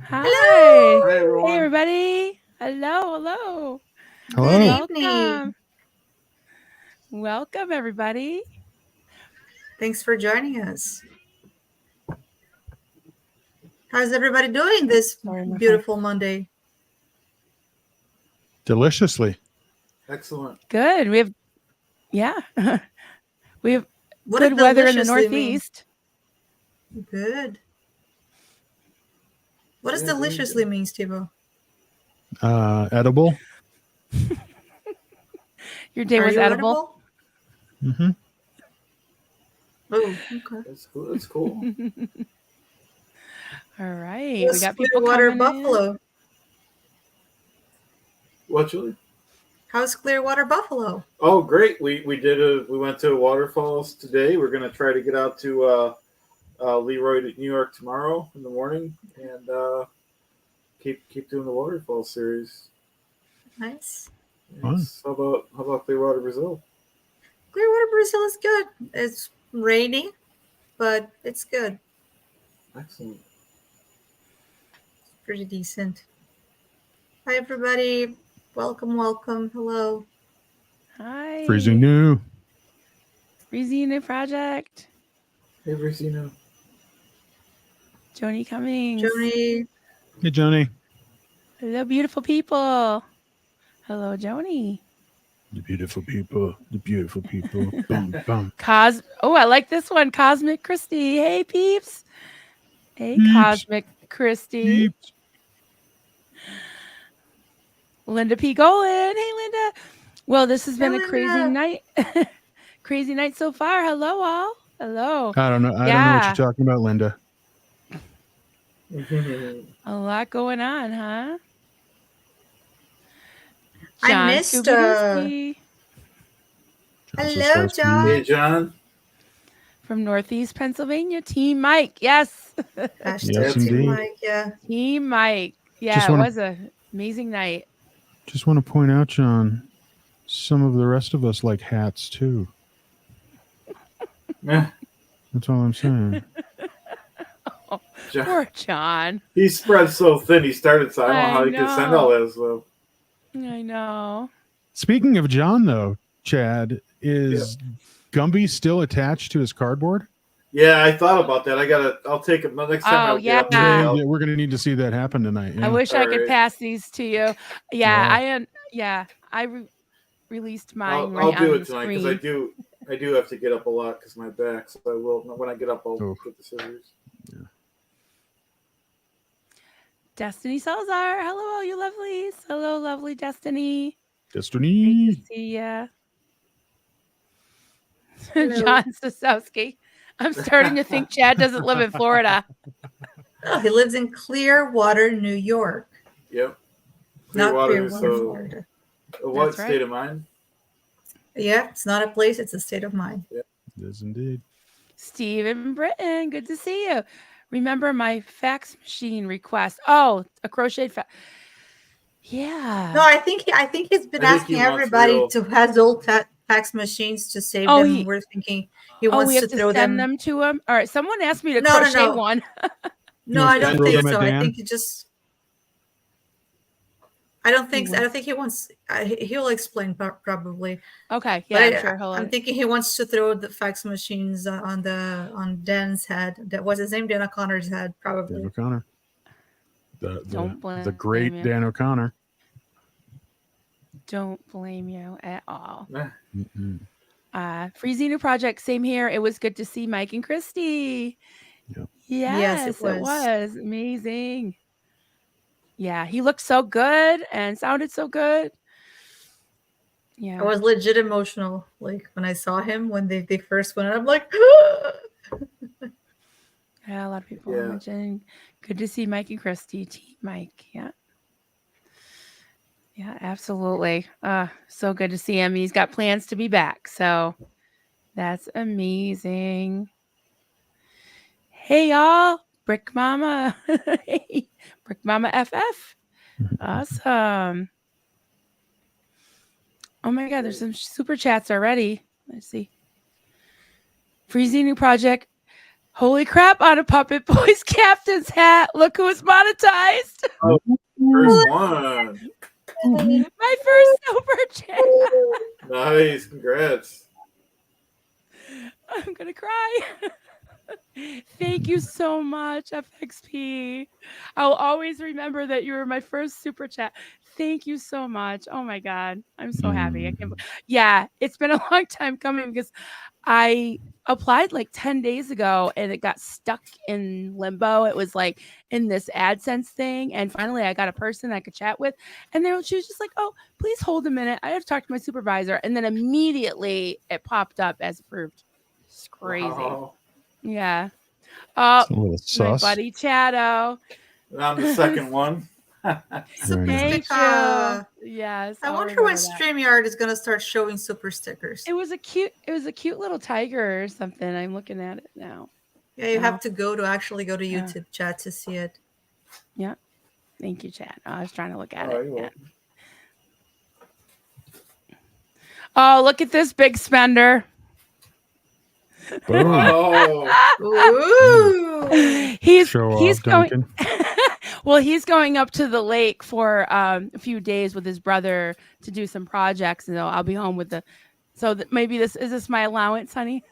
Hi. Hello. Hi, everyone. Hey, everybody. Hello. Hello. Good Welcome. Welcome, everybody. Thanks for joining us. How's everybody doing this beautiful Monday? Deliciously. Excellent. Good. We have What good does weather in the deliciously mean? Northeast. Good. What does deliciously mean, Steve-O? Edible. Your day Are was you edible? Mm-hmm. Oh, okay. That's cool. All right. What's We got people Clearwater, coming Buffalo? What, Julie? How's Clearwater, Buffalo? Oh, great. We went to waterfalls today. We're gonna try to get out to Leroy, New York tomorrow in the morning, and keep doing the waterfall series. Nice. Yes. How about Clearwater, Brazil? Clearwater, Brazil is good. It's rainy, but it's good. Excellent. It's pretty decent. Hi, everybody. Welcome. Hello. Hi. Freezing new. Freezing new project. Hey, Brazino. Joni Cummings. Joni. Hey, Johnny. Hello, beautiful people. Hello, Joni. The beautiful people. Boom, boom. I like this one. Cosmic Christy. Hey, peeps. Hey, Peeps. Cosmic Christy. Peeps. Linda P. Golan. Hey, Linda. Well, this has been a crazy night. Crazy night so far. Hello, all. Hello. I don't know. I don't know what you're talking about, Linda. A lot going on, huh? I John missed. Hello, John. Hey, John. From Northeast Pennsylvania, Team Mike. Yes. Yes, indeed. Team Mike, yeah. Team Mike. Yeah, it was an amazing night. Just want to point out, John, some of the rest of us like hats too. That's all I'm saying. Oh, poor John. He spread so thin. He started. So I don't know how he could send all that as well. I know. Speaking of John, though, Chad, is Gumby still attached to his cardboard? Yeah, I thought about that. I'll take it next time. Yeah. We're gonna need to see that happen tonight. Yeah. I wish I could pass these to you. Yeah, I released mine. I'll do it tonight because I do have to get up a lot because my back. So I will when I get up. I'll get the scissors. Yeah. Destiny Salazar. Hello, all you lovelies. Hello, lovely Destiny. Destiny. Great to see ya. John Sosowski. I'm starting to think Chad doesn't live in Florida. Oh, he lives in Clearwater, New York. Yep. Clearwater, Florida. What state of mind? Yeah, it's not a place, it's a state of mind. Yeah. It is indeed. Stephen Britton, good to see you. Remember my fax machine request. Oh, a crocheted fax. Yeah. No, I think he's been asking everybody to have old fax machines to save them. We're thinking he wants to throw them to him. All right, someone asked me to crochet one. No, I don't think so. I think he just. I don't think he wants. He'll explain probably. Okay, yeah, I'm sure. I'm thinking he wants to throw the fax machines on Dan's head. That was his name, Dan O'Connor's head, probably. Dan O'Connor. The great Dan O'Connor. Don't blame you at all. Freezing New Project, same here. It was good to see Mike and Christy. Yep. Yes, it was amazing. Yeah, he looked so good and sounded so good. Yeah, I was legit emotional. Like when I saw him when they first went, I'm like, yeah, a lot of people mentioning. Good to see Mike and Christy, Team Mike. Yeah, absolutely. So good to see him. He's got plans to be back, so that's amazing. Hey, y'all. Brick Mama. Hey, Brick Mama FF. Awesome. Oh, my God. There's some super chats already. Let's see. Freezing New Project. Holy crap, on a Puppet Boys captain's hat. Look who's monetized. First one. My first super chat. Nice. Congrats. I'm going to cry. Thank you so much, FXP. I'll always remember that you were my first super chat. Thank you so much. Oh my God. I'm so happy. Yeah, it's been a long time coming because I applied like 10 days ago and it got stuck in limbo. It was like in this AdSense thing. And finally I got a person I could chat with. And then she was just like, oh, please hold a minute. I have to talk to my supervisor. And then immediately it popped up as approved. It's crazy. Wow. Yeah. Oh, my sus. buddy Chado. I'm the second one. Thank you. Yes. I wonder when StreamYard is gonna start showing super stickers. It was a cute little tiger or something. I'm looking at it now. Yeah, you have to actually go to YouTube chat to see it. Yeah. Thank you, Chad. I was trying to look at it. Yeah. Oh, look at this big spender. Ooh. he's off, going well, he's going up to the lake for a few days with his brother to do some projects, and I'll be home with maybe is this my allowance, honey?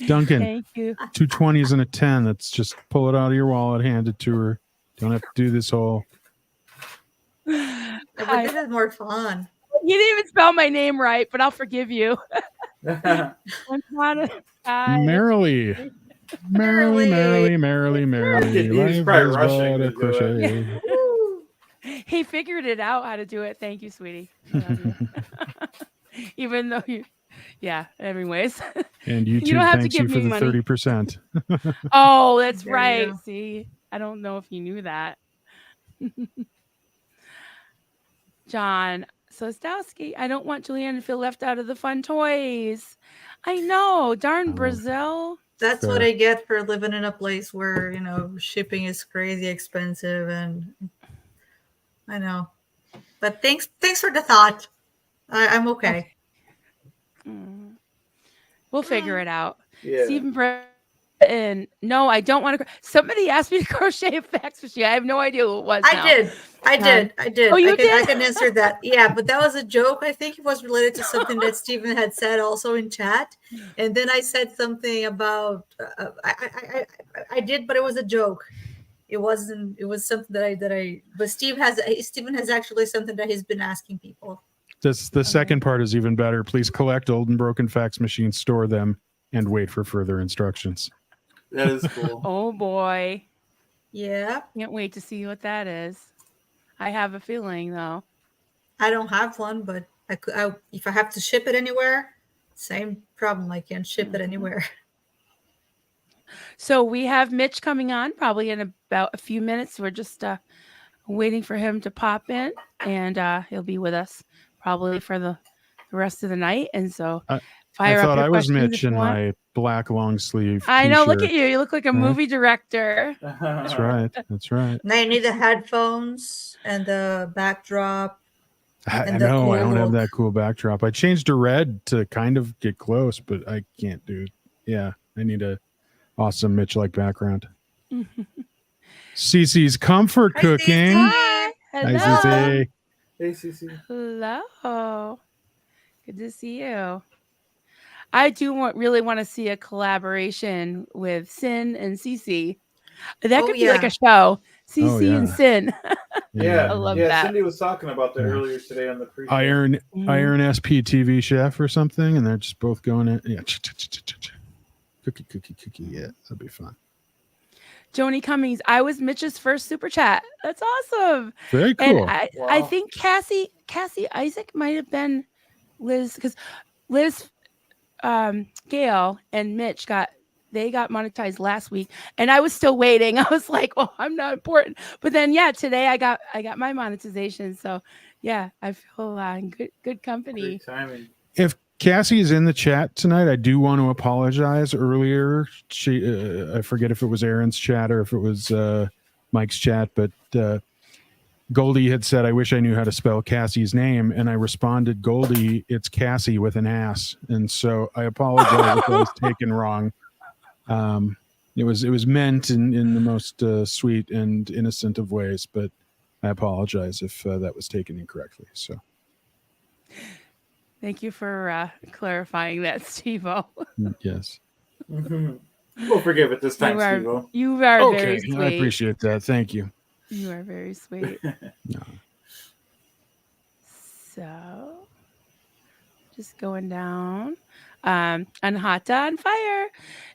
Duncan, thank you. 2 20s and a 10. That's just pull it out of your wallet, hand it to her. Don't have to do this whole. But this is more fun. You didn't even spell my name right, but I'll forgive you. Merrily. He's probably rushing to do it. He figured it out how to do it. Thank you, sweetie. Even though anyways. And YouTube you don't have thanks to give you for me the money. 30%. Oh, that's right. See, I don't know if you knew that. John Sostowski, I don't want Julianne to feel left out of the fun toys. I know, darn Brazil. That's what I get for living in a place where, shipping is crazy expensive, and I know. But thanks for the thought. I'm okay. We'll figure it out. Yeah. Stephen and no, I don't want to. Somebody asked me to crochet a fax machine. I have no idea who it was. I did. Oh, you did? I can answer that. Yeah, but that was a joke. I think it was related to something that Stephen had said also in chat. And then I said something about I did, but it was a joke. It wasn't. It was something that I. But Stephen has actually something that he's been asking people. The second part is even better. Please collect old and broken fax machines, store them, and wait for further instructions. That is cool. Oh boy. Yeah. Can't wait to see what that is. I have a feeling though. I don't have one, but if I have to ship it anywhere, same problem. I can't ship it anywhere. So we have Mitch coming on probably in about a few minutes. We're just waiting for him to pop in, and he'll be with us probably for the rest of the night. And so I thought I was Mitch in my black long sleeve. I know. T-shirt. Look at you. You look like a movie director. That's right. That's right. Now you need the headphones and the backdrop. I know. I don't have that cool backdrop. I changed to red to kind of get close, but I can't do. Yeah, I need a awesome Mitch-like background. Cece's comfort cooking. Hi. Hello. Hi, Cece. Hey, Cece. Hello. Good to see you. I do really want to see a collaboration with Sin and Cece. That could be like a show. Cece and Sin. Yeah, I love that. Cindy was talking about that earlier today on the pre. Iron SPTV chef or something, and they're just both going in. Yeah, cookie. Yeah, that'd be fun. Joni Cummings, I was Mitch's first super chat. That's awesome. Very cool. And I think Cassie Isaac might have been Liz, because Liz, Gail, and Mitch got monetized last week, and I was still waiting. I was like, "Oh, I'm not important." But then, today I got my monetization. So, I feel good company. Great timing. If Cassie is in the chat tonight, I do want to apologize. Earlier, I forget if it was Aaron's chat or if it was Mike's chat, but Goldie had said, "I wish I knew how to spell Cassie's name," and I responded, "Goldie, it's Cassie with an ass." And so I apologize if it was taken wrong. It was meant in the most sweet and innocent of ways, but I apologize if that was taken incorrectly. So Thank you for clarifying that, Steve-O. yes. We'll forgive it this time, Steve-O. You are Okay, very sweet. I appreciate that. Thank you. You are very sweet. No. So, just going down. On Hot on Fire.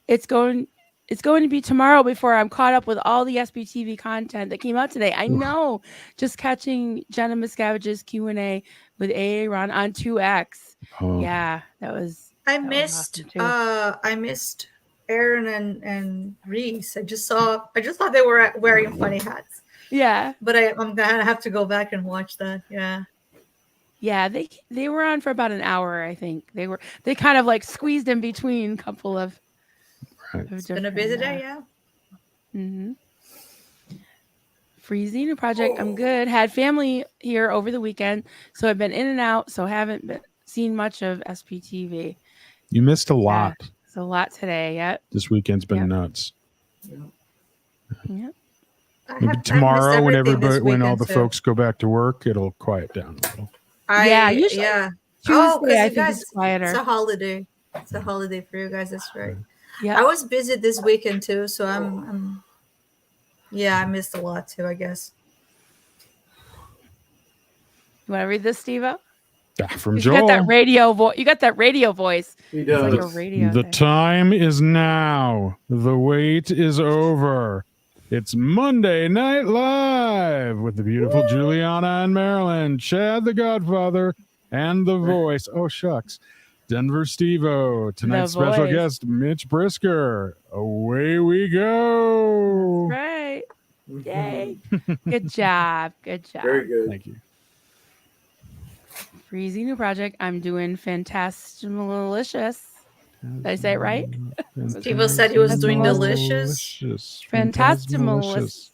It's going to be tomorrow before I'm caught up with all the SPTV content that came out today. I know. Just catching Jenna Miscavige's Q&A with Aaron on 2X. Oh. Yeah, that was I that was missed awesome too. I missed Aaron and Reese. I just thought they were wearing funny hats. Yeah. But I'm gonna have to go back and watch that. Yeah. Yeah, they were on for about an hour, I think. They kind of like squeezed in between a couple of Right. It's been a busy day, yeah. Mm-hmm. Freezing a project. I'm good. Had family here over the weekend, so I've been in and out, so haven't seen much of SPTV. You missed a lot. Yeah, it's a lot today. Yep. This weekend's been nuts. Yep. Maybe tomorrow, when all the folks go back to work, it'll quiet down a little. Usually Tuesday, I think it's quieter. It's a holiday. It's a holiday for you guys. That's right. Yeah. I was busy this weekend too, so I'm I missed a lot too, I guess. You want to read this, Steve-O? From You Joel. got that radio voice. You got that radio voice. He does. It's like a radio The thing. time is now. The wait is over. It's Monday Night Live with the beautiful Juliana and Marilyn, Chad the Godfather, and the voice. Oh, shucks. Denver Steve-O. Tonight's special guest, Mitch Brisker. Away we go. Right. Yay. Good job. Good job. Very good. Thank you. Freezing new project. I'm doing Fantastimalicious. Did I say it right? Steve-O said he was doing delicious. Fantastimalicious.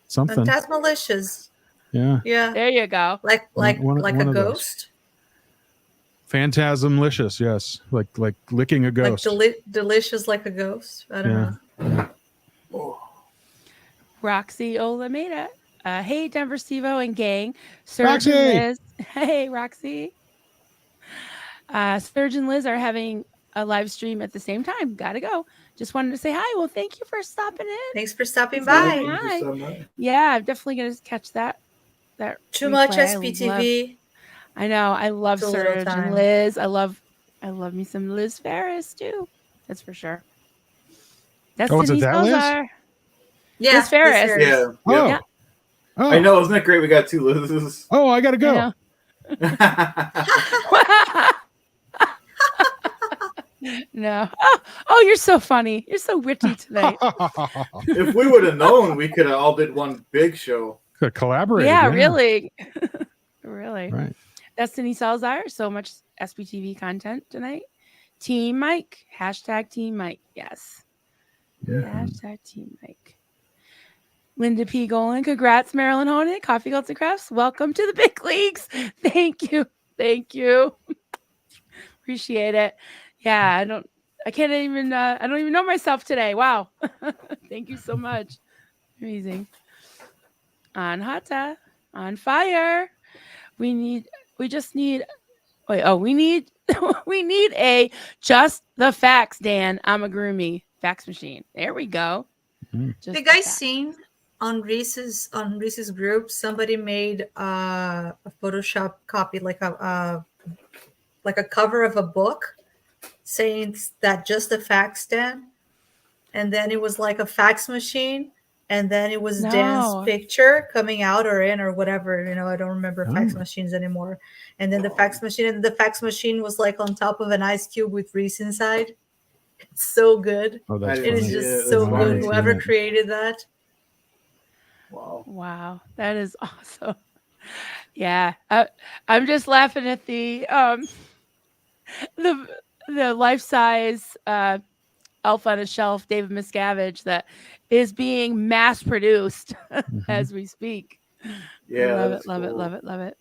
Something. Fantasmalicious. Yeah. Yeah. There you go. Like One a of those. ghost. Phantasmlicious, yes. Like licking a ghost. Like delicious like a ghost. I don't know. Roxy Olameda. Hey, Denver Steve-O and gang. Serge Roxy! and Liz. Hey, Roxy. Serge and Liz are having a live stream at the same time. Gotta go. Just wanted to say hi. Well, thank you for stopping in. Thanks for stopping Thank by. you. Thank you so much. Yeah, I'm definitely going to catch that. Too much replay. SPTV. I know. I love Too little Serge and time. Liz. I love me some Liz Ferris too. That's for sure. That's Oh, is it Denise that Liz? Salzar. Yeah. Liz Ferris. Yeah. Oh. Yeah. Oh. I know. Isn't that great? We got two Liz's. Oh, I got to go. I know. No. Oh, you're so funny. You're so witty tonight. If we would have known, we could have all did one big show. Could collaborate. Yeah, really. Really. Right. Destiny Salzar. So much SPTV content tonight. Team Mike. Hashtag Team Mike. Yes. Yeah. Hashtag Team Mike. Linda P. Golan. Congrats, Marilyn Honig. Coffee Cults and Crafts. Welcome to the big leagues. Thank you. Thank you. Appreciate it. Yeah, I don't even know myself today. Wow. Thank you so much. Amazing. On Hata, on fire. We need a just the facts, Dan Amagurumi fax machine. There we go. The guy seen on Reese's group, somebody made a Photoshop copy, like a cover of a book, saying that just the fax stand, and then it was like a fax machine, and then it was Dan's picture coming out or in or whatever. I don't remember fax machines anymore. And then the fax machine was like on top of an ice cube with Reese inside. It's so good. Oh, that's It is funny. just so funny. good. Whoever created that. Wow, that is awesome. Yeah, I'm just laughing at the life-size elf on a shelf David Miscavige that is being mass produced as we speak. Yeah, love it.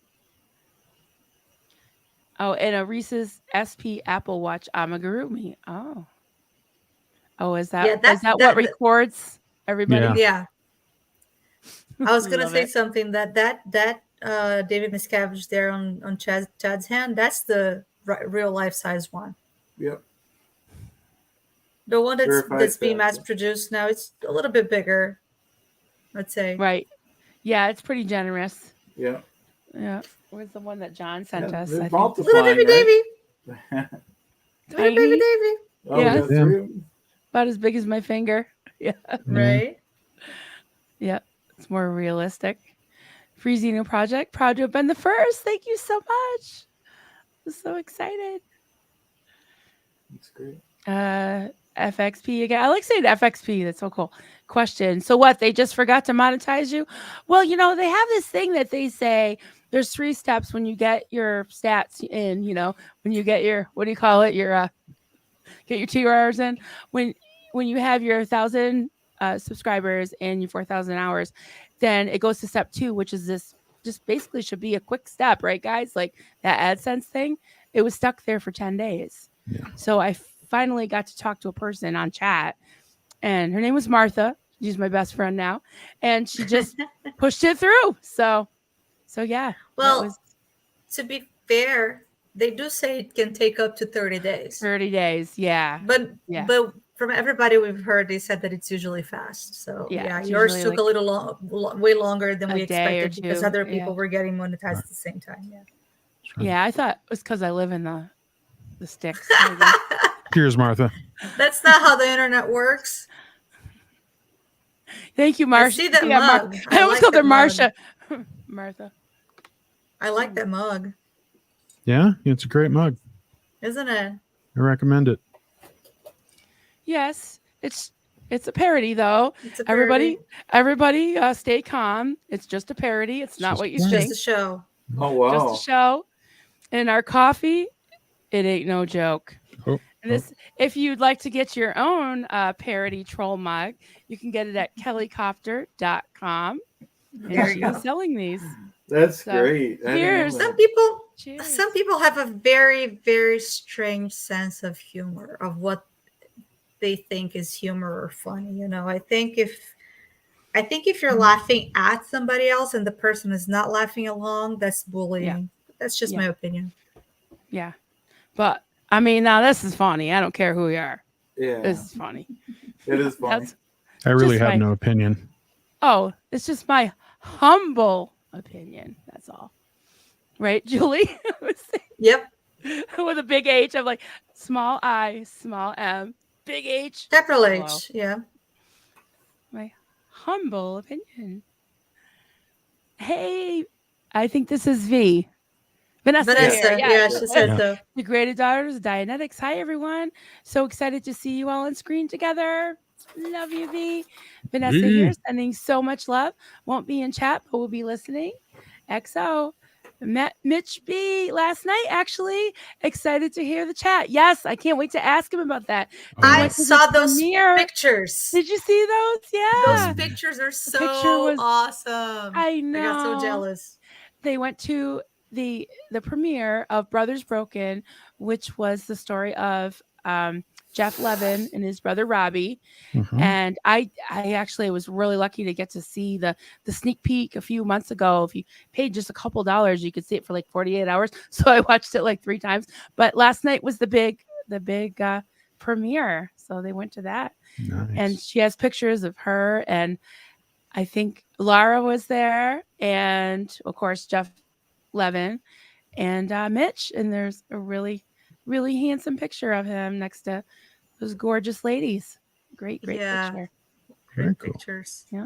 Oh, and a Reese's SP Apple Watch Amagurumi. Oh, Oh, is Yeah, that what records everybody? Yeah. yeah. I was gonna Love say it. something that David Miscavige there on Chad's hand. That's the real life size one. Yep. The one Verified that's being mass factor. produced now. It's a little bit bigger. I'd say. Right. Yeah, it's pretty generous. Yeah. Yeah. Where's the one that John sent Yeah, us? they're I think. Little multiplying, baby right? Davy. Little baby Tiny. Davy. Oh, Yeah. we got Yeah. 3 of them. About as big as my finger. Yeah. Right. Yeah. It's more realistic. Freezy new project. Proud to have been the first. Thank you so much. I'm so excited. That's great. FXP again. I like saying FXP. That's so cool. Question. So what? They just forgot to monetize you? Well, they have this thing that they say there's 3 steps when you get your stats in, when you get your, what do you call it? Your get your 2 hours in. When you have your 1,000 subscribers and your 4,000 hours, then it goes to step 2, which is this just basically should be a quick step, right, guys? Like that AdSense thing. It was stuck there for 10 days. Yeah. So I finally got to talk to a person on chat, and her name was Martha. She's my best friend now, and she just pushed it through. So yeah. Well, to be fair, they do say it can take up to 30 days. 30 days. Yeah. But Yeah. but from everybody we've heard, they said that it's usually fast. So Yeah, it's yours usually took a little way longer than a we day or expected because 2, other yeah. people were getting monetized at the same time. Yeah. Yeah, I thought it was because I live in the sticks. maybe. Cheers, Martha. That's not how the internet works. Thank you, I Marsha. see that Yeah, mug. I almost like called her that mug. Marsha. Martha. I like that mug, Yeah, it's a great mug. isn't it? I recommend it. Yes, it's a parody though. It's a parody. Everybody, stay calm. It's just a parody. It's not just what you It's think. just a show. Oh, wow. Just a show. And our coffee, it ain't no joke. Oh, And this, if you'd like to get your own parody troll mug, you can get it at kellycopter.com. There And you go. she's selling these. That's So, great. I didn't know here's- that. Some people have a very, very strange sense of humor, of what they think is humor or funny. I think if you're laughing at somebody else and the person is not laughing along, that's bullying. That's just my opinion. Yeah. But I mean, now this is funny. I don't care who you are. Yeah. This is funny. It is funny. I really Just have my- no opinion. Oh, it's just my humble opinion. That's all. Right, Julie? Yep. With a big H. I'm like, small I, small M, big H. Capital Hello. H. Yeah. My humble opinion. Hey, I think this is V. Vanessa. Vanessa. Here. Yeah, she said Yeah. so. The Graded Daughters of Dianetics. Hi, everyone. So excited to see you all on screen together. Love you, V. Vanessa V. here, sending so much love. Won't be in chat, but we'll be listening. XO. Met Mitch B last night, actually. Excited to hear the chat. Yes, I can't wait to ask him about that. He I went to the saw those premiere. pictures. Did you see those? Yeah. Those pictures are so picture was- awesome. I know. I got so jealous. They went to the premiere of Brothers Broken, which was the story of Jeff Levin and his brother Robbie. Mhm. And I actually was really lucky to get to see the sneak peek a few months ago. If you paid just a couple dollars, you could see it for like 48 hours. So I watched it like 3 times. But last night was the big premiere. So they went to that. Nice. And she has pictures of her, and I think Lara was there, and of course Jeff Levin and Mitch, and there's a really, really handsome picture of him next to those gorgeous ladies. Great Yeah. picture. Very Great cool. pictures. Yeah.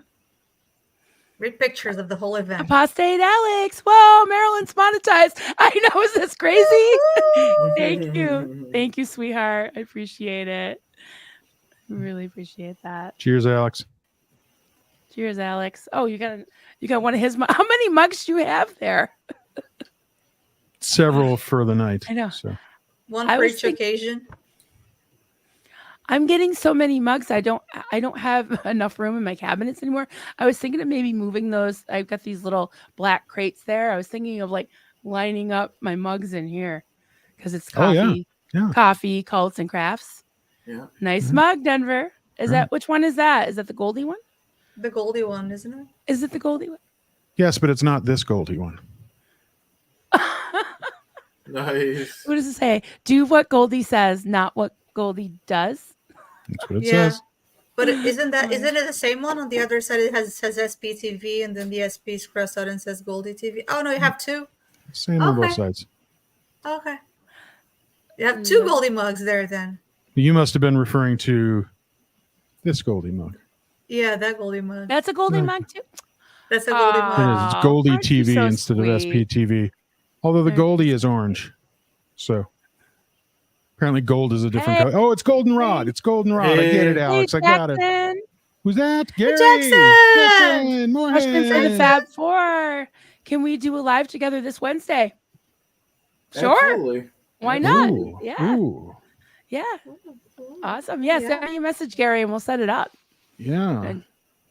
Great pictures of the whole event. Apostate Alex. Whoa, Maryland's monetized. I know, is this crazy? Thank you. Thank you, sweetheart. I appreciate it. Really appreciate that. Cheers, Alex. Cheers, Alex. Oh, you got one of his. How many mugs do you have there? Several for the night. I know. So One I for was each thinking- occasion. I'm getting so many mugs. I don't have enough room in my cabinets anymore. I was thinking of maybe moving those. I've got these little black crates there. I was thinking of like lining up my mugs in here because it's Oh, coffee, yeah. Yeah. coffee, cults, and crafts. Yeah. Nice Mhm. mug, Denver. Is Right. that which one is that? Is that the Goldie one? The Goldie one, isn't it? Is it the Goldie one? Yes, but it's not this Goldie one. Nice. What does it say? Do what Goldie says, not what Goldie does. That's what it Yeah. says. But isn't Oh, it the same one? On the other side, it says SPTV, and then the SP is crossed out and says Goldie TV. Oh no, you have two. Same on both Okay. sides. Okay. You have two No. Goldie mugs there then. You must have been referring to this Goldie mug. Yeah, that Goldie mug. That's a Goldie Yeah. mug too. That's a Goldie It mug. is. It's Aw, Goldie aren't you TV so instead of sweet? SPTV. Although the Aren't Goldie you is orange. So apparently gold is a different color. Oh, it's goldenrod. It's goldenrod. I get it, Hey. Alex. Hey, I got it. Jackson. Who's that? Gary. Jackson! Question for the Morning. Fab Four. Can we do a live together this Wednesday? Sure. Absolutely. Why not? Ooh. Yeah. Ooh. Yeah. Awesome. Yeah. Send me a message, Gary, and we'll set it up. Yeah. And-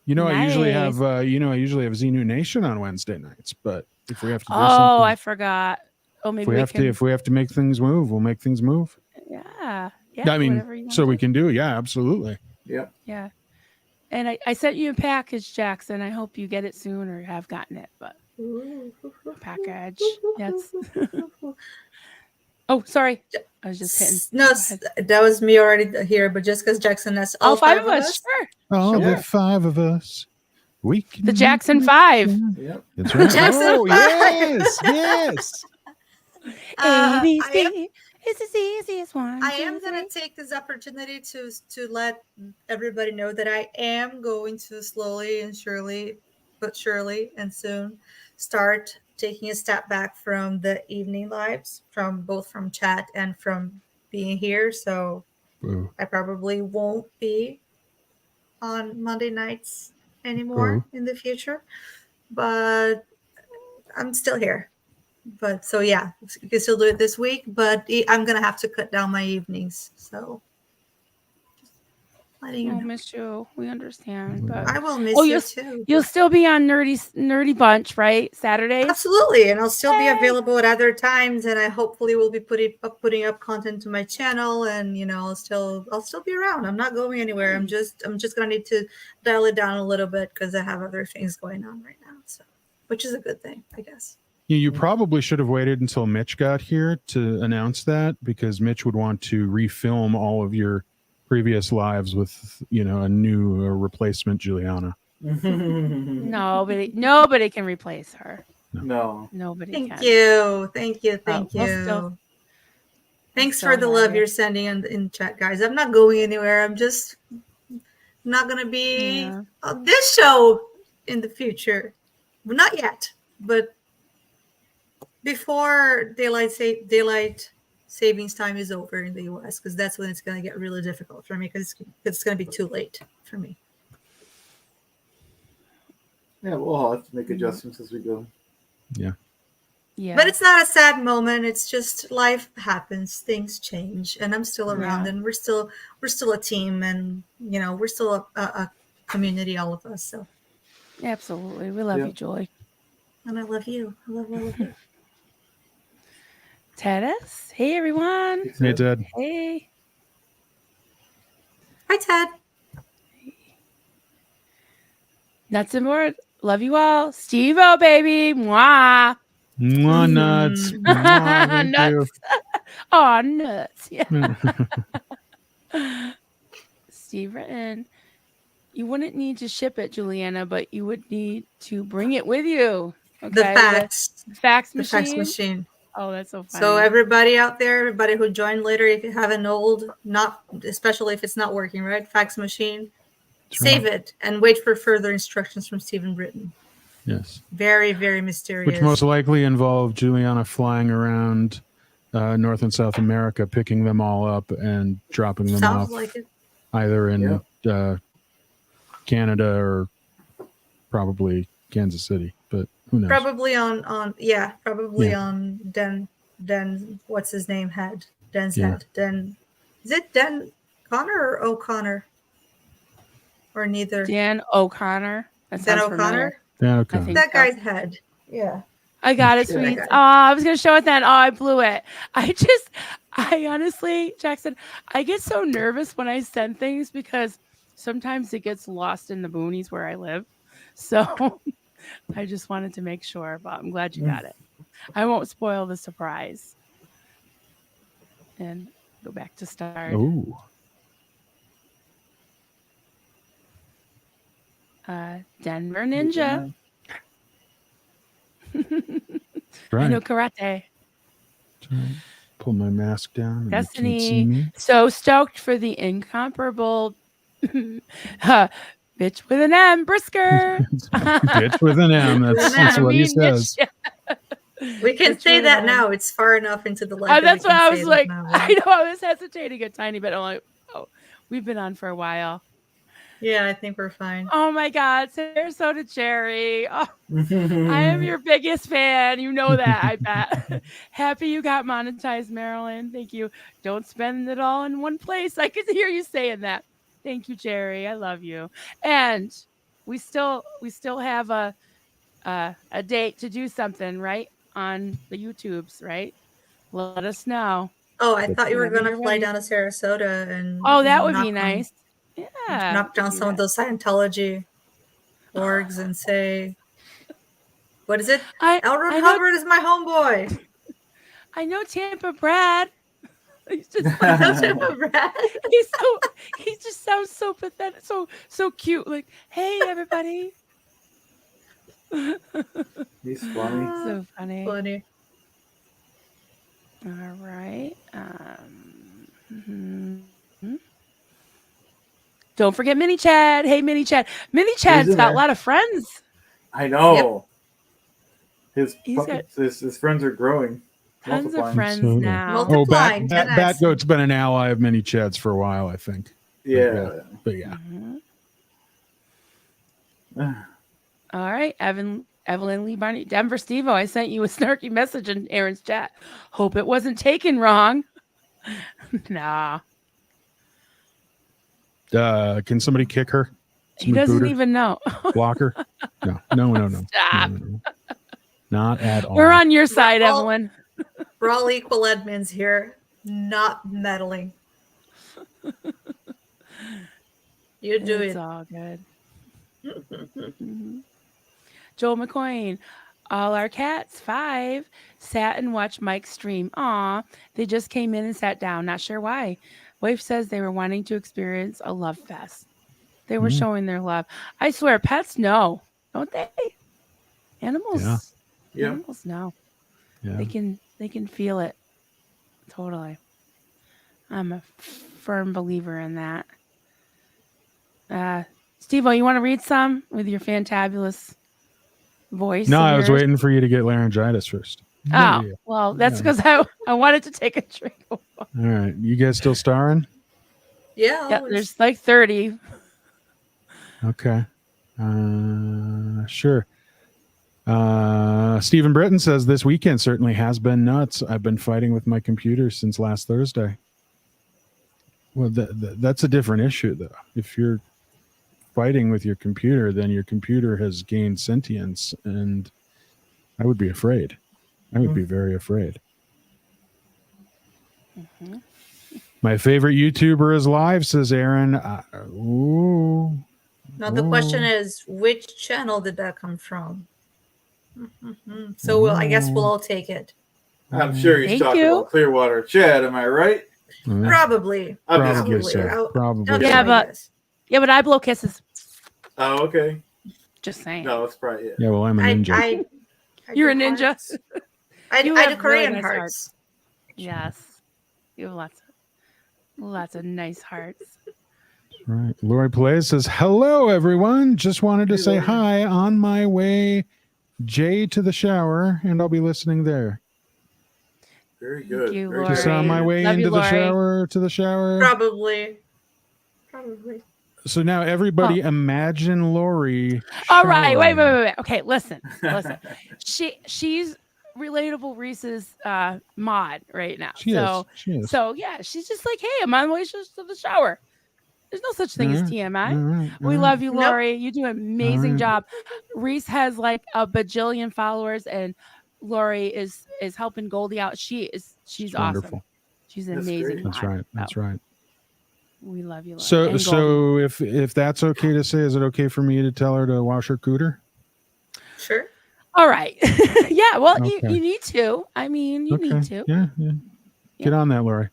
You know, I usually Nice. have I usually have Xenu Nation on Wednesday nights, but if we have to do Oh, something, I forgot. Oh, if maybe we we have can. to if we have to make things move, we'll make things move. Yeah. Yeah. I mean, whatever you want so to we do. can do it. Yeah, absolutely. Yep. Yeah. And I sent you a package, Jackson. I hope you get it soon or have gotten it. But package. Yes. Oh, sorry. I was just hitting. No, Go ahead. that was me already here, but just because Jackson has All five of us. Sure. All Sure. the five of us. We can The Jackson Five. Yep. That's right. Jackson Oh, Five. yes. A, B, I am- C. It's the easiest one. I am going to take this opportunity to let everybody know that I am going to slowly and surely, but surely and soon, start taking a step back from the evening lives, from chat and from being here. So Boo. I probably won't be on Monday nights anymore in the future, but I'm still here. But so yeah, you can still do it this week, but I'm gonna have to cut down my evenings. So just letting you We'll know. miss you. We understand. But I will miss Oh, you you'll- too. you'll still be on Nerdy Bunch, right? Saturdays? Absolutely, and I'll still be Yay. available at other times, and I hopefully will be putting up content to my channel, and I'll still be around. I'm not going anywhere. I'm just gonna need to dial it down a little bit because I have other things going on right now. So, which is a good thing, I guess. You probably should have waited until Mitch got here to announce that, because Mitch would want to refilm all of your previous lives with, a new replacement Juliana. Nobody can replace her. No. Nobody Thank can. you, thank you, thank we'll you. still- Thanks still for the have love you. you're sending in chat, guys. I'm not going anywhere. I'm just not gonna be Yeah. on this show in the future. Well, not yet, but before daylight savings time is over in the US, because that's when it's gonna get really difficult for me, because it's gonna be too late for me. Yeah, we'll have to make adjustments as we go. Yeah. But it's not a sad moment. It's just life happens, things change, and I'm still around, Yeah. and we're still a team, and we're still a community, all of us. So, Absolutely. We love Yeah. you, Julie. and I love you. I love all of you. Tedis. Hey, everyone. Hey, Ted. Hey. Hi, Ted. Nuts and more. Love you all. Steve-O, baby. Mwah. Mwah, nuts. Mwah, thank you. Nuts. Oh, nuts. Yeah. Steve written. You wouldn't need to ship it, Juliana, but you would need to bring it with you. Okay. The fax fax machine. fax machine. Oh, that's so funny. So everybody out there, everybody who joined later, if you have an old, not especially if it's not working, right, fax machine, save it and wait for further instructions from Stephen Britton. Yes. Very, very mysterious. Which most likely involved Juliana flying around North and South America, picking them all up and dropping them Sounds off like it. either in Canada or probably Kansas City, but who knows? Probably on Den what's his name head? Den's head. Den, is it Den Connor or O'Connor? Or neither? Dan O'Connor. That Dan sounds familiar. O'Connor? Yeah, okay. I think That so. guy's head. Yeah. I got it, Yeah, I sweets. got it. Oh, I was gonna show it then. Oh, I blew it. I honestly, Jackson, I get so nervous when I send things because sometimes it gets lost in the boonies where I live. So I just wanted to make sure, but I'm glad you got it. I won't spoil the surprise. And go back to start. Oh, Denver Ninja. right. I know karate. That's right. Pull my mask down. And you can't see Destiny. me. So stoked for the incomparable bitch with an M, Brisker. Bitch with an M. That's what he says. We can Bitch say with that an M. now. It's far enough into the life. That's that we what can I say was that like. now, I right? know I was hesitating a tiny bit. I'm like, oh, we've been on for a while. Yeah, I think we're fine. Oh my God, Sarasota Cherry. Oh, I am your biggest fan. You know that, I bet. Happy you got monetized, Marilyn. Thank you. Don't spend it all in one place. I could hear you saying that. Thank you, Cherry. I love you. And we still have a date to do something, right? On the YouTubes, right? Let us know. Oh, I thought you were Whenever gonna you're fly ready. down to Sarasota and Oh, that would be nice. Yeah. knock we down could do some of that. those Scientology orgs and say, "What is it? I Elron know Hubbard is my homeboy." I know Tampa Brad. He's just That's him, Brad. he just sounds so pathetic, so cute. Like, hey everybody. He's funny. So funny. Funny. All right. Mhm. Don't forget Mini Chad. Hey Mini Chad. Mini Chad's in got there. a lot of friends. I know. His He's got his friends are growing. tons of multiplying. friends So- now. Multi- Oh, Multiplying, 10x. Batgoat's been an ally of Mini Chads for a while, I think. Yeah. But yeah. Mhm. All right, Evelyn Lee Barney, Denver Stevo. I sent you a snarky message in Aaron's chat. Hope it wasn't taken wrong. Nah, Can somebody kick her? he Somebody doesn't boot her? even know. Block her? No. Stop. No. Not at all. We're on your side, all- Evelyn. We're all equal admins here, not meddling. You do It's it. all good. Mhm. Joel McCoyne. All our cats, 5, sat and watched Mike's stream. Aw, they just came in and sat down. Not sure why. Wife says they were wanting to experience a love fest. They were showing their love. I swear, pets know, don't they? Animals. Yeah. Animals know. Yeah. They can feel it. Totally. I'm a firm believer in that. Steve-O, you want to read some with your fantabulous voice? No, of I was yours? waiting for you to get laryngitis first. Oh, Yeah. well, that's Yeah. because I wanted to take a drink. All right. You guys still starring? Yeah, Yeah, always. there's like 30. Okay. Sure. Stephen Britton says this weekend certainly has been nuts. I've been fighting with my computer since last Thursday. Well, that's a different issue, though. If you're fighting with your computer, then your computer has gained sentience, and I would be afraid. I would be very afraid. Mm-hmm. My favorite YouTuber is live, says Aaron. Ooh. Now the question is, which channel did that come from? So I guess we'll all take it. I'm sure he's Thank talking you. about Clearwater. Chad, am I right? Probably. I'm Probably just so. kidding. Probably. That's Yeah, my but- guess. Yeah, but I blow kisses. Oh, okay. Just saying. No, it's probably it. Yeah, well, I'm a ninja. I You're a do ninja. hearts. I You do have really Korean nice hearts. Yes. You have lots of nice hearts. Right. Lori Pelez says, hello, everyone. Just wanted to Hey, say Lori. hi on my way, Jay, to the shower, and I'll be listening there. Very good. you, Very Lori. Just on my way Love you, into the Lori. shower, to the shower. Probably. So now everybody imagine Lori. All right. Wait. showering. Okay, listen. She's relatable Reese's mod right now. She is. So yeah, she's just like, hey, I'm on the way to the shower. There's no such thing as TMI. We love you, Nope. Lori. You do an amazing All right. job. Reese has like a bajillion followers, and Lori is helping Goldie out. She's It's awesome. wonderful. She's an That's amazing great. That's mod. right. That's So, right. we love you, Lori. So And Goldie. so if that's okay to say, is it okay for me to tell her to wash her cooter? Sure. All right. Yeah, well, Okay. you need to. I mean, you need to. Yeah. Get on that, Lori.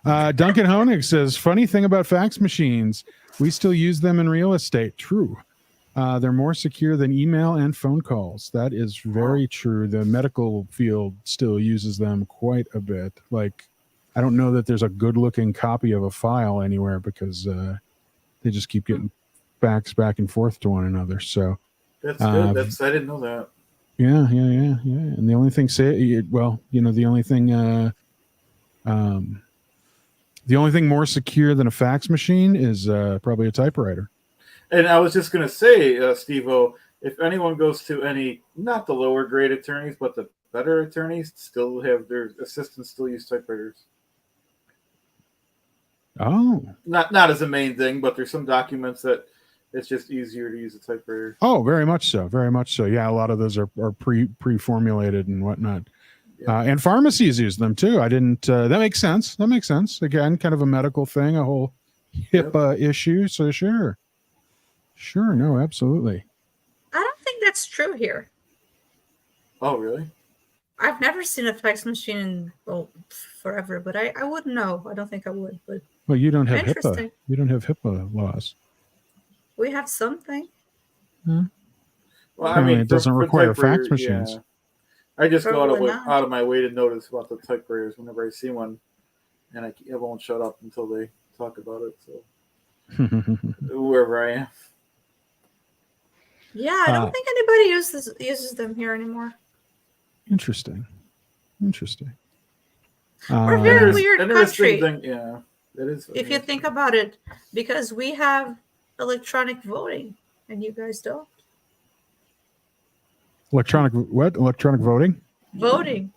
Duncan Honig says, funny thing about fax machines, we still use them in real estate. True. They're more secure than email and phone calls. That is very true. The medical field still uses them quite a bit. Like, I don't know that there's a good looking copy of a file anywhere because they just keep getting faxed back and forth to one another. So That's good. I didn't know that. yeah. And the only thing the only thing more secure than a fax machine is probably a typewriter. And I was just going to say, Steve-O, if anyone goes to any, not the lower grade attorneys, but the better attorneys, still have their assistants still use typewriters. Oh. Not as a main thing, but there's some documents that it's just easier to use a typewriter. Oh, very much so. Very much so. Yeah, a lot of those are pre-formulated and whatnot. Yeah. And pharmacies use them too. I didn't. That makes sense. Again, kind of a medical thing, a whole HIPAA issue. So sure. No, absolutely. I don't think that's true here. Oh, really? I've never seen a fax machine in forever, but I wouldn't know. I don't think I would. But Well, you don't have HIPAA. Interesting. You don't have HIPAA laws. we have something. Well, Apparently it doesn't require fax typewriter, machines. yeah. I just go Probably not. out of my way to notice about the typewriters whenever I see one, and I won't shut up until they talk about it. So wherever I am. Yeah, I don't think anybody uses them here anymore. Interesting. We're very Interest- weird interesting country. thing, yeah, that is. If you think about it, because we have electronic voting and you guys don't. Electronic voting? Voting.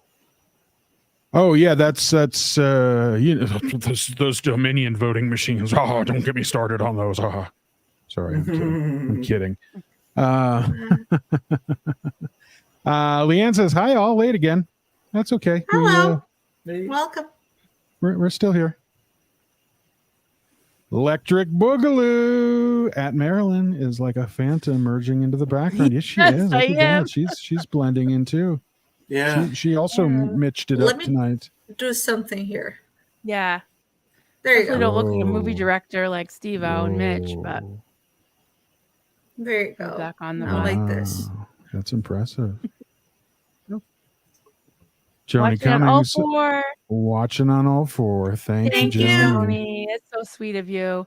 Oh yeah, that's those Dominion voting machines. Oh, don't get me started on those. Sorry, I'm kidding. Leanne says hi, all late again. That's okay. Hello. Maybe. Welcome. We're still here. Electric Boogaloo at Marilyn is like a phantom merging into the background. Yes, she Yes, is. I Look at am. that. She's blending in too. Yeah. She also mitched it Let up me- tonight. Do something here. Yeah. There you Definitely go. don't look like a movie Whoa. director like Steve-O and Mitch, but Whoa. There you we're go. back on the I like this. Wow, that's impressive. Joni watching on all Cummings four. watching on all four. Thank Thank you, you. Joni. Tony, it's so sweet of you.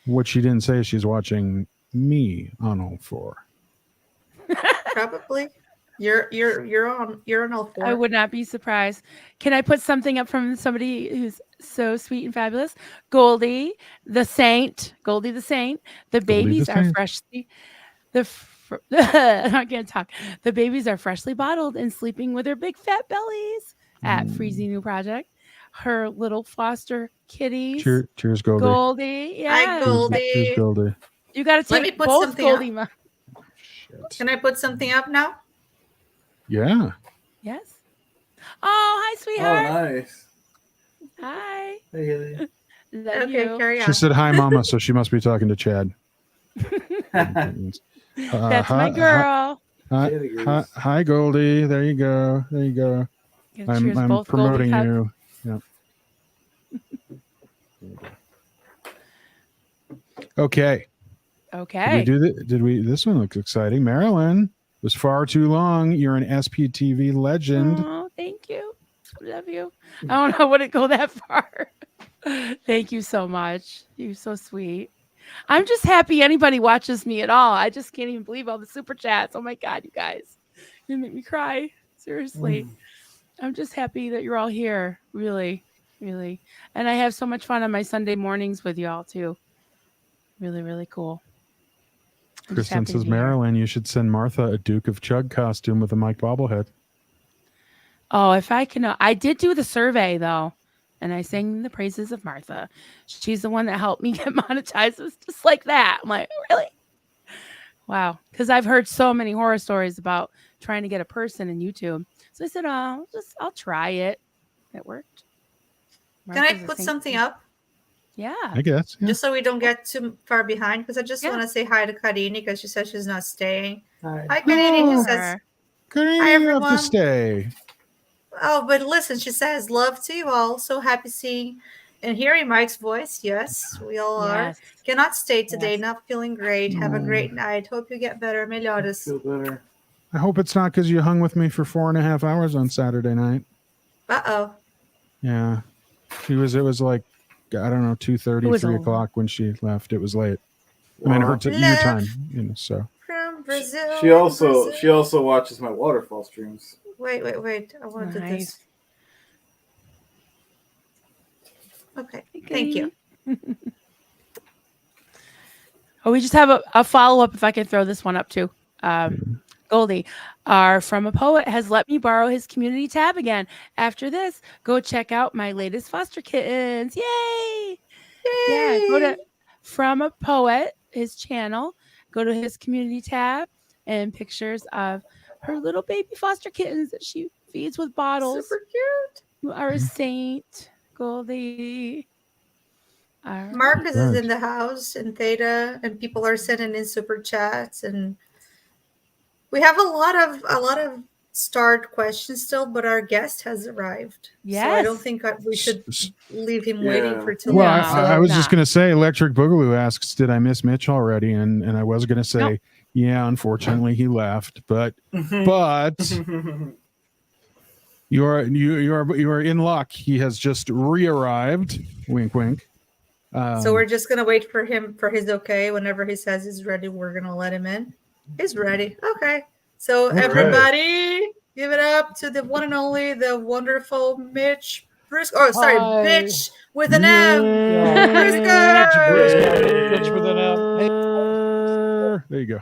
What she didn't say is she's watching me on all four. Probably. You're on all four. I would not be surprised. Can I put something up from somebody who's so sweet and fabulous? Goldie the Saint. The babies the are Saint. freshly. I can't talk. The babies are freshly bottled and sleeping with their big fat bellies at Freezy New Project. Her little foster kitties. Cheers, Goldie. Goldie, yeah. Hi, Goldie. Cheers, Goldie. You got to Let me take put both something Goldie. Shit. Can I put something up now? Yeah. Yes. Oh, hi, Oh, sweetheart. nice. Hi. Hey, Haley. Love Okay, you. carry on. She said hi, Mama, so she must be talking to Chad. That's my girl. Hi, Goldie. There you go. Gonna cheers I'm both promoting Goldie you. Yeah. Okay. Okay. Did we? This one looks exciting. Marilyn was far too long. You're an SPTV legend. Oh, thank you. Love you. I don't know what it go that far. Thank you so much. You're so sweet. I'm just happy anybody watches me at all. I just can't even believe all the super chats. Oh my God, you guys. You make me cry. Seriously. I'm just happy that you're all here. Really, really. And I have so much fun on my Sunday mornings with y'all too. Really, really cool. I'm just Kristen happy to says, be here. Marilyn, you should send Martha a Duke of Chug costume with a Mike bobblehead. Oh, if I can. I did do the survey though, and I sang the praises of Martha. She's the one that helped me get monetized. It was just like that. I'm like, really? Wow. Because I've heard so many horror stories about trying to get a person in YouTube. So I said, I'll try it. It worked. Can I Martha's a put saint something too. up? Yeah. I guess. Yeah. Just so we don't get too far behind, because I just Yeah. want to say hi to Karini because she said she's not staying. Hi. Hi, Karini. She Oh. says, Karini, hi, you have to everyone. stay. Oh, but listen, she says, love to you all. So happy seeing and hearing Mike's voice. Yes, we all are. Yes. Cannot stay today. Yes. Not feeling great. Have a great night. Hope you get better. Melhores. Feel better. I hope it's not because you hung with me for 4.5 hours on Saturday night. Uh-oh. Yeah. It was like, I don't know, 2:30, It was 3 a o'clock when she left. It was late. I mean, her Wow. your time, you know, so. From Brazil. She also Brazil. watches my waterfall streams. Wait. I want to do this. Nice. Okay. Thank you. Oh, we just have a follow-up, if I can throw this one up too. Goldie, our From a Poet has let me borrow his community tab again. After this, go check out my latest foster kittens. Yay! Yeah, go to From a Poet, his channel. Go to his community tab and pictures of her little baby foster kittens that she feeds with bottles. Super cute. You are a saint, Goldie. All right. Marcus is in the house and Theta, and people are sending in super chats, and we have a lot of starred questions still, but our guest has arrived. Yes. So I don't think we should leave him waiting for too Well, long. I was just going to say, Electric Boogaloo asks, did I miss Mitch already? And I was going to say, Nope. yeah, unfortunately he left, but you are in luck. He has just re-arrived. Wink, wink. So we're just gonna wait for him for his okay. Whenever he says he's ready, we're gonna let him in. He's ready. Okay. So everybody, give it up to the one and only, the wonderful Mitch Brisker. Oh, sorry, Hi. Mitch with an M. Brisker. Mitch with an M. Hey, There you go.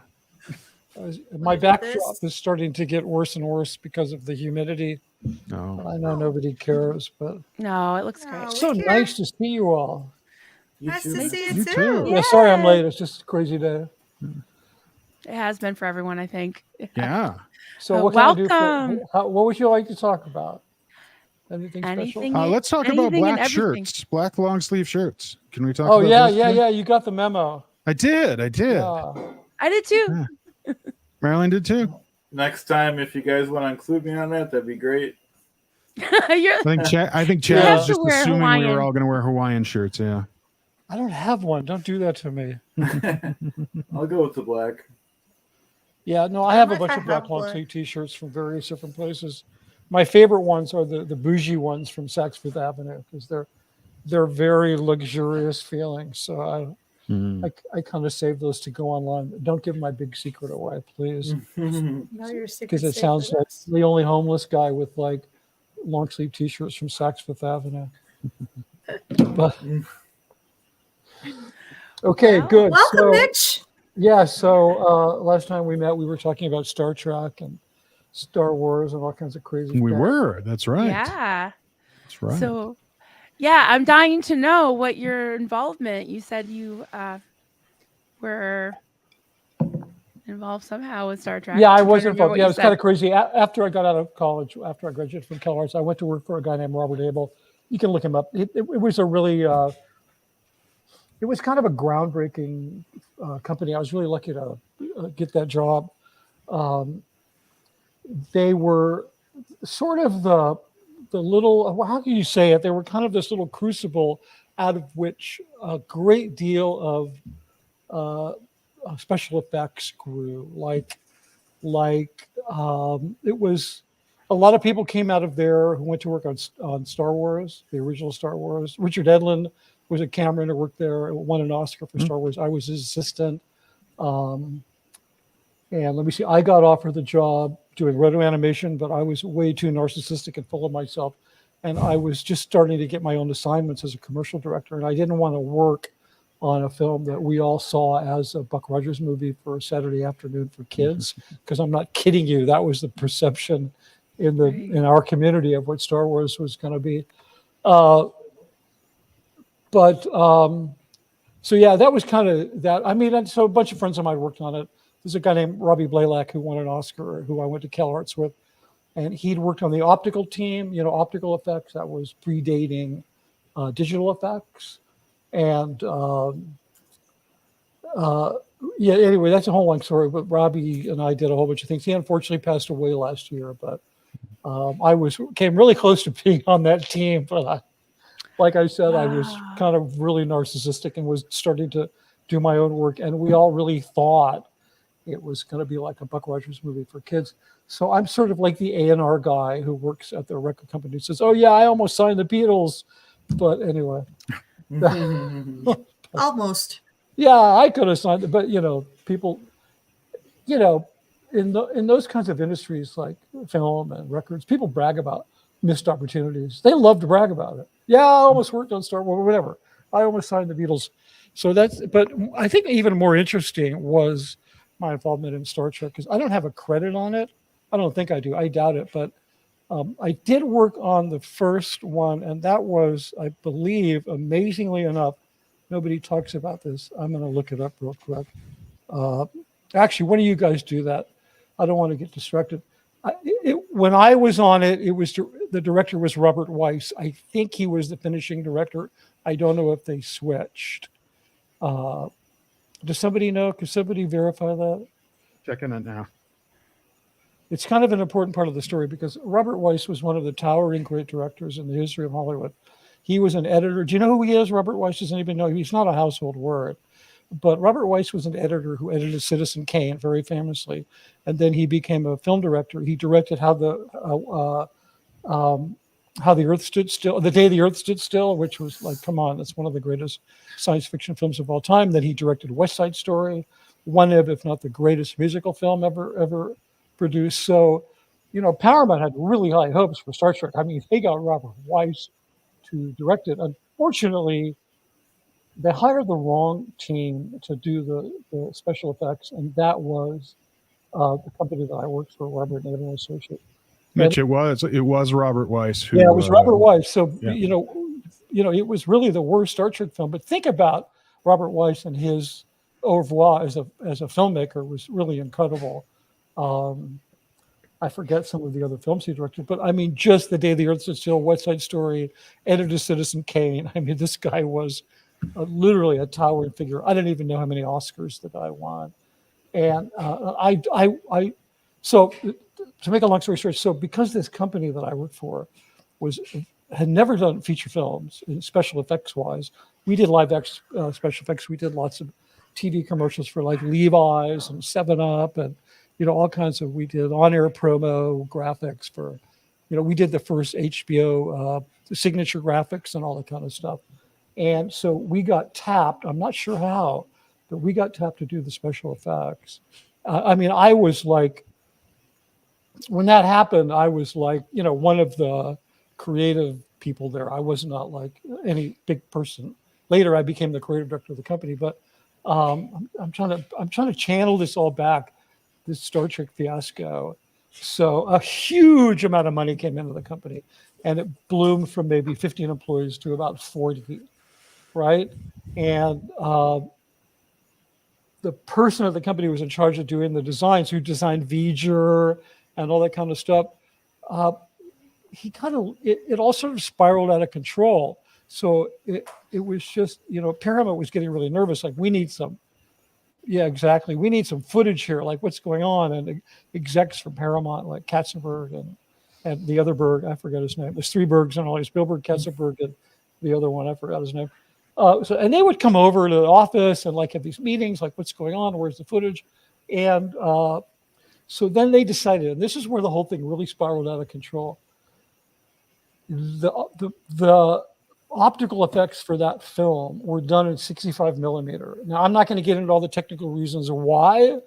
my at backdrop this. is starting to get worse and worse because of the humidity. No. I know nobody cares, but No, it looks great. Oh, it's so we care. nice to see you all. Nice to too. see You you too. too. Yeah, sorry I'm late. It's just a crazy day. It has been for everyone, I think. Yeah. So what can I do welcome. for what would you like to talk about? Anything special? Anything. Let's talk about Anything and black everything. shirts, black long sleeve shirts. Can we talk Oh about yeah, those yeah, today? yeah. You got the memo. I did. Yeah. I did too. Marilyn did too. Next time, if you guys want to include me on that, that'd be great. You're, I think Chad Yeah. was just You have to wear assuming we Hawaiian. were all going to wear Hawaiian shirts. Yeah. I don't have one. Don't do that to me. I'll go with the black. Yeah, no, I have a If bunch I of black have long one. sleeve t-shirts from various different places. My favorite ones are the bougie ones from Saks Fifth Avenue because they're very luxurious feeling. So I kind of save those to go online. Don't give my big secret away, please, Now you're secret because it safe sounds with like us. the only homeless guy with like long sleeve t-shirts from Saks Fifth Avenue. But okay, Well, good. Welcome, So, Mitch. yeah, so last time we met, we were talking about Star Trek and Star Wars and all kinds of crazy We stuff. were. That's right. yeah. That's right. So, yeah, I'm dying to know what your involvement. You said you were involved somehow with Star Trek. Yeah, I I'm was trying to remember involved. what Yeah, you it was kind of said. crazy. After I got out of college, after I graduated from Cal Arts, I went to work for a guy named Robert Abel. You can look him up. It was a really, it was kind of a groundbreaking company. I was really lucky to get that job. They were sort of the little, how can you say it? They were kind of this little crucible out of which a great deal of special effects grew. It was a lot of people came out of there who went to work on Star Wars, the original Star Wars. Richard Edlund was a cameraman who worked there, won an Oscar for Star Wars. I was his assistant. And let me see, I got offered the job doing roto animation, but I was way too narcissistic and full of myself. And I was just starting to get my own assignments as a commercial director. And I didn't want to work on a film that we all saw as a Buck Rogers movie for a Saturday afternoon for kids, because I'm not kidding you. That was the perception in our community of what Star Wars was going to be. So yeah, that was kind of that. I mean, so a bunch of friends of mine worked on it. There's a guy named Robbie Blaylock who won an Oscar, who I went to CalArts with, and he'd worked on the optical team. Optical effects, that was predating digital effects, and yeah. Anyway, that's a whole long story. But Robbie and I did a whole bunch of things. He unfortunately passed away last year, but I came really close to being on that team. But like I said, I was kind of really narcissistic and was starting to do my own work, and we all really thought it was going to be like a Buck Rogers movie for kids. So I'm sort of like the A&R guy who works at the record company who says, "Oh yeah, I almost signed the Beatles," but anyway. Almost. Yeah, I could have signed it, but people, in those kinds of industries like film and records, people brag about missed opportunities. They love to brag about it. Yeah, I almost worked on Star Wars, whatever. I almost signed the Beatles. So but I think even more interesting was my involvement in Star Trek, because I don't have a credit on it. I don't think I do. I doubt it, but I did work on the first one, and that was, I believe, amazingly enough, nobody talks about this. I'm going to look it up real quick. Actually, when do you guys do that? I don't want to get distracted. When I was on it, the director was Robert Weiss. I think he was the finishing director. I don't know if they switched. Does somebody know? Could somebody verify that? Checking it now. It's kind of an important part of the story, because Robert Weiss was one of the towering great directors in the history of Hollywood. He was an editor. Do you know who he is, Robert Weiss? Does anybody know? He's not a household word. But Robert Weiss was an editor who edited Citizen Kane very famously. And then he became a film director. He directed How the Earth Stood Still, The Day the Earth Stood Still, which was like, come on, that's one of the greatest science fiction films of all time. Then he directed West Side Story, one of, if not the greatest musical film ever produced. So, Paramount had really high hopes for Star Trek. I mean, they got Robert Weiss to direct it. Unfortunately, they hired the wrong team to do the special effects, and that was the company that I worked for, Robert Naval Associates. Mitch, it was Robert Weiss who. Yeah, it was Robert Weiss. So yeah. It was really the worst Star Trek film. But think about Robert Weiss, and his au revoir as a filmmaker was really incredible. I forget some of the other films he directed, but I mean, just The Day the Earth Stood Still, West Side Story, edited Citizen Kane. I mean, this guy was literally a towering figure. I don't even know how many Oscars the guy won. And so to make a long story short, so because this company that I worked for had never done feature films, special effects wise, we did live special effects. We did lots of TV commercials for like Levi's and 7-Up and all kinds of. We did on-air promo graphics for, we did the first HBO signature graphics and all that kind of stuff. And so we got tapped. I'm not sure how, but we got tapped to do the special effects. I mean, I was like, when that happened, I was like, one of the creative people there. I was not like any big person. Later, I became the creative director of the company. But I'm trying to channel this all back, this Star Trek fiasco. So a huge amount of money came into the company, and it bloomed from maybe 15 employees to about 40. Right. And the person at the company who was in charge of doing the designs, who designed V'ger and all that kind of stuff, it all sort of spiraled out of control. So it was just, Paramount was getting really nervous. Like, we need some footage here. Like, what's going on? And execs from Paramount, like Katzenberg and the other Berg, I forgot his name. There's 3 Bergs and all these, Spielberg, Katzenberg, and the other one, I forgot his name. And they would come over to the office and like have these meetings, like, what's going on? Where's the footage? And so then they decided, and this is where the whole thing really spiraled out of control. The optical effects for that film were done in 65 millimeter. Now, I'm not going to get into all the technical reasons why,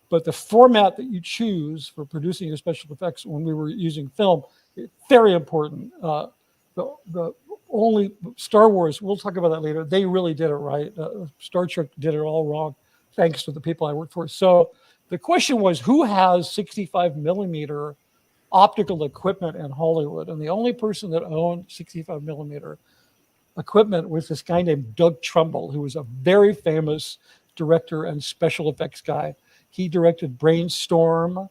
but the format that you choose for producing your special effects when we were using film, very important. The only Star Wars, we'll talk about that later, they really did it right. Star Trek did it all wrong, thanks to the people I worked for. So the question was, who has 65 millimeter optical equipment in Hollywood? And the only person that owned 65 millimeter equipment was this guy named Doug Trumbull, who was a very famous director and special effects guy. He directed Brainstorm,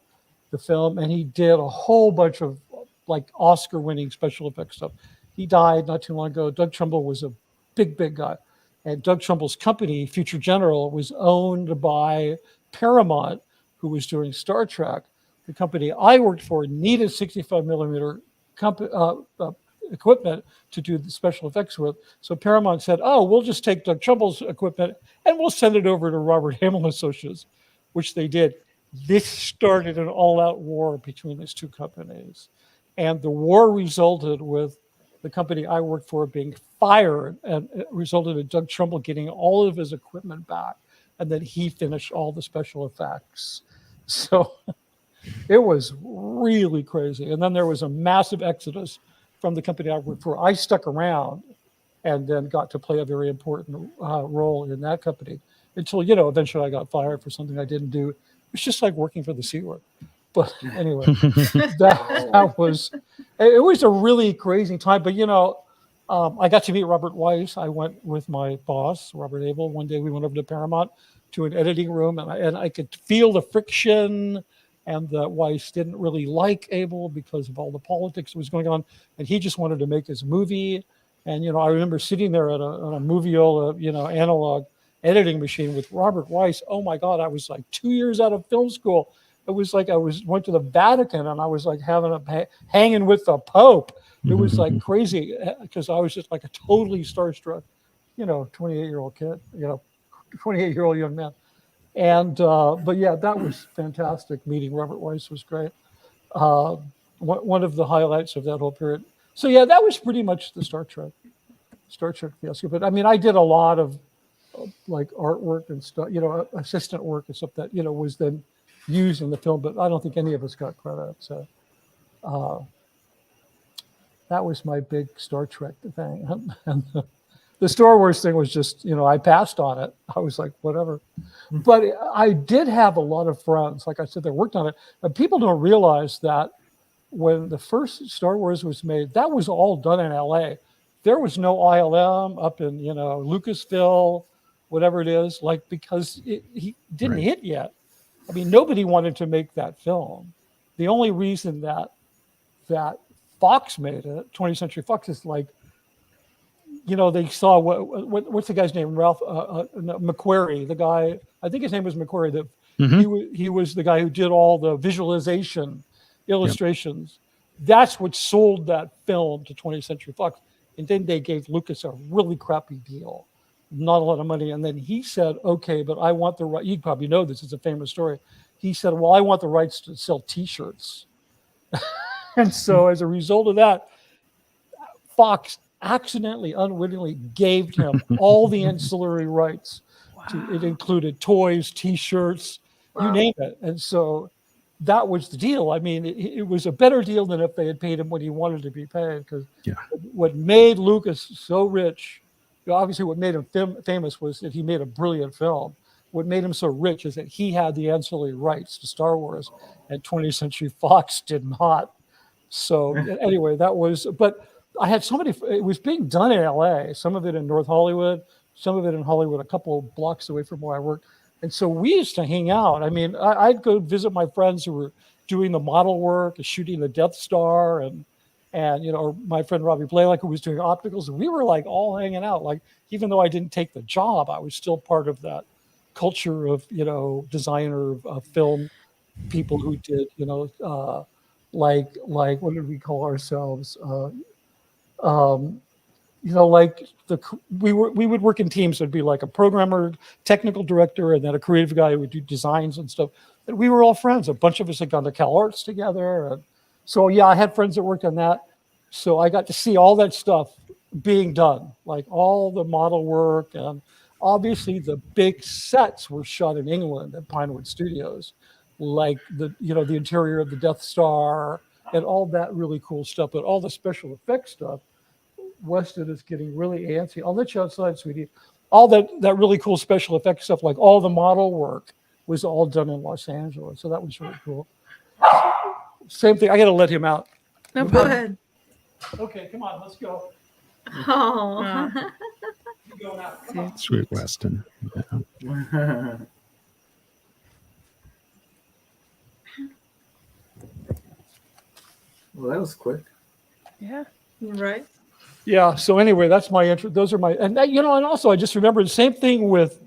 the film, and he did a whole bunch of like Oscar-winning special effects stuff. He died not too long ago. Doug Trumbull was a big guy. And Doug Trumbull's company, Future General, was owned by Paramount, who was doing Star Trek. The company I worked for needed 65 millimeter equipment to do the special effects with. So Paramount said, oh, we'll just take Doug Trumbull's equipment and we'll send it over to Robert Hamill Associates, which they did. This started an all-out war between these two companies. And the war resulted with the company I worked for being fired, and it resulted in Doug Trumbull getting all of his equipment back. And then he finished all the special effects. So it was really crazy. And then there was a massive exodus from the company I worked for. I stuck around and then got to play a very important role in that company until, eventually I got fired for something I didn't do. It's just like working for the Sea Org. But anyway, that was, it was a really crazy time. But, I got to meet Robert Weiss. I went with my boss, Robert Abel. One day we went over to Paramount to an editing room, and I could feel the friction, and that Weiss didn't really like Abel because of all the politics that was going on. And he just wanted to make his movie. And, I remember sitting there on a Moviola, analog editing machine with Robert Weiss. Oh my God, I was like 2 years out of film school. It was like went to the Vatican and I was like hanging with the Pope. It was like crazy because I was just like a totally starstruck, 28-year-old kid, 28-year-old young man. And, but yeah, that was fantastic. Meeting Robert Weiss was great. One of the highlights of that whole period. So yeah, that was pretty much the Star Trek fiasco. But I mean, I did a lot of like artwork and stuff, assistant work and stuff that, was then used in the film, but I don't think any of us got credit. So that was my big Star Trek thing. And the Star Wars thing was just, I passed on it. I was like, whatever. But I did have a lot of friends, like I said, that worked on it. And people don't realize that when the first Star Wars was made, that was all done in LA. There was no ILM up in, Lucasville, whatever it is, like, because he didn't hit yet. I mean, nobody wanted to make that film. The only reason that Fox made it, 20th Century Fox, is like, they saw what's the guy's name? Ralph McQuarrie, the guy. I think his name was McQuarrie. That he was the guy who did all the visualization illustrations. Yep. That's what sold that film to 20th Century Fox. And then they gave Lucas a really crappy deal, not a lot of money. And then he said, okay, but I want the right, you probably know this, it's a famous story. He said, well, I want the rights to sell T-shirts. And so as a result of that, Fox accidentally, unwittingly gave him all the ancillary rights. Wow. It included toys, T-shirts, you name it. And so that was the deal. I mean, it was a better deal than if they had paid him what he wanted to be paid. Because what made Lucas so rich, obviously what made him famous was that he made a brilliant film. What made him so rich is that he had the ancillary rights to Star Wars, and 20th Century Fox did not. So anyway, that was, but I had so many, it was being done in LA, some of it in North Hollywood, some of it in Hollywood, a couple of blocks away from where I worked. And so we used to hang out. I mean, I'd go visit my friends who were doing the model work, shooting the Death Star, and or my friend Robbie Blaylock, who was doing opticals. And we were like all hanging out. Like, even though I didn't take the job, I was still part of that culture of, designer film people who did, like what did we call ourselves? We would work in teams. There'd be like a programmer, technical director, and then a creative guy who would do designs and stuff. And we were all friends. A bunch of us had gone to Cal Arts together. And so yeah, I had friends that worked on that. So I got to see all that stuff being done, like all the model work, and obviously the big sets were shot in England at Pinewood Studios, like the interior of the Death Star and all that really cool stuff. But all the special effects stuff, Weston is getting really antsy. I'll let you outside, sweetie. All that really cool special effects stuff, like all the model work, was all done in Los Angeles. So that was really cool. Same thing. I got to let him out. No, go ahead. Okay, come on, let's go. Oh. Going out. Come on. Sweet Weston. Yeah. Well, that was quick. Yeah. Right. Yeah. So anyway, that's my intro. Those are my, and that, and also I just remember the same thing with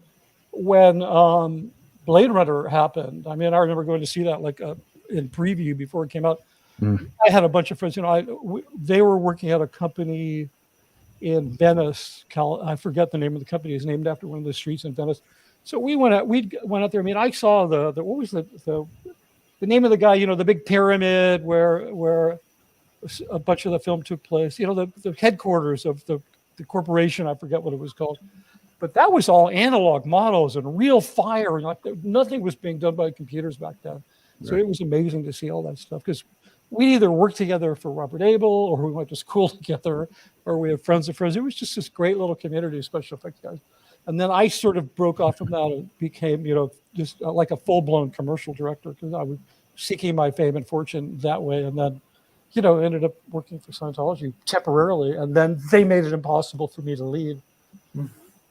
when Blade Runner happened. I mean, I remember going to see that like in preview before it came out. I had a bunch of friends. They were working at a company in Venice. I forget the name of the company. It's named after one of the streets in Venice. So we went out there. I mean, I saw the what was the name of the guy? The big pyramid where a bunch of the film took place. The headquarters of the corporation. I forget what it was called. But that was all analog models and real fire. And like nothing was being done by computers back then. So it was amazing to see all that stuff because we either worked together for Robert Abel or we went to school together or we have friends of friends. It was just this great little community of special effects guys. And then I sort of broke off from that and became, just like a full-blown commercial director because I was seeking my fame and fortune that way. And then, ended up working for Scientology temporarily. And then they made it impossible for me to leave.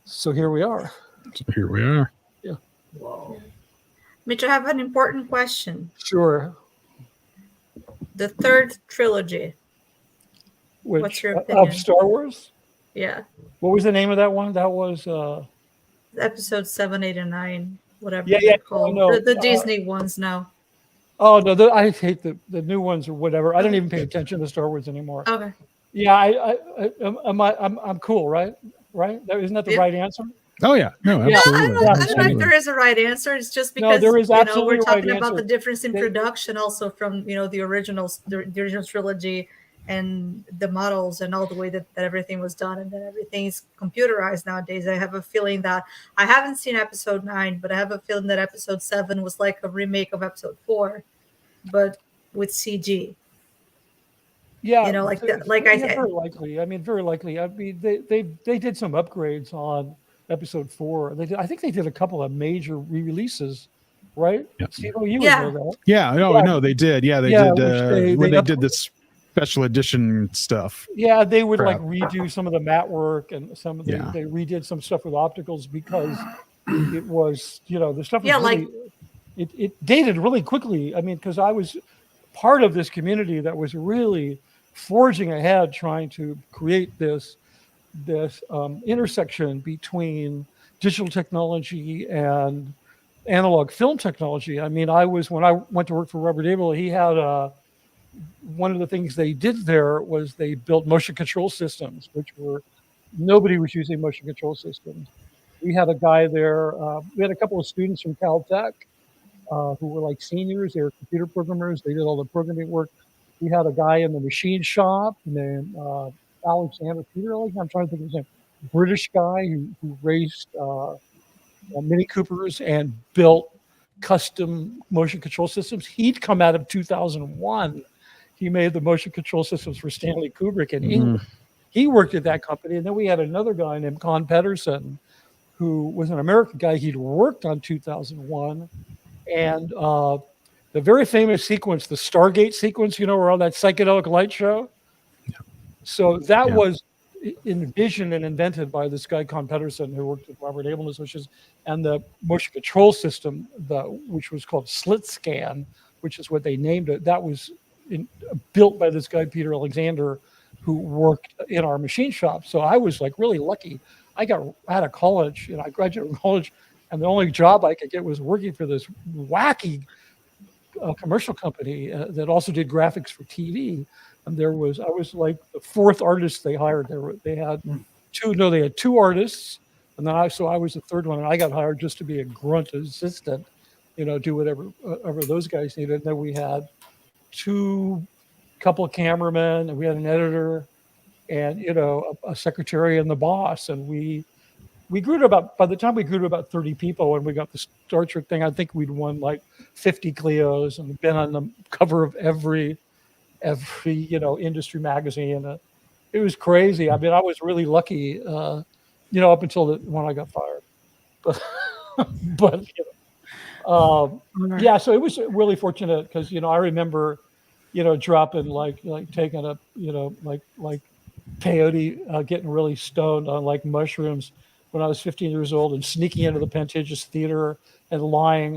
So here we are. Yeah. Wow. Mitch, I have an important question. Sure. The third trilogy. What's your opinion? Of Star Wars? Yeah. What was the name of that one? That was Episode 7, 8, and 9. Whatever Yeah, they're called. no, The Disney ones now. Oh no, I hate the new ones or whatever. I don't even pay attention to Star Wars anymore. Okay. Yeah, I'm cool, right? Right? Isn't that the right answer? Oh yeah, no, absolutely. I don't know if there is a right answer. It's just because there is absolutely we're talking a right about answer. the difference in production also from the original trilogy and the models and all the way that everything was done, and then everything's computerized nowadays. I have a feeling that I haven't seen episode 9, but I have a feeling that episode 7 was like a remake of episode 4, but with CG. Yeah, very likely. I mean, very likely. I mean, they did some upgrades on episode 4. I think they did a couple of major re-releases, right? Yep. Steve, you would know that. Yeah, no, they did. Yeah, they did. When they did this special edition stuff. Yeah, they would like redo some of the matte work and some of the they redid some stuff with opticals because it was the stuff was really, it dated really quickly. I mean, because I was part of this community that was really forging ahead trying to create this intersection between digital technology and analog film technology. I mean, when I went to work for Robert Abel, he had one of the things they did there was they built motion control systems, which nobody was using motion control systems. We had a guy there. We had a couple of students from Caltech who were like seniors. They were computer programmers. They did all the programming work. We had a guy in the machine shop named Alexander Peter. I'm trying to think of his name. British guy who raced Mini Coopers and built custom motion control systems. He'd come out of 2001. He made the motion control systems for Stanley Kubrick in England. He worked at that company. And then we had another guy named Con Pedersen, who was an American guy. He'd worked on 2001. And the very famous sequence, the Stargate sequence, where all that psychedelic light show. Yeah. So that was envisioned and invented by this guy, Con Pedersen, who worked with Robert Abel Associates, and the motion control system, which was called Slit Scan, which is what they named it. That was built by this guy, Peter Alexander, who worked in our machine shop. So I was like really lucky. I got out of college, I graduated from college, and the only job I could get was working for this wacky commercial company that also did graphics for TV. And I was like the fourth artist they hired. They had two artists, and then I was the third one, and I got hired just to be a grunt assistant, do whatever those guys needed. And then we had couple of cameramen, and we had an editor, and a secretary and the boss. And we grew to by the time we grew to about 30 people, when we got the Star Trek thing, I think we'd won like 50 Clios and been on the cover of every industry magazine. It was crazy. I mean, I was really lucky, up until when I got fired. But so it was really fortunate because I remember dropping like taking a like peyote, getting really stoned on like mushrooms when I was 15 years old, and sneaking into the Pantages Theater and lying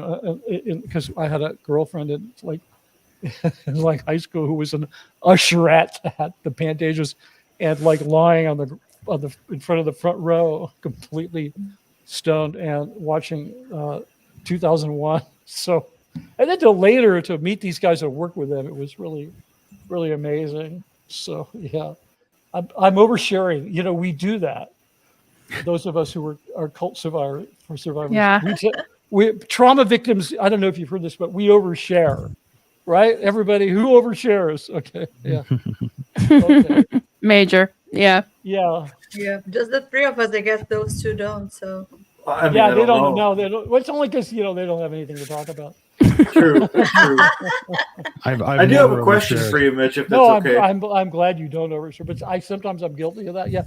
because I had a girlfriend, and like in like high school who was an usherette at the Pantages, and like lying on the in front of the front row, completely stoned and watching 2001. So, and then later to meet these guys and work with them, it was really, really amazing. So yeah, I'm oversharing. You know, we do that. Those of us who are cult survivors, Yeah. we trauma victims. I don't know if you've heard this, but we overshare, right? Everybody who overshares. Okay, yeah, okay, Major. Yeah. yeah, Yeah, just the three of us. I guess those two don't. So I mean, yeah. I They don't know. know. They don't. Well, it's only because they don't have anything to talk about. True, true. I've I do have a never question overshared. for you, Mitch, if that's No, okay. I'm glad you don't overshare, but sometimes I'm guilty of that. Yeah,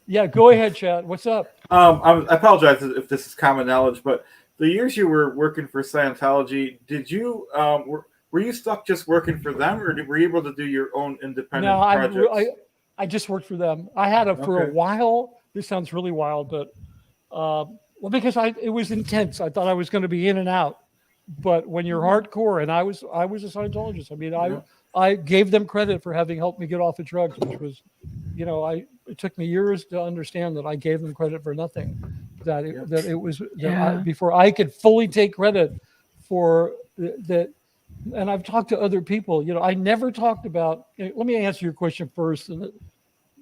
yeah. Go ahead, Chad. What's up? I apologize if this is common knowledge, but the years you were working for Scientology, did you were you stuck just working for them, or were you able to do your own independent No, projects? I just worked for them. I had for a Okay. while. This sounds really wild, but well, because it was intense. I thought I was going to be in and out. But when you're hardcore, and I was a Scientologist. I mean, Yeah. I gave them credit for having helped me get off of drugs, which was, it took me years to understand that I gave them credit for nothing. That it was before I could fully take credit for that. And I've talked to other people. You know, I never talked about. Let me answer your question first,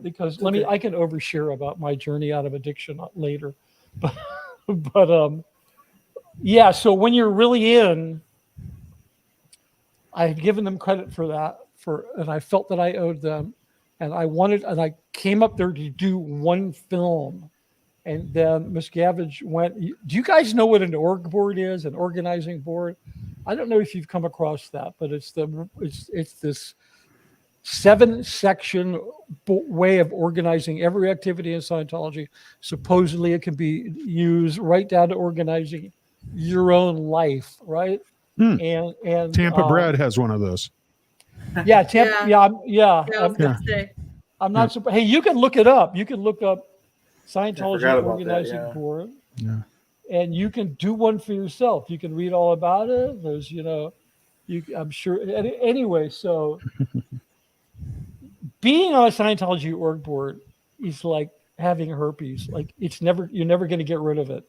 because I can overshare about my journey out of addiction later, but yeah. So when you're really in, I had given them credit for that, and I felt that I owed them, and I came up there to do one film, and then Miscavige went. Do you guys know what an org board is? An organizing board? I don't know if you've come across that, but it's this 7-section way of organizing every activity in Scientology. Supposedly, it can be used right down to organizing your own life, right? And Tampa Bread has one of those. Yeah, Tampa. Yeah. Yeah. I was gonna say. I'm not surprised. Hey, you can look it up. You can look up Scientology forgot about Organizing that, yeah. Board. Yeah. And you can do one for yourself. You can read all about it. There's, I'm sure. Anyway, so being on a Scientology org board is like having herpes. Like you're never going to get rid of it.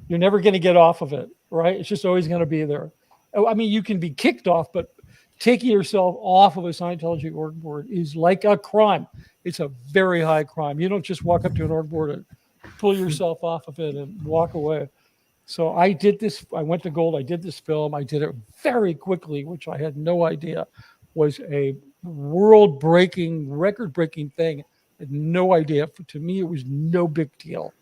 You're never going to get off of it, right? It's just always going to be there. I mean, you can be kicked off, but taking yourself off of a Scientology org board is like a crime. It's a very high crime. You don't just walk up to an org board and pull yourself off of it and walk away. So I did this. I went to Gold. I did this film. I did it very quickly, which I had no idea was a world-breaking, record-breaking thing. I had no idea. To me, it was no big deal.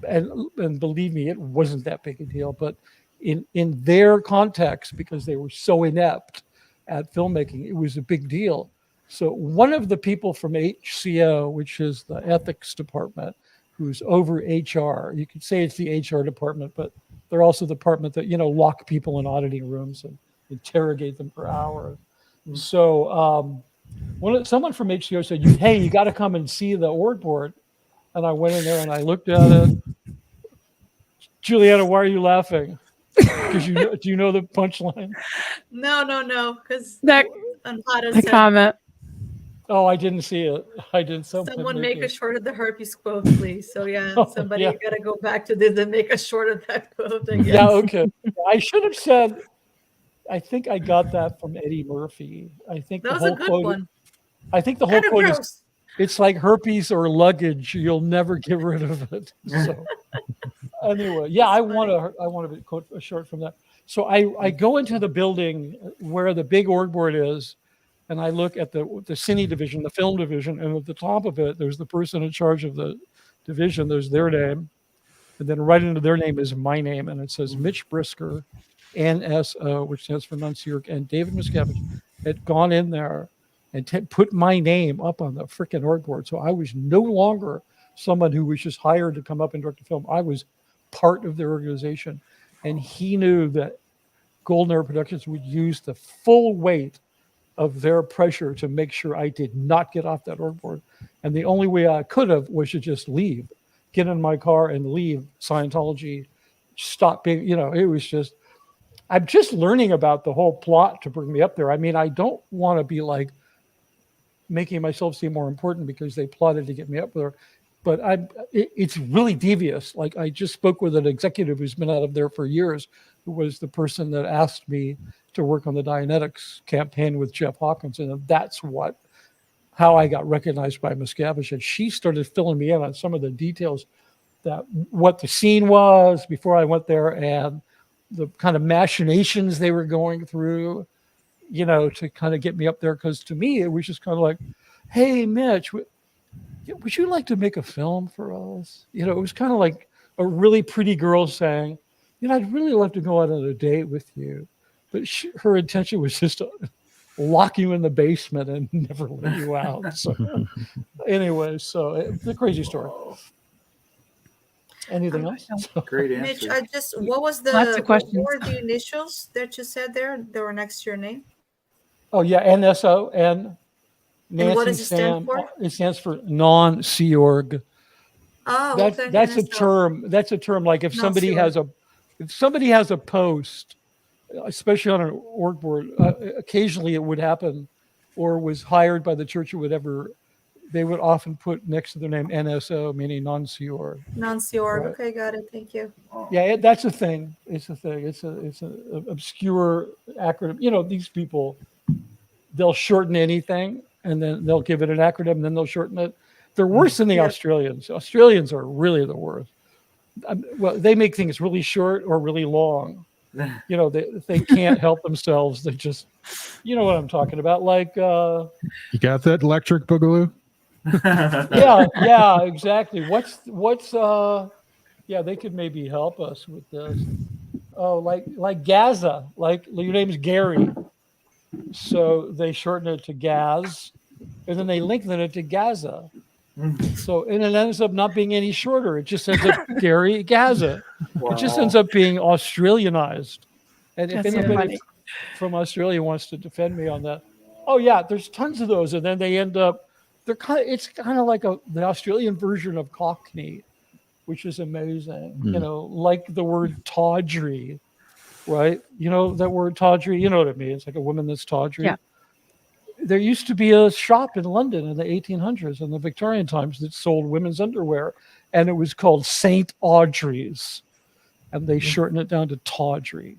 And believe me, it wasn't that big a deal. But in their context, because they were so inept at filmmaking, it was a big deal. So one of the people from HCO, which is the ethics department, who's over HR, you could say it's the HR department, but they're also the department that, lock people in auditing rooms and interrogate them for hours. Mm-hmm. So someone from HCO said, hey, you got to come and see the org board. And I went in there and I looked at it. Juliana, why are you laughing? Because do you know the punchline? No, because The comment. Oh, I didn't see it. I didn't. Someone make a short of the herpes quote, please. So somebody got to go back to this and make a short of that quote. I guess. Yeah, okay. I should have said. I think I got that from Eddie Murphy. I think that was the whole a good quote. One. I think the whole quote is, "It's like herpes or luggage; you'll never get rid of it." So anyway, yeah, I want to quote a short from that. So I go into the building where the big org board is. And I look at the cine division, the film division, and at the top of it, there's the person in charge of the division. There's their name. And then right under their name is my name. And it says Mitch Brisker, NSO, which stands for Nuncier, and David Miscavige had gone in there and put my name up on the freaking org board. So I was no longer someone who was just hired to come up and direct a film. I was part of their organization. And he knew that Golden Era Productions would use the full weight of their pressure to make sure I did not get off that org board. And the only way I could have was to just leave, get in my car and leave Scientology, stop being, it was just, I'm just learning about the whole plot to bring me up there. I mean, I don't want to be like making myself seem more important because they plotted to get me up there, but it's really devious. Like I just spoke with an executive who's been out of there for years, who was the person that asked me to work on the Dianetics campaign with Jeff Hawkins, and that's how I got recognized by Miscavige. And she started filling me in on some of the details, that what the scene was before I went there, and the kind of machinations they were going through, to kind of get me up there. Because to me, it was just kind of like, hey, Mitch, would you like to make a film for us? It was kind of like a really pretty girl saying, I'd really love to go out on a date with you. But her intention was just to lock you in the basement and never let you out. So anyway, so it's a crazy story. Anything else? Great Mitch, answer. what was Lots of questions. what were the initials that you said there? They were next to your name. Oh yeah, NSO and Nancy And what does it stand Sam. for? It stands for non-Sea Org. Oh, That's okay. that's a NSO. term. That's a term. Like if somebody has a post, especially on an org board, occasionally it would happen, or was hired by the church or whatever. They would often put next to their name NSO, meaning non-Sea Org. Non-Sea Org. Right. Okay, got it. Thank you. Yeah, that's a thing. It's a thing. It's an obscure acronym. These people, they'll shorten anything and then they'll give it an acronym and then they'll shorten it. They're worse than the Australians. Australians are really the worst. Well, they make things really short or really long. They can't help themselves. They just, what I'm talking about. Like, You got that electric boogaloo? yeah, exactly. They could maybe help us with this. Oh, like Gaza, like your name's Gary. So they shorten it to Gaz, and then they lengthen it to Gaza. So, and it ends up not being any shorter. It just ends up Gary Gaza. Wow. It just ends up being Australianized. And if That's so anybody funny. from Australia wants to defend me on that, oh yeah, there's tons of those, and then they end up. It's kind of like the Australian version of Cockney, which is amazing. Like the word tawdry, right? That word tawdry. You know what it means? It's like a woman that's tawdry. Yeah. There used to be a shop in London in the 1800s and the Victorian times that sold women's underwear, and it was called St. Audrey's, and they shortened it down to tawdry.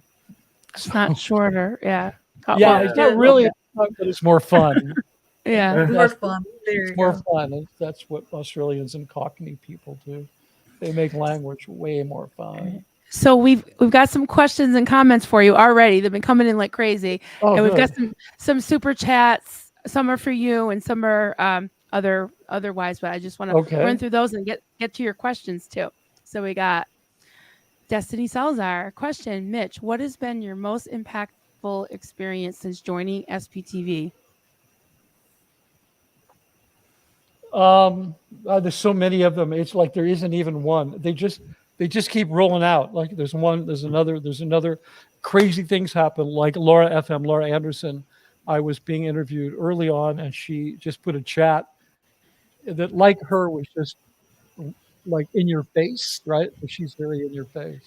It's not shorter. Yeah. Yeah, it's not really, but it's more fun. Yeah. More fun. There It's you more go. fun. That's what Australians and Cockney people do. They make language way more fun. So we've got some questions and comments for you already. They've been coming in like crazy. Oh, and we've good. got some super chats. Some are for you and some are otherwise, but I just want to run through those and get to your questions too. So we got Destiny Salazar. Question, Mitch, what has been your most impactful experience since joining SPTV? There's so many of them. It's like there isn't even one. They just keep rolling out. Like there's one, there's another. Crazy things happen. Like Laura Anderson. I was being interviewed early on, and she just put a chat that, like her, was just like in your face, right? But she's very in your face.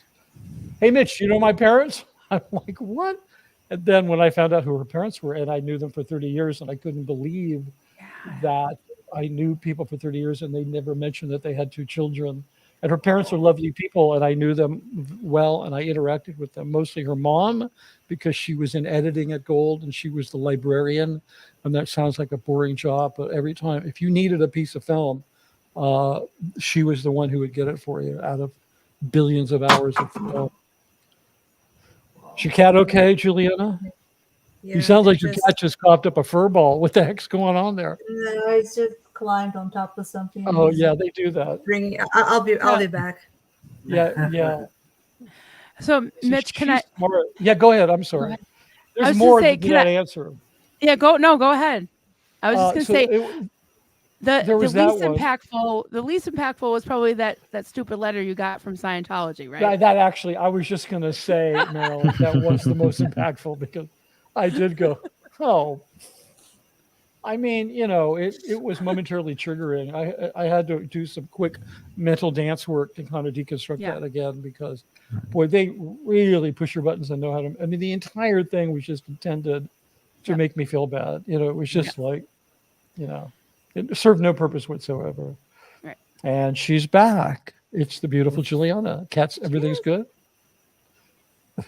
Hey, Mitch, you know my parents? I'm like, what? And then when I found out who her parents were, and I knew them for 30 years, and I couldn't believe that I knew people for 30 years, and they never mentioned that they had 2 children. And her parents are lovely people, and I knew them well, and I interacted with them. Mostly her mom, because she was in editing at Gold, and she was the librarian. And that sounds like a boring job, but every time, if you needed a piece of film, she was the one who would get it for you out of billions of hours of film. Is your cat okay, Juliana? Yeah, You sound like your cat just coughed up a fur ball. What the heck's going on there? No, it's just climbed on top of something. Oh yeah, they do that. I'll be back. Yeah. So Mitch, can I? Yeah, go ahead. I'm sorry. I There's was more just to say, that answer. Yeah, go ahead. I was just gonna say the least impactful was probably that stupid letter you got from Scientology, right? That actually, I was just gonna say, Meryl, that was the most impactful, because I did go, oh, I mean, it was momentarily triggering. I had to do some quick mental dance work to kind of deconstruct Yeah. that again because, boy, they really push your buttons and know how to. I mean, the entire thing was just intended to Yep. make me feel bad. It was Yeah. just like, it served no purpose whatsoever. Right. And she's back. It's the beautiful Juliana. Cats, everything's good.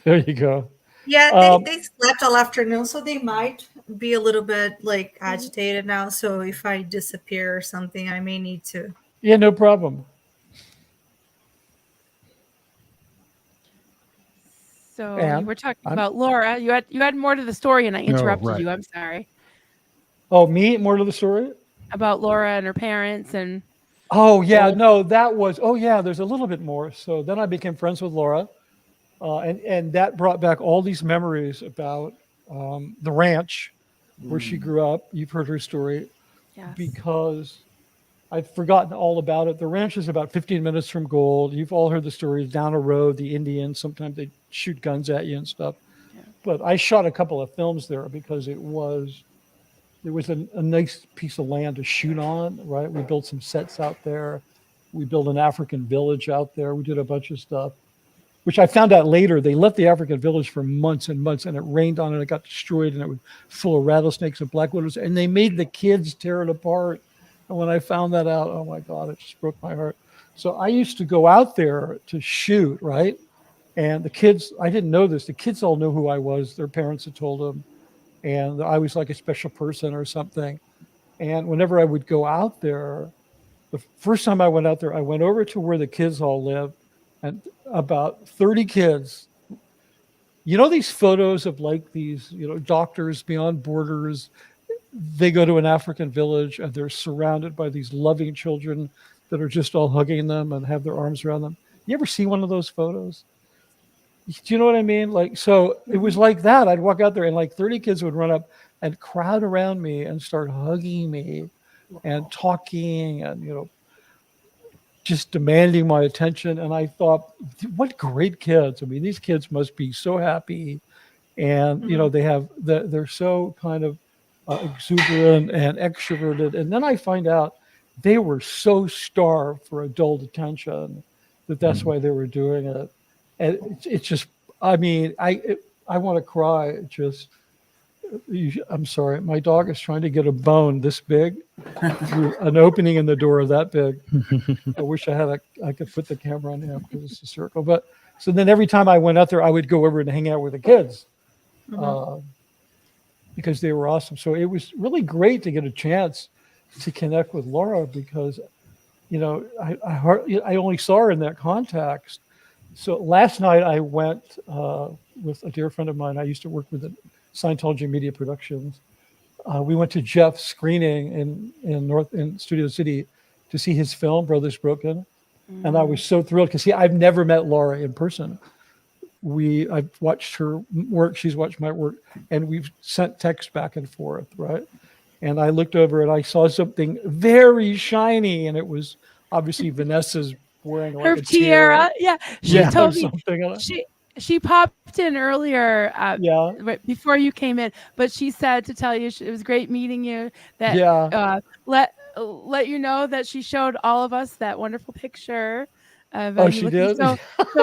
There you go. Yeah, Um, they slept all afternoon, so they might be a little bit like agitated now. So if I disappear or something, I may need to. yeah, no problem. So you And were talking I'm. about Laura. You had more to the story, and I interrupted right. you. I'm sorry. Oh, me? More to the story? About Laura and her parents, and Oh yeah, Gold. no, that was. Oh yeah, there's a little bit more. So then I became friends with Laura, and that brought back all these memories about the ranch where she grew up. You've heard her story Yes. because I'd forgotten all about it. The ranch is about 15 minutes from Gold. You've all heard the stories down a road. The Indians sometimes they shoot guns at you and stuff. Yeah. But I shot a couple of films there because it was a nice piece of land to shoot on, right? We built some sets out there. We built an African village out there. We did a bunch of stuff, which I found out later. They left the African village for months and months, and it rained on it. It got destroyed, and it was full of rattlesnakes and black widows. And they made the kids tear it apart. And when I found that out, oh my God, it just broke my heart. So I used to go out there to shoot, right? And the kids, I didn't know this. The kids all knew who I was. Their parents had told them. And I was like a special person or something. And whenever I would go out there, the first time I went out there, I went over to where the kids all lived, and about 30 kids. These photos of like these, doctors beyond borders, they go to an African village and they're surrounded by these loving children that are just all hugging them and have their arms around them. You ever see one of those photos? Do you know what I mean? Like, so it was like that. I'd walk out there and like 30 kids would run up and crowd around me and start hugging me and talking and, just demanding my attention. And I thought, what great kids. I mean, these kids must be so happy. And, they're so kind of exuberant and extroverted. And then I find out they were so starved for adult attention that's why they were doing it. And it's just, I mean, I want to cry. I'm sorry. My dog is trying to get a bone this big through an opening in the door that big. I wish I could put the camera on him because it's a circle. But so then every time I went out there, I would go over and hang out with the kids because they were awesome. So it was really great to get a chance to connect with Laura because, I only saw her in that context. So last night I went with a dear friend of mine. I used to work with the Scientology Media Productions. We went to Jeff's screening in Studio City to see his film Brothers Broken, and I was so thrilled because I've never met Laura in person. I've watched her work, she's watched my work, and we've sent texts back and forth, right? And I looked over and I saw something very shiny, and it was obviously Vanessa's wearing like her a tiara. Yeah, she or told me something. she popped in earlier Yeah, right before you came in, but she said to tell you it was great meeting you. That yeah. let you know that she showed all of us that wonderful picture of Oh, you she looking did? so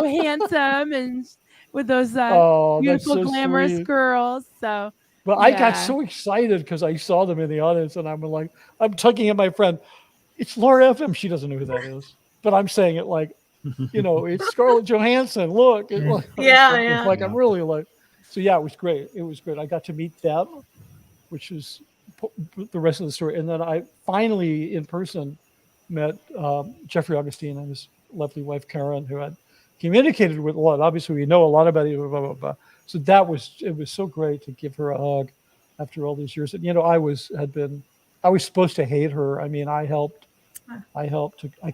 handsome and with those Oh, that's beautiful so glamorous sweet. girls. So But I got yeah. so excited because I saw them in the audience, and I'm tugging at my friend. It's Laura FM. She doesn't know who that is, but I'm saying it like, it's Scarlett Johansson. Look, Yeah. like I'm really like. So yeah, it was great. It was great. I got to meet them, which is the rest of the story, and then I finally in person met Jeffrey Augustine and his lovely wife Karen, who had communicated with a lot. Obviously, we know a lot about you. Blah, blah, blah. So it was so great to give her a hug after all these years. And I was supposed to hate her. I mean, I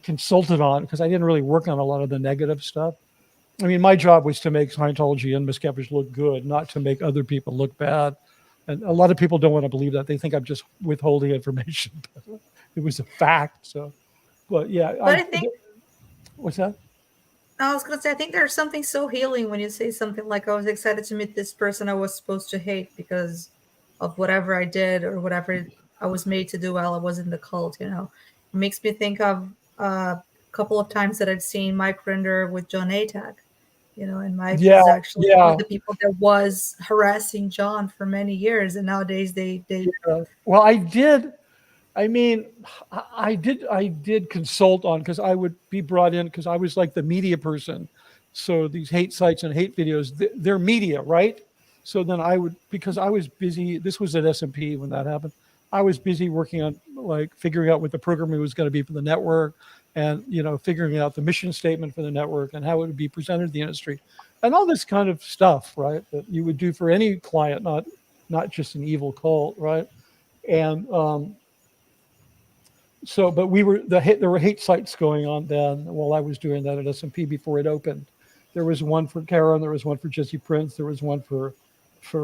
consulted on because I didn't really work on a lot of the negative stuff. I mean, my job was to make Scientology and miscappers look good, not to make other people look bad. And a lot of people don't want to believe that. They think I'm just withholding information. It was a fact. So, but yeah. But I think What's that? I was gonna say I think there's something so healing when you say something like I was excited to meet this person I was supposed to hate because of whatever I did or whatever I was made to do while I was in the cult. You know, it makes me think of a couple of times that I've seen Mike Rinder with John Atack. You know, and Mike Yeah, was actually one yeah. of the people that was harassing John for many years, and nowadays they Well, I did. I mean, I did consult on, because I would be brought in because I was like the media person. So these hate sites and hate videos, they're media, right? So then I would, because I was busy. This was at S&P when that happened. I was busy working on like figuring out what the programming was going to be for the network, and figuring out the mission statement for the network and how it would be presented to the industry, and all this kind of stuff, right? That you would do for any client, not just an evil cult, right? And so, but there were hate sites going on then while I was doing that at S&P before it opened. There was one for Karen, there was one for Jesse Prince, there was one for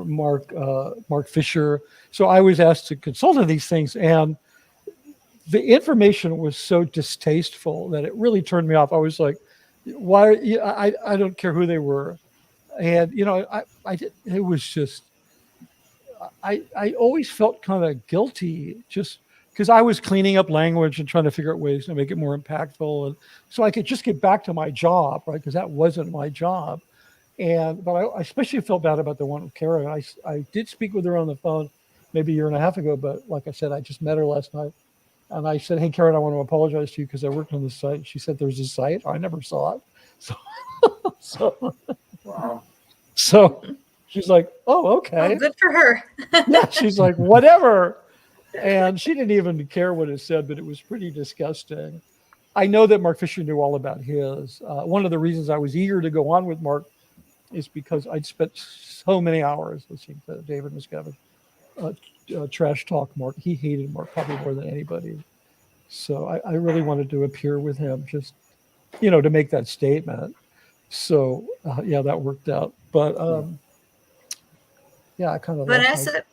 Mark Fisher. So I was asked to consult on these things, and the information was so distasteful that it really turned me off. I was like, why? I don't care who they were, and it was just. I always felt kind of guilty, just because I was cleaning up language and trying to figure out ways to make it more impactful, and so I could just get back to my job, right? Because that wasn't my job. But I especially felt bad about the one with Karen. I did speak with her on the phone maybe a year and a half ago, but like I said, I just met her last night, and I said, "Hey, Karen, I want to apologize to you because I worked on this site." She said, "There's a site? I never saw it." So Wow. so she's like, "Oh, okay." oh, good for her. Yeah, she's like, whatever. And she didn't even care what it said, but it was pretty disgusting. I know that Mark Fisher knew all about his. One of the reasons I was eager to go on with Mark is because I'd spent so many hours listening to David Miscavige trash talk Mark. He hated Mark probably more than anybody. So I really wanted to appear with him, just, to make that statement. So, yeah, that worked out. But, yeah, I kind of lost my Vanessa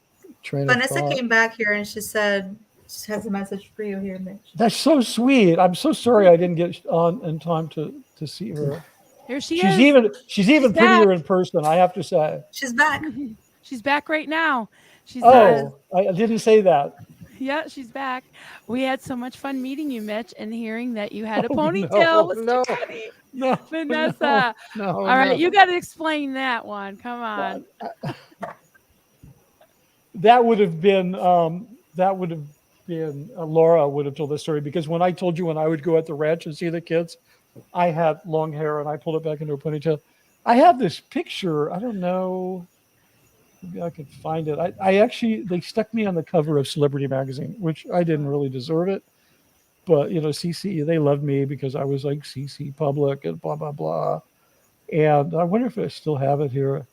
train of Vanessa thought. came back here and she said she has a message for you here, Mitch. That's so sweet. I'm so sorry I didn't get on in time to see her. Here she She's is. even prettier back. in person, I have to say. She's back. She's back right now. She's Oh, I didn't say that. yeah, she's back. We had so much fun meeting you, Mitch, and hearing that you had a Oh, ponytail. It was no, too funny. no, Vanessa. no. All right, you got to explain that one. Come on. That would have been Laura would have told the story, because when I told you when I would go at the ranch and see the kids, I had long hair and I pulled it back into a ponytail. I have this picture. I don't know. Maybe I could find it. I actually, they stuck me on the cover of Celebrity Magazine, which I didn't really deserve it. But, CC, they loved me because I was like CC Public and blah, blah, blah. And I wonder if I still have it here.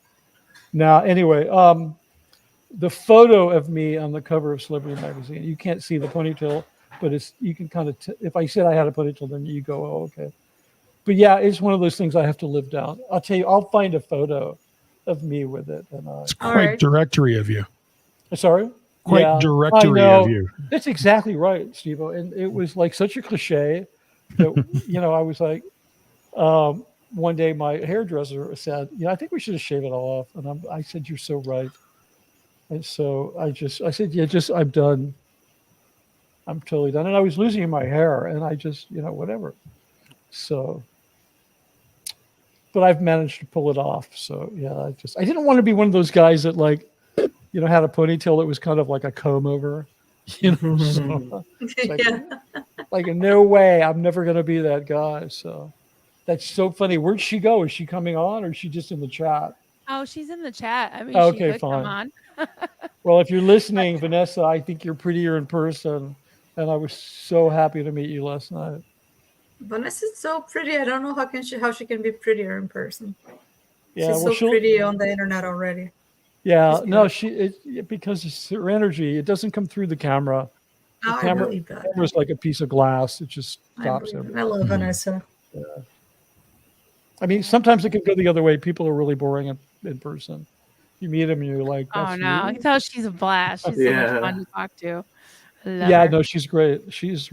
Now, anyway, the photo of me on the cover of Celebrity Magazine, you can't see the ponytail, but you can kind of, if I said I had a ponytail, then you go, oh, okay. But yeah, it's one of those things I have to live down. I'll tell you, I'll find a photo of me with it. And It's quite directory of you. Sorry? Quite directory of you. That's exactly right, Steve-O. And it was like such a cliche that, I was like, one day my hairdresser said, I think we should just shave it all off. And I said, you're so right. And so I said, yeah, I'm done. I'm totally done. And I was losing my hair, and I just, whatever. So, but I've managed to pull it off. So yeah, I didn't want to be one of those guys that had a ponytail that was kind of like a comb over, so, like no way, I'm never going to be that guy. So that's so funny. Where'd she go? Is she coming on, or is she just in the chat? Oh, she's in the chat. I mean, Okay, she could fine. come on. Well, if you're listening, Vanessa, I think you're prettier in person, and I was so happy to meet you last night. Vanessa's so pretty. I don't know how she can be prettier in person. Yeah, she's so pretty on the internet already. Yeah, no, because it's her energy. It doesn't come through the camera. The camera's like a piece of glass. It just stops everything. I love Vanessa. Yeah. I mean, sometimes it can go the other way. People are really boring in person. You meet them and you're like, oh no, I can tell she's a blast. She's so much fun to talk to. Yeah, no, she's great. She's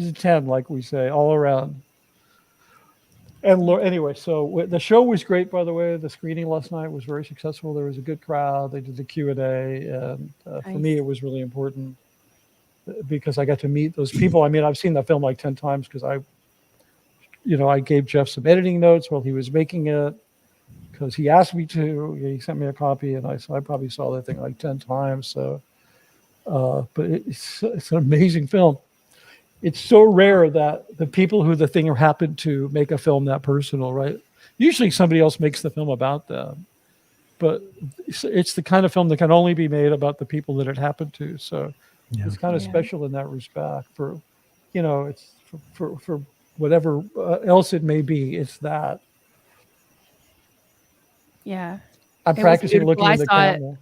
a 10, like we say, all around. And anyway, so the show was great, by the way. The screening last night was very successful. There was a good crowd. They did the Q&A. And for me, Nice. it was really important because I got to meet those people. I mean, I've seen that film like 10 times because I gave Jeff some editing notes while he was making it because he asked me to. He sent me a copy, and I probably saw that thing like 10 times. So, but it's an amazing film. It's so rare that the people who the thing happened to make a film that personal, right? Usually somebody else makes the film about them, but it's the kind of film that can only be made about the people that it happened to. So it's kind of special in that respect. For, it's for whatever else it may be. It's that. Yeah. I'm It was practicing beautiful. looking I in the saw it. camera.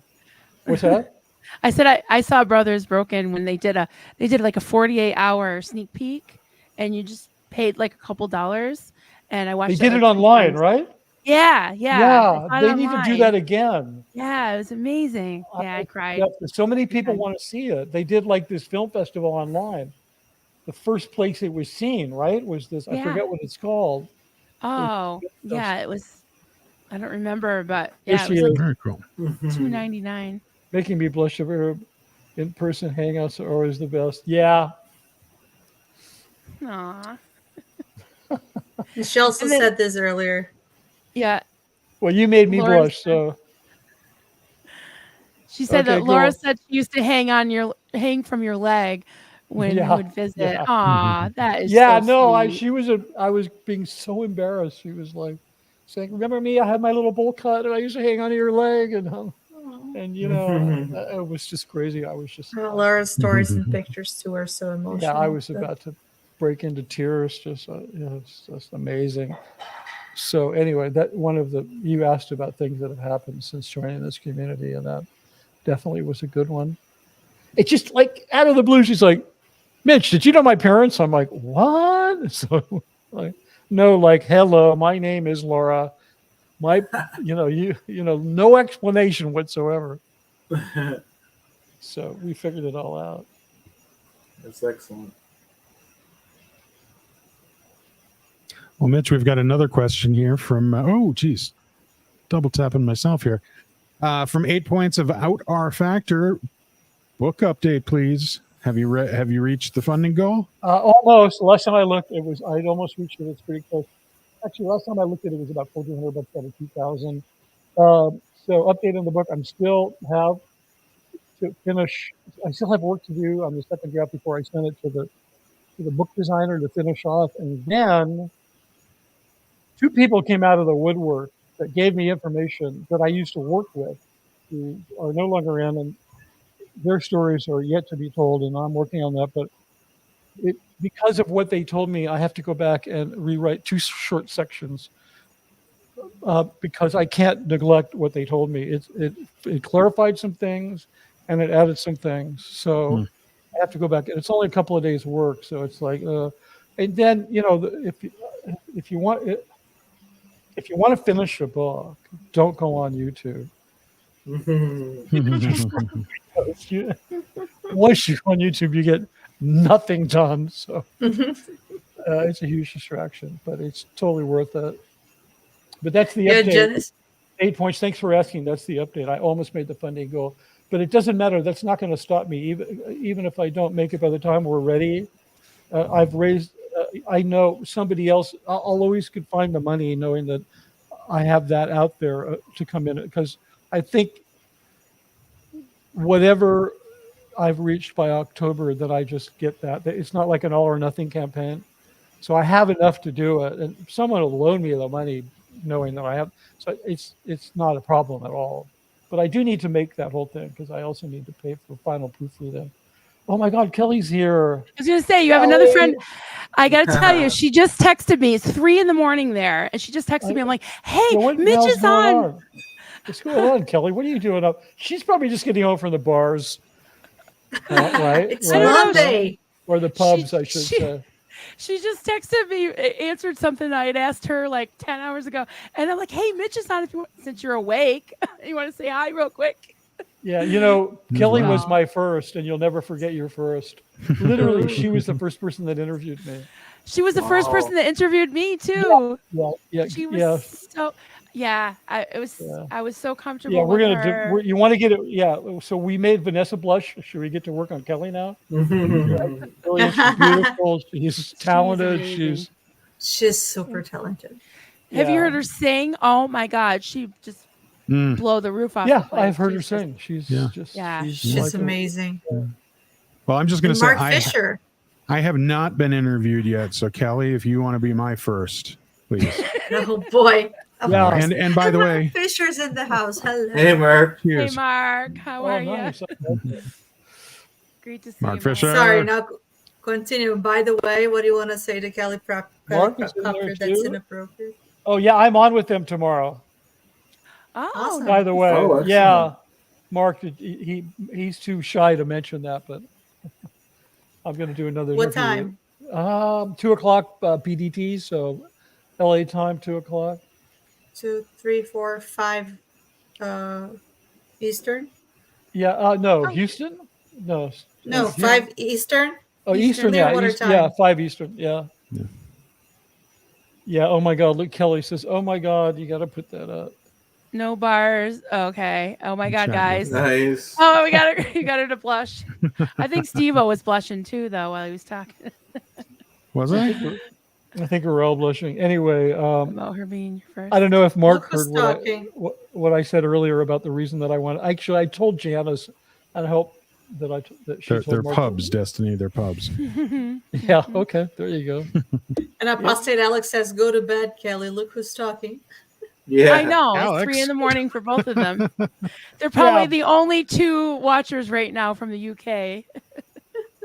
What's that? I said I saw Brothers Broken when they did like a 48-hour sneak peek, and you just paid like a couple dollars, and I watched They it did like it 3 online, times. right? Yeah. I Yeah, saw it they need to do online. that again. Yeah, it was amazing. Yeah, I cried. So many people Okay. want to see it. They did like this film festival online. The first place it was seen, right, was this. I Yeah. forget what it's called. Oh, yeah, it was. I don't remember, but yeah, This it was year, like Very cool. $2.99. making me blush over in-person hangouts are always the best. Yeah. Aw. She also And then- said this earlier. Yeah, Well, you made me Laura blush, so she said Okay, that Laura cool. said she used to hang from your leg when you Yeah, would visit. yeah. Aw, that is yeah, so no, sweet. I was being so embarrassed. She was like saying, "Remember me? I had my little bowl cut, and I used to hang onto your leg." And it was just crazy. I was just Laura's stories and pictures too are so emotional. yeah, I was about to break into tears. Just it's just amazing. So anyway, that you asked about things that have happened since joining this community, and that definitely was a good one. It's just like out of the blue, she's like, "Mitch, did you know my parents?" I'm like, "What?" So like, no, like, "Hello, my name is Laura. My, no explanation whatsoever." So we figured it all out. That's excellent. Well, Mitch, we've got another question here from, double tapping myself here. From 8 points of Out R Factor, book update, please. Have you reached the funding goal? Almost. Last time I looked, I'd almost reached it. It's pretty close. Actually, last time I looked at it was about $1,400 out of 2,000. So update on the book. I still have to finish. I still have work to do on the second draft before I send it to the book designer to finish off. And then 2 people came out of the woodwork that gave me information that I used to work with, who are no longer in, and their stories are yet to be told. And I'm working on that, but because of what they told me, I have to go back and rewrite 2 short sections because I can't neglect what they told me. It clarified some things and it added some things. So I have to go back. And it's only a couple of days' work, so it's like, and then if you want to finish a book, don't go on YouTube. Once you're on YouTube, you get nothing done. So it's a huge distraction, but it's totally worth it. But that's the update. Janice. 8 points. Thanks for asking. That's the update. I almost made the funding goal, but it doesn't matter. That's not going to stop me, even if I don't make it by the time we're ready. I've raised. I know somebody else. I'll always could find the money, knowing that I have that out there to come in, because I think whatever I've reached by October, that I just get that. It's not like an all or nothing campaign. So I have enough to do it, and someone will loan me the money, knowing that I have. So it's not a problem at all. But I do need to make that whole thing, because I also need to pay for final proofreading. Oh my God, Kelly's here. I was gonna say, you have another friend. I gotta tell you, she just texted me. It's 3 a.m. there, and she just texted me. I'm like, "Hey, What the Mitch hell's is going on." What's going on, Kelly? What are you doing up? She's probably just getting home from the bars, right? It's I don't know. Monday. Or the pubs, I should say. She just texted me, answered something I had asked her like 10 hours ago, and I'm like, "Hey, Mitch is on. Since you're awake, you want to say hi real quick?" Yeah, Kelly was Wow. my first, and you'll never forget your first. Literally, she was the first person that interviewed me. She was the first Wow. person that interviewed me too. Yeah, She was yeah, so yeah. I was so comfortable Yeah, we're with gonna do. her. You want to get it? Yeah. So we made Vanessa blush. Should we get to work on Kelly now? Really, she's beautiful. She's talented. amazing. She's super talented. Have you Yeah. heard her sing? Oh my God, she just Mm. blow the roof off. Yeah, the place. I've heard her She's just- sing. She's Yeah. just. Yeah. She's like amazing. Well, I'm just going And to say Mark Fisher. I have not been interviewed yet. So Kelly, if you want to be my first, please. Oh boy. Of Yeah. course. And by the Mark way, Fisher's in the house. Hello. Hey, Mark. Hey cheers. Mark, how Oh, are you? nice. Great to see Mark you. Fisher. Sorry, now continue. By the way, what do you want to say to Kelly Mark is in there Copper that's too? inappropriate? Oh yeah, I'm on with them tomorrow. Oh, Awesome. By the way, Oh, excellent. yeah, Mark, he's too shy to mention that, but I'm going to do another. What interview. time? 2:00 PDT, so LA time, 2:00. 2, 3, 4, 5 Eastern? Yeah, no, Oh. Houston? No. No, Houston. 5 Eastern? Oh, Eastern, Their yeah. water Yeah, time. 5 Eastern, yeah. Yeah. Yeah, oh my God, look, Kelly says, oh my God, you got to put that up. no bars. Okay. Oh my God, Chat guys. with Nice. Oh, we got her. You got her to blush. I think Steve-O was blushing too, though, while he was talking Was I? I think we're all blushing. Anyway, about her being your first. I don't know if Mark Look who's heard talking. what I said earlier about the reason that I wanted. Actually, I told Janice, and I hope that she They're told Mark. pubs, Destiny. They're pubs. Yeah, okay, there you go. And Apostate Alex says, go to bed, Kelly. Look who's talking. Yeah. I know. Alex. It's 3 a.m. for both of them. They're probably Yeah. the only 2 watchers right now from the UK.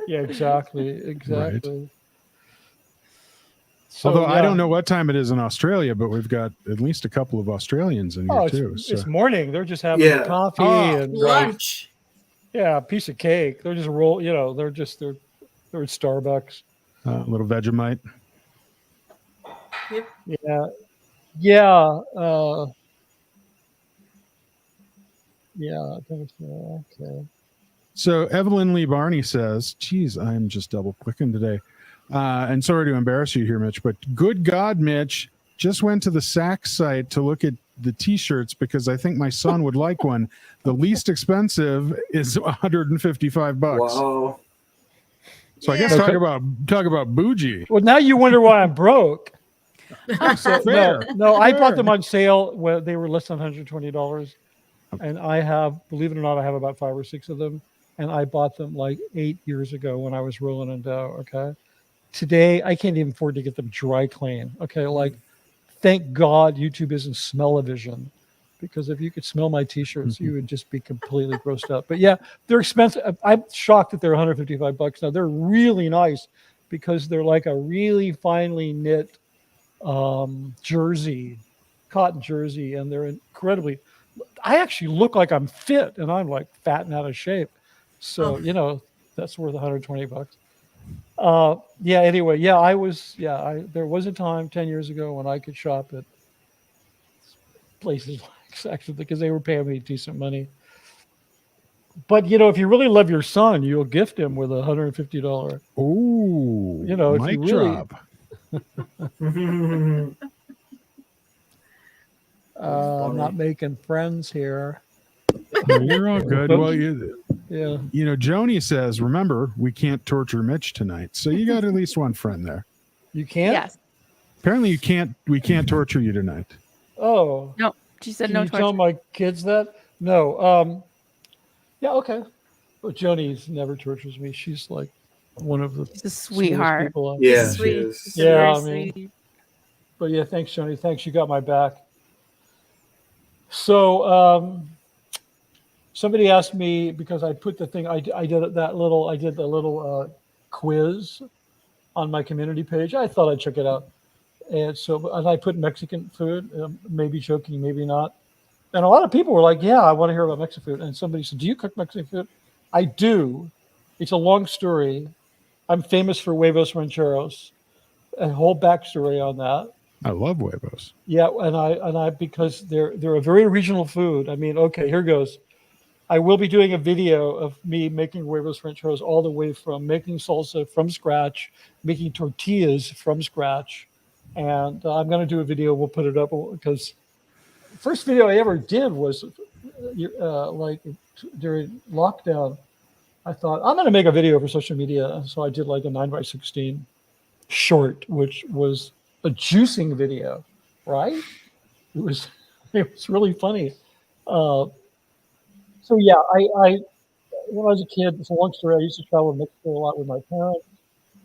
Yeah, exactly. So, Although I yeah. don't know what time it is in Australia, but we've got at least a couple of Australians in here Oh, too. it's So morning. They're just having Yeah. coffee Oh, and Lunch. yeah, a piece of cake. They're just they're at Starbucks. a little Vegemite. Yeah. Yeah. Yeah. Okay. So Evelyn Lee Barney says, geez, I'm just double clicking today. And sorry to embarrass you here, Mitch, but good God, Mitch, just went to the Saks site to look at the t-shirts because I think my son would like one. The least expensive is $155. Wow. So I guess Yeah. talk about bougie. Well, now you wonder why I'm broke. So, Fair. no, I bought Fair. them on sale when they were less than $120, and I have, believe it or not, I have about 5 or 6 of them, and I bought them like 8 years ago when I was rolling in dough. Okay, today I can't even afford to get them dry clean. Okay, like thank God YouTube isn't smell-o-vision, because if you could smell my t-shirts, you would just be completely grossed out. But yeah, they're expensive. I'm shocked that they're $155 now. They're really nice because they're like a really finely knit jersey, cotton jersey, and they're incredibly. I actually look like I'm fit, and I'm like fat and out of shape. So that's worth $120. Yeah. Anyway, yeah, there was a time 10 years ago when I could shop at places like actually because they were paying me decent money. But if you really love your son, you'll gift him with $150. Ooh, If you mic really- drop. I'm not making friends here. No, you're all good. Well, Yeah. Joni says, remember, we can't torture Mitch tonight. So you got at least one friend there. You can't? Yes. Apparently we can't torture you tonight. Oh. No. She said Can no you torture. tell my kids that? No. Yeah, okay. But Joni's never tortures me. She's like one of the She's a sweetest sweetheart. people I- Yeah, Sweet. she is. She's Yeah, very I mean- sweet. But yeah, thanks, Joni. Thanks, you got my back. So somebody asked me because I put the thing I did the little quiz on my community page. I thought I'd check it out, and I put Mexican food, maybe joking, maybe not. And a lot of people were like, "Yeah, I want to hear about Mexican food." And somebody said, "Do you cook Mexican food?" I do. It's a long story. I'm famous for huevos rancheros. A whole backstory on that. I love huevos. Yeah, and I because they're a very regional food. I mean, okay, here goes. I will be doing a video of me making huevos rancheros all the way from making salsa from scratch, making tortillas from scratch. And I'm going to do a video. We'll put it up because the first video I ever did was like during lockdown. I thought I'm going to make a video for social media. So I did like a 9x16 short, which was a juicing video, right? It was really funny. So yeah, I when I was a kid, it's a long story. I used to travel to Mexico a lot with my parents.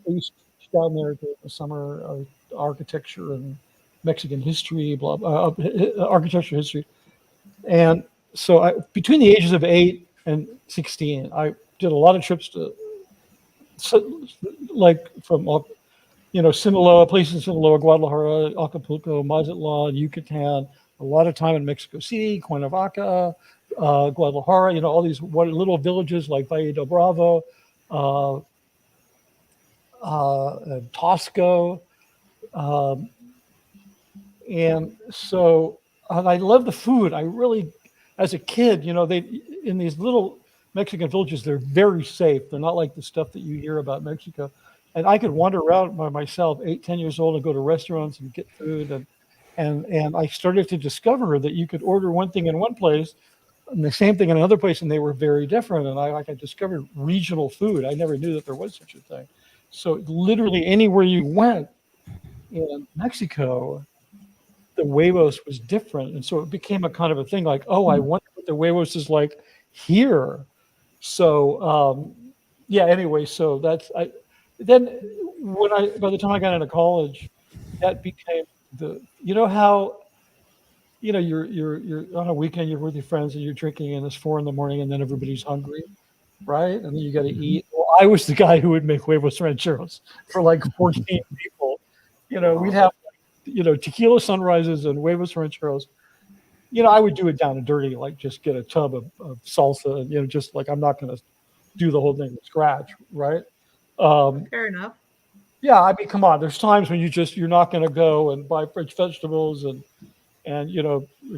I used to teach down there during the summer architecture and Mexican history, architecture history. And so between the ages of 8 and 16, I did a lot of trips to, like from Sinaloa, places in Sinaloa, Guadalajara, Acapulco, Mazatlan, Yucatan, a lot of time in Mexico City, Cuernavaca, Guadalajara, all these little villages like Valle del Bravo, Tosco. And so I love the food. I really, as a kid, they in these little Mexican villages, they're very safe. They're not like the stuff that you hear about Mexico. And I could wander around by myself, 8, 10 years old, and go to restaurants and get food. And I started to discover that you could order one thing in one place and the same thing in another place, and they were very different. And I discovered regional food. I never knew that there was such a thing. So literally anywhere you went in Mexico, the huevos was different. And so it became a kind of a thing like, oh, I wonder what the huevos is like here. So, anyway, so then by the time I got into college, that became how, you're on a weekend, you're with your friends and you're drinking and it's 4 a.m. and then everybody's hungry, right? And then you got to eat. Well, I was the guy who would make huevos rancheros for like 14 people. We'd have, tequila sunrises and huevos rancheros. I would do it down and dirty, like just get a tub of salsa and, just like, I'm not going to do the whole thing from scratch, right? Fair enough. Yeah, I mean, come on. There's times when you're not going to go and buy fresh vegetables and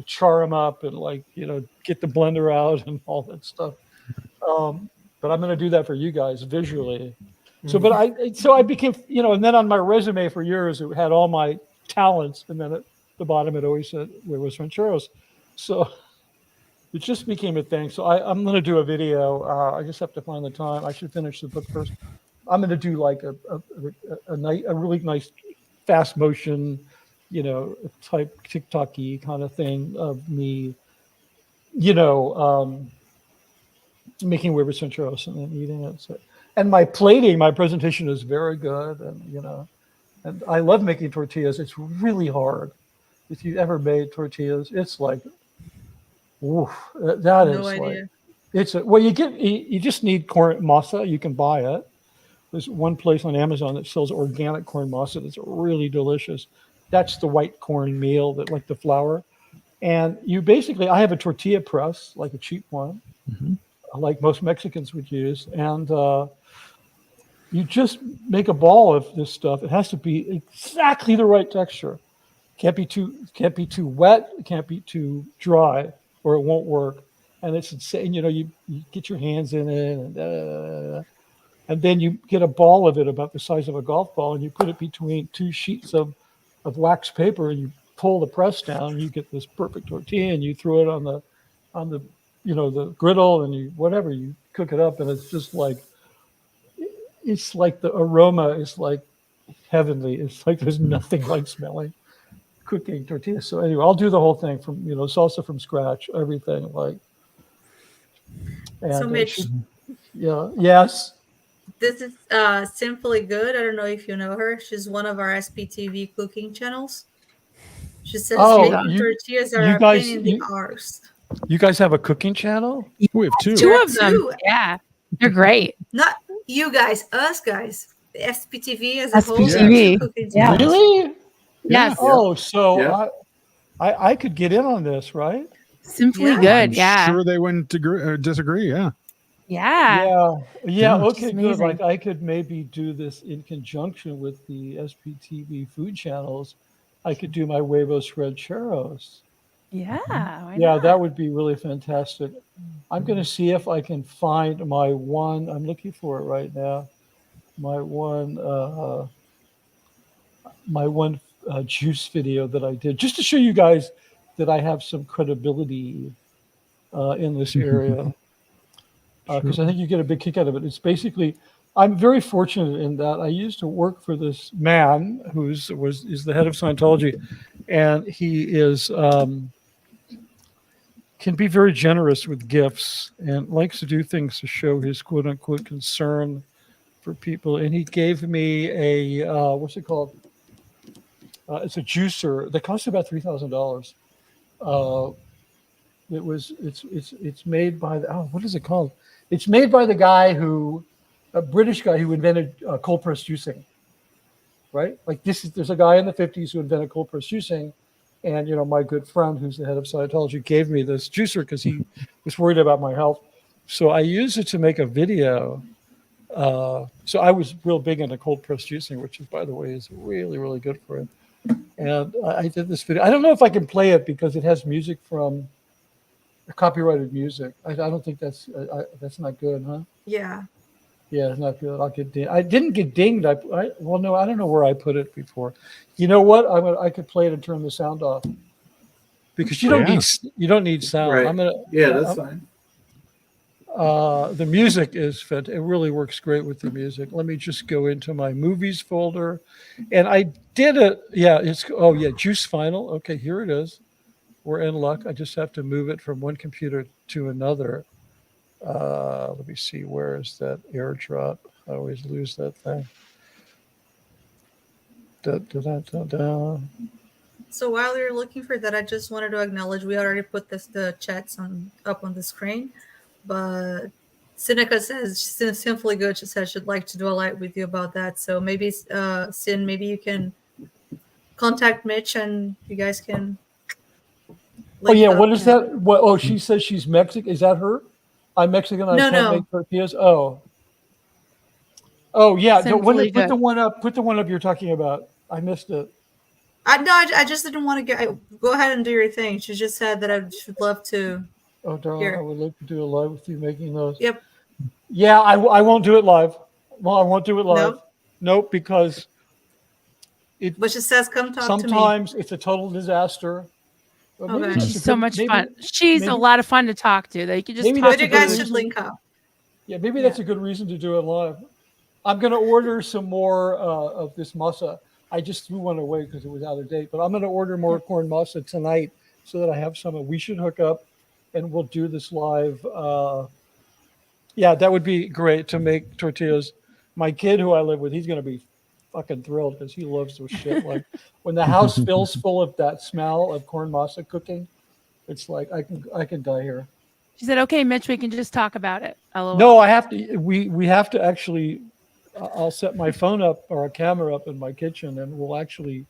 char them up and get the blender out and all that stuff. But I'm going to do that for you guys visually. So, but I became, and then on my resume for years, it had all my talents, and then at the bottom it always said huevos rancheros. So it just became a thing. So I'm going to do a video. I just have to find the time. I should finish the book first. I'm going to do like a really nice fast motion, type TikTok-y kind of thing of me, making huevos rancheros and then eating it. So, and my presentation is very good, and and I love making tortillas. It's really hard. If you've ever made tortillas, it's like, oof, that is idea. Like, you just need corn masa. You can buy it. There's one place on Amazon that sells organic corn masa that's really delicious. That's the white corn meal, that like the flour. And I have a tortilla press, like a cheap one, like most Mexicans would use. And you just make a ball of this stuff. It has to be exactly the right texture. Can't be too wet. It can't be too dry, or it won't work. And it's insane. You get your hands in it, and then you get a ball of it about the size of a golf ball, and you put it between 2 sheets of wax paper, and you pull the press down, and you get this perfect tortilla, and you throw it on the the griddle, and you cook it up, and it's just like, it's like the aroma is like heavenly. It's like there's nothing like smelling cooking tortillas. So anyway, I'll do the whole thing from salsa from scratch, everything like. And So Mitch, yes. this is Simply Good. I don't know if you know her. She's one of our SPTV cooking channels. She says making tortillas are a pain in the arse. You guys have a cooking channel? We have 2. 2 of them. Yeah, they're great. Not you guys, us guys. The SPTV as a whole. SPTV. Cooking Yeah. channels. Really? Yes. Oh, so Yeah. I could get in on this, right? Simply Yeah. Good. I'm Yeah. sure they wouldn't disagree. Yeah. Yeah. Yeah. It's Okay, good. amazing. Like I could maybe do this in conjunction with the SPTV food channels. I could do my huevos rancheros. Yeah. Why Yeah, not? that would be really fantastic. I'm going to see if I can find my one. I'm looking for it right now. My one, juice video that I did, just to show you guys that I have some credibility in this area. Because Sure. I think you get a big kick out of it. It's basically, I'm very fortunate in that I used to work for this man is the head of Scientology, and he is can be very generous with gifts and likes to do things to show his quote unquote concern for people. And he gave me a what's it called? It's a juicer that cost about $3,000. It's made by what is it called? It's made by the guy a British guy who invented cold press juicing, right? Like there's a guy in the 50s who invented cold press juicing, and my good friend who's the head of Scientology gave me this juicer because he was worried about my health. So I used it to make a video. So I was real big into cold press juicing, which is, by the way, is really, really good for it. And I did this video. I don't know if I can play it because it has music from copyrighted music. I don't think that's not good, huh? Yeah. Yeah, it's not good. I'll get dinged. I didn't get dinged. Well, no, I don't know where I put it before. You know what? I could play it and turn the sound off because you don't need sound. Right. That's fine. The music is fantastic. It really works great with the music. Let me just go into my movies folder, and I did it. Yeah, Juice Final. Okay, here it is. We're in luck. I just have to move it from one computer to another. Let me see. Where is that airdrop? I always lose that thing. So while you're looking for that, I just wanted to acknowledge we already put the chats up on the screen, but Seneca says Sinfully Good. She says she'd like to do a light with you about that. So maybe Sin, maybe you can contact Mitch and you guys can. Oh yeah, what is that? What? Oh, she says she's Mexican. Is that her? I'm Mexican. I can't make tortillas. Oh yeah. Put the one up. Put the one up you're talking about. I missed it. I just didn't want to go ahead and do your thing. She just said that I should love to. Oh darling, I would like to do a live with you making those. Yep. Yeah, I won't do it live. Well, I won't do it live. Nope, because But she says, "Come talk to me." Sometimes it's a total disaster. Okay. She's so much fun. She's a lot of fun to talk to. That you can just talk Maybe you guys should link up. Yeah, maybe that's a good reason to do it live. I'm going to order some more of this masa. I just threw one away because it was out of date. But I'm going to order more corn masa tonight so that I have some. We should hook up and we'll do this live. Yeah, that would be great to make tortillas. My kid who I live with, he's going to be fucking thrilled because he loves this shit. Like when the house fills full of that smell of corn masa cooking, it's like I can die here. She said, "Okay, Mitch, we can just talk about it." LOL. No, I have to. We have to actually. I'll set my phone up or a camera up in my kitchen, and we'll actually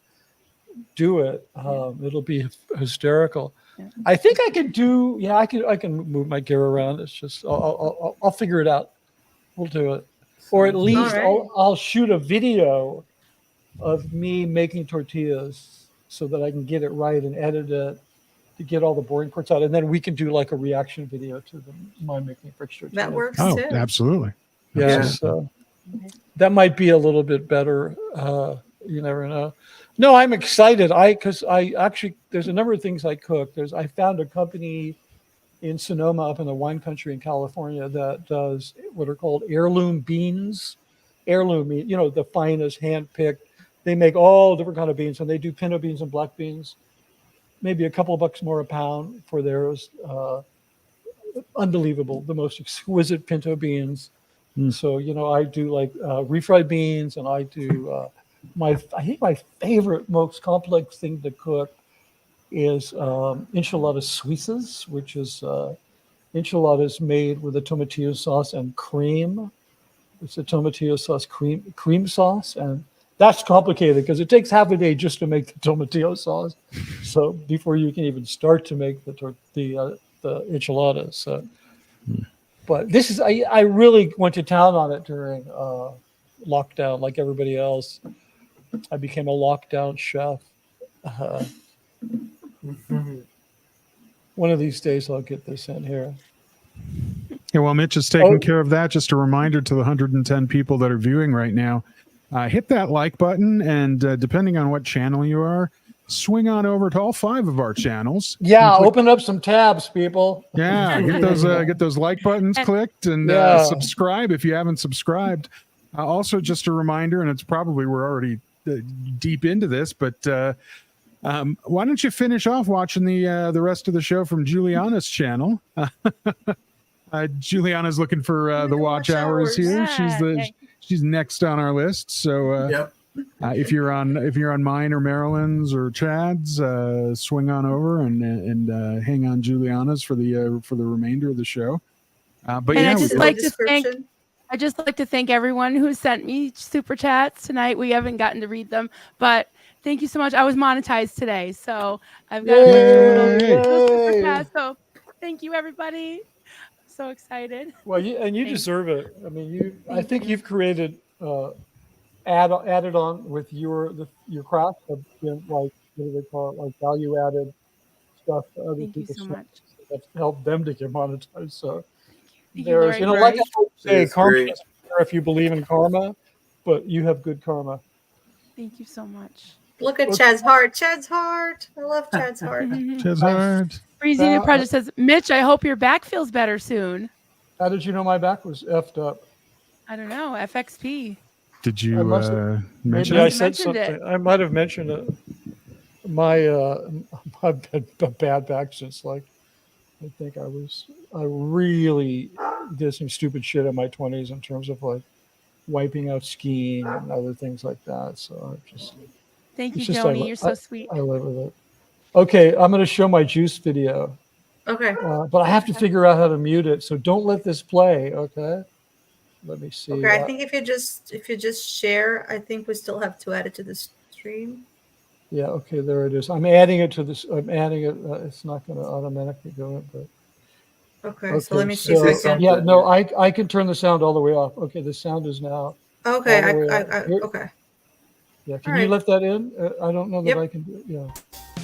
do it. It'll be hysterical. Yeah. I think I can do. Yeah, I can move my gear around. It's just I'll figure it out. We'll do it, or at least I'll shoot a video of me making tortillas so that I can get it right and edit it to get all the boring parts out, and then we can do like a reaction video to my making fixture. That works too. Absolutely. Yes. That might be a little bit better. You never know. No, I'm excited. Because I actually, there's a number of things I cook. I found a company in Sonoma up in the wine country in California that does what are called heirloom beans. Heirloom, the finest hand-picked. They make all different kind of beans, and they do pinto beans and black beans. Maybe a couple of bucks more a pound for theirs. Unbelievable. The most exquisite pinto beans. So, I do like refried beans, and I do I think my favorite, most complex thing to cook is enchiladas suizas, which is enchiladas made with a tomatillo sauce and cream. It's a tomatillo sauce cream sauce, and that's complicated because it takes half a day just to make the tomatillo sauce. So before you can even start to make the enchiladas. So. But this is, I really went to town on it during lockdown, like everybody else. I became a lockdown chef. One of these days I'll get this in here. Yeah, while Mitch is taking Oh. care of that, just a reminder to the 110 people that are viewing right now, hit that like button, and depending on what channel you are, swing on over to all 5 of our channels. Yeah, and click- open up some tabs, people. Yeah, get those like buttons clicked, and Yeah. subscribe if you haven't subscribed. Also, just a reminder, and it's probably we're already deep into this, but why don't you finish off watching the rest of the show from Juliana's channel? Juliana's looking for the watch hours here. Yeah, She's next on our list. So Yep. if you're on mine or Marilyn's or Chad's, swing on over and hang on Juliana's for the remainder of the show. But And yeah, I just In like the to thank description. I just like to thank everyone who sent me super chats tonight. We haven't gotten to read them, but thank you so much. I was monetized today, so I've got a bunch of little super Yay! chats. So thank you, everybody. I'm so excited. Well, you Thanks. deserve it. I mean, I Thank think you. you've created added on with your craft of like what do they call it, like value added stuff to other Thank you people's so stuff much. that's helped them to get monetized. So Thank you, there's, Lori. like I always say, It's karma great. doesn't matter if you believe in karma, but you have good karma. Thank you so much. Look at Chad's heart. Chad's heart. I love Chad's heart. Chad's hard. Freezing the That- Project says, Mitch, I hope your back feels better soon. How did you know my back was effed up? I don't know. FXP. Did I you must mention Maybe I it? said mentioned it. something. I might have mentioned it. I've had a bad back since I think I really did some stupid shit in my 20s in terms of like wiping out skiing and other things like that. So Thank you, It's just Joni. like- You're so sweet. I live with it. Okay, I'm going to show my juice video, Okay. but I have to figure out how to mute it. So don't let this play. Okay. Let me see. Okay. I think if you just share, I think we still have to add it to the stream. Yeah. Okay. There it is. I'm adding it to this. I'm adding it. It's not going to automatically go in, but. Okay. So let me see if so- I can. Yeah, no, I can turn the sound all the way off. Okay, the sound is now. Okay. all the way up. Here- Okay. Yeah, can All you right. let that in? I don't know that Yep. I can do it. Yeah,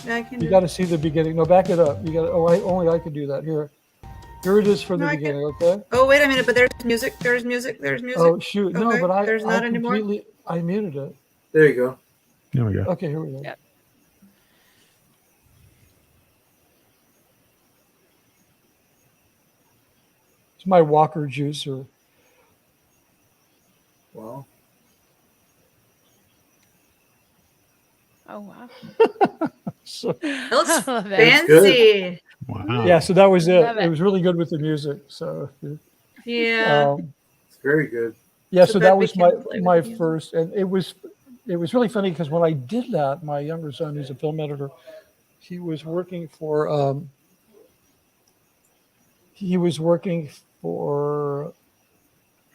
Yeah, I can you do got it. to see the beginning. No, back it up. You got. Only I can do that. Here it is from No, the I can- beginning. Okay. Oh, wait a minute. But there's music. There's music. There's music. Oh shoot, no, Okay, but I there's not anymore? completely I muted it. There you go. There we go. Okay, here we go. Yeah. It's my Walker juicer. Wow. Oh, wow. So That looks I love it. It's good. fancy. Wow. yeah, so that was it. Love it. It was really good with the music. So Yeah. It's very good. yeah, So so that that we was can my play with my the music. first, and it was really funny because when I did that, my younger son, who's a film editor, he was working for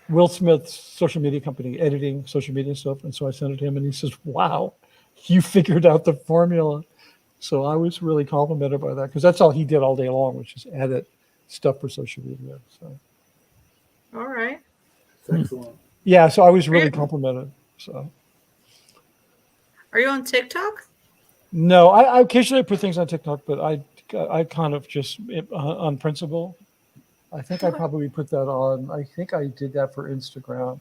Will Smith's social media company, editing social media stuff, and so I sent it to him, and he says, "Wow, you figured out the formula." So I was really complimented by that because that's all he did all day long, which is edit stuff for social media. So All right. It's excellent. yeah, so I was really Great. complimented. So. Are you on TikTok? No, I occasionally put things on TikTok, but I kind of just on principle. I think I probably put that on. I think I did that for Instagram.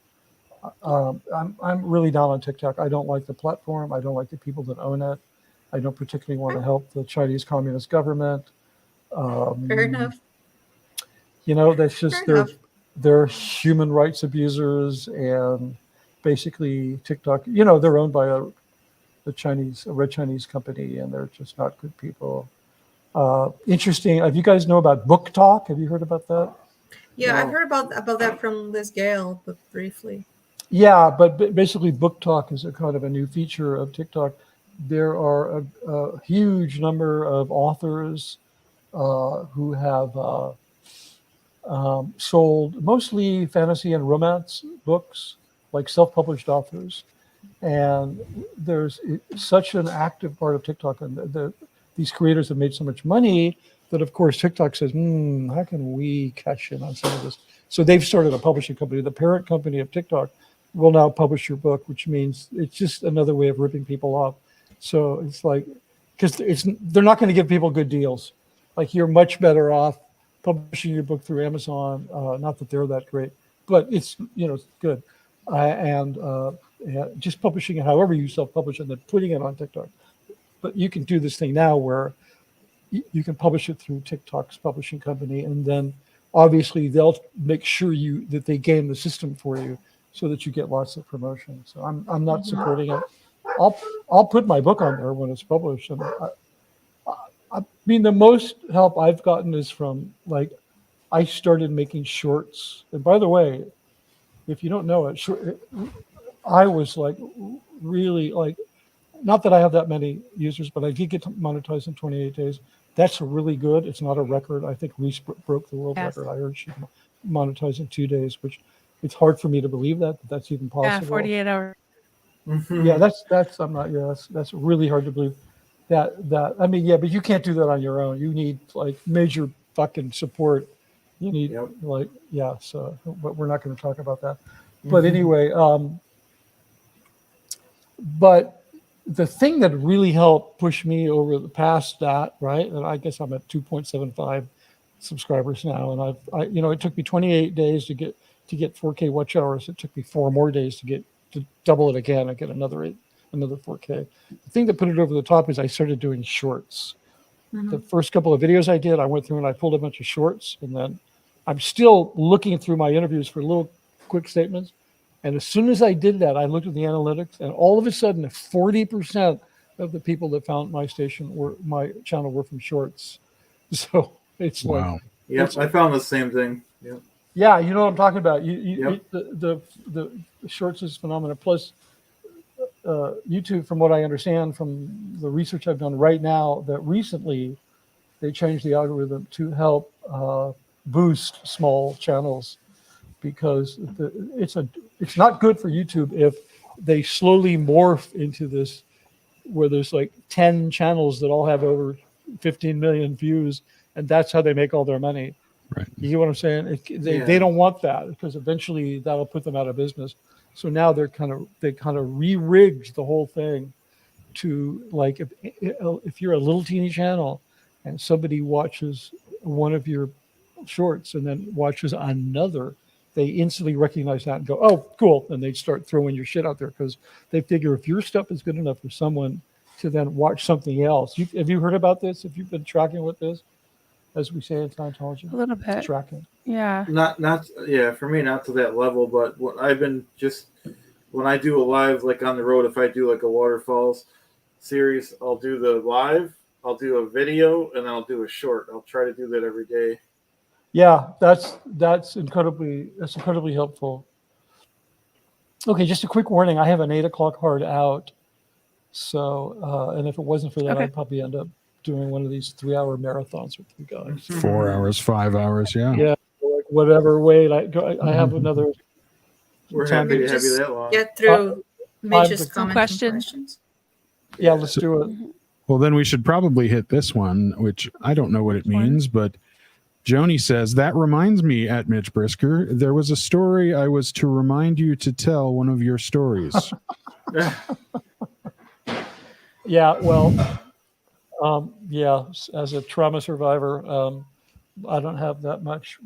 I'm really down on TikTok. I don't like the platform. I don't like the people that own it. I don't particularly want to help the Chinese Communist government. Fair enough. You know, that's just Fair enough. they're human rights abusers, and basically TikTok. You know, they're owned by a red Chinese company, and they're just not good people. Interesting. Have you guys know about Book Talk? Have you heard about that? Yeah, No. I've heard about that from Liz Gale, but briefly. Yeah, but basically Book Talk is a kind of a new feature of TikTok. There are a huge number of authors who have sold mostly fantasy and romance books, like self-published authors. And there's such an active part of TikTok, and these creators have made so much money that, of course, TikTok says, how can we cash in on some of this? So they've started a publishing company. The parent company of TikTok will now publish your book, which means it's just another way of ripping people off. So it's like, because they're not going to give people good deals. Like you're much better off publishing your book through Amazon. Not that they're that great, but it's it's good, and just publishing it however you self-publish and then putting it on TikTok. But you can do this thing now where you can publish it through TikTok's publishing company, and then obviously they'll make sure that they game the system for you so that you get lots of promotion. So I'm not supporting it. I'll put my book on there when it's published. And I mean, the most help I've gotten is from I started making shorts. And by the way, if you don't know it, I was really not that I have that many users, but I did get monetized in 28 days. That's really good. It's not a record. I think Reese broke the world record. I heard she monetized in 2 days, which it's hard for me to believe that that's even possible. Yeah, 48 hours. Yeah, that's really hard to believe. That I mean, yeah, but you can't do that on your own. You need major fucking support. You need so but we're not going to talk about that. But anyway, but the thing that really helped push me over the past that, right? And I guess I'm at 2.75 subscribers now, and it took me 28 days to get 4K watch hours. It took me 4 more days to double it again and get another 4K. The thing that put it over the top is I started doing shorts. The first couple of videos I did, I went through and I pulled a bunch of shorts, and then I'm still looking through my interviews for little quick statements. And as soon as I did that, I looked at the analytics, and all of a sudden, 40% of the people that found my channel were from shorts. So it's wow. Yep, I found the same thing. Yep. Yeah, you know what I'm talking about. The shorts is phenomenal. Plus, YouTube, from what I understand from the research I've done right now, that recently they changed the algorithm to help boost small channels, because it's not good for YouTube if they slowly morph into this where there's 10 channels that all have over 15 million views, and that's how they make all their money. Right. You get what I'm saying? They don't want that, because eventually that'll put them out of business. So now they kind of re-rigged the whole thing to if you're a little teeny channel and somebody watches one of your shorts and then watches another, they instantly recognize that and go, oh, cool. And they start throwing your shit out there, because they figure if your stuff is good enough for someone to then watch something else. Have you heard about this? Have you been tracking with this, as we say in Scientology? A little bit. Tracking. Yeah. Not for me, not to that level, but what I've been when I do a live, on the road, if I do a waterfalls series, I'll do the live, I'll do a video, and I'll do a short. I'll try to do that every day. Yeah, that's incredibly helpful. Okay, just a quick warning. I have an 8 o'clock hard out. So, and if it wasn't for that, I'd probably end up doing one of these 3-hour marathons with you guys. 4 hours, 5 hours. Yeah. Yeah. Whatever. Wait, I have another. We're happy to have you that long. Get through Mitch's comments and questions. Yeah, let's do it. Well, then we should probably hit this one, which I don't know what it means, but Joni says, that reminds me, at Mitch Brisker, there was a story I was to remind you to tell one of your stories. Yeah, well, as a trauma survivor, I don't have that much,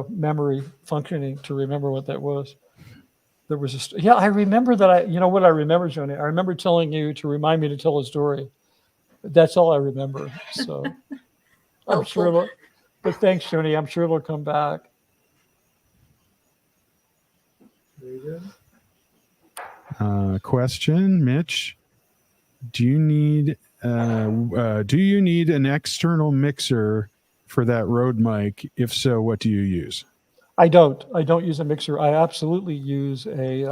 memory functioning to remember what that was. There was I remember that what I remember, Joni? I remember telling you to remind me to tell a story. That's all I remember. So I'm sure but thanks, Joni. I'm sure it'll come back. Very good. Question, Mitch. Do you need an external mixer for that Rode mic? If so, what do you use? I don't use a mixer. I absolutely use a.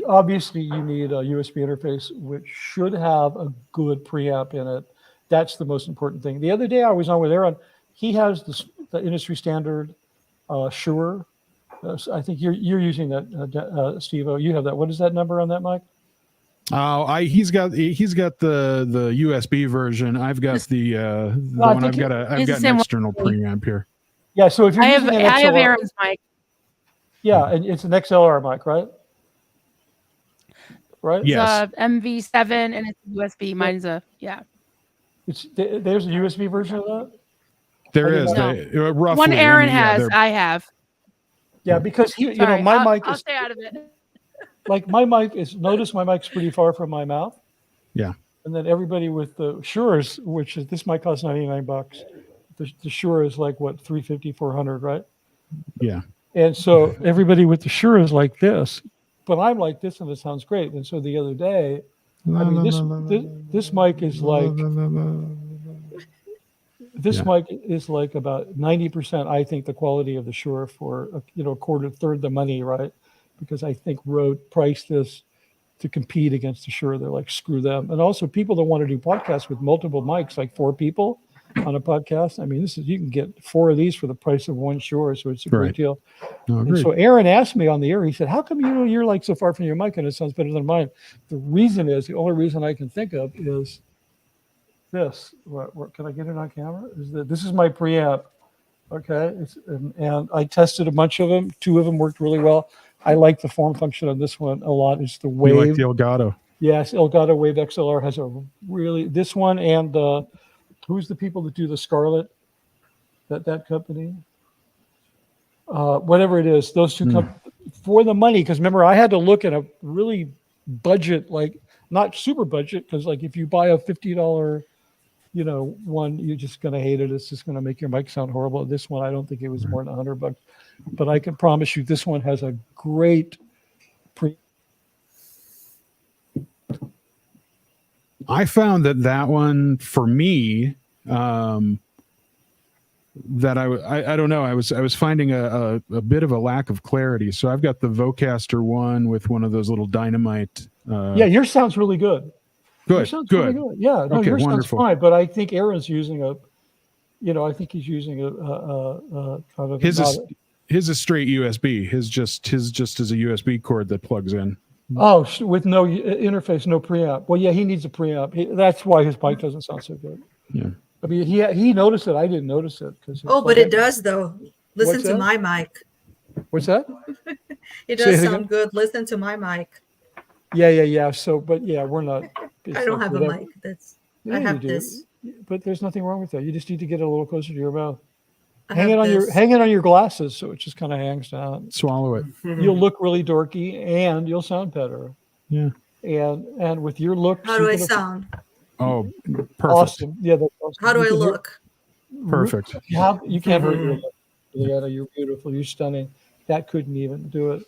Obviously, you need a USB interface, which should have a good preamp in it. That's the most important thing. The other day I was on with Aaron. He has the industry standard Shure. I think you're using that, Steve-O. You have that. What is that number on that mic? Oh, he's got the USB version. I've got the one. I've got an external preamp here. Yeah, so if you're using an XLR, I have Aaron's mic. Yeah, and it's an XLR mic, right? Right. Yes. It's a MV7 and it's USB. Mine's a There's a USB version of that. There I did is not- roughly. One Aaron yeah, has, they're- I have. Yeah, because Sorry, my I'll, mic I'll is stay out of it. like my mic is. Notice my mic's pretty far from my mouth. Yeah. And then everybody with the Shure's, which is this mic costs $99. The Shure is like what, 350, 400, right? Yeah. And so everybody with the Shure is like this, but I'm like this, and it sounds great. And so the other day, I mean, this mic is like this Yeah. mic is like about 90%. I think the quality of the Shure for a quarter, third the money, right? Because I think Rode priced this to compete against the Shure. They're like, screw them. And also people that want to do podcasts with multiple mics, like 4 people on a podcast. I mean, you can get 4 of these for the price of one Shure, so it's a great Right. deal. No, And agreed. so Aaron asked me on the air, he said, how come you're like so far from your mic and it sounds better than mine? The only reason I can think of is this. What can I get it on camera? This is my preamp. Okay. And I tested a bunch of them. 2 of them worked really well. I like the form function of this one a lot. It's the Wave. You like the Elgato? Yes, Elgato Wave XLR has a this one, and who's the people that do the Scarlett? That company? Whatever it is, those 2 for the money. Because remember, I had to look at a really budget, like not super budget, because like if you buy a $50, one, you're just going to hate it. It's just going to make your mic sound horrible. This one, I don't think it was more than $100, but I can promise you, this one has a great I found that one for me, that I don't know. I was finding a bit of a lack of clarity. So I've got the Vocaster one with one of those little dynamite. Yeah, yours sounds really good. Yours Good. sounds Good. really good. Yeah, no, Okay, yours wonderful. sounds fine. But I think Aaron's using I think he's using a kind of his is straight USB. His just is a USB cord that plugs in. With no interface, no preamp. Well, yeah, he needs a preamp. That's why his mic doesn't sound so good. Yeah. I mean, he noticed it. I didn't notice it because. But it does though. Listen What's to that? my mic. What's that? It Say does it sound again? good. Listen to my mic. Yeah. So, but yeah, we're not. I don't have a mic. I have this. But there's nothing wrong with that. You just need to get it a little closer to your mouth. I Hang have it on your glasses so it just kind of hangs down. Swallow it. You'll look really dorky and you'll sound better. Yeah. And with your look, How do I sound? Oh, perfect. awesome. Yeah, that's awesome. How do You I can hear- look? Perfect. You can't hurt your look. Leanna, you're beautiful. You're stunning. That couldn't even do it.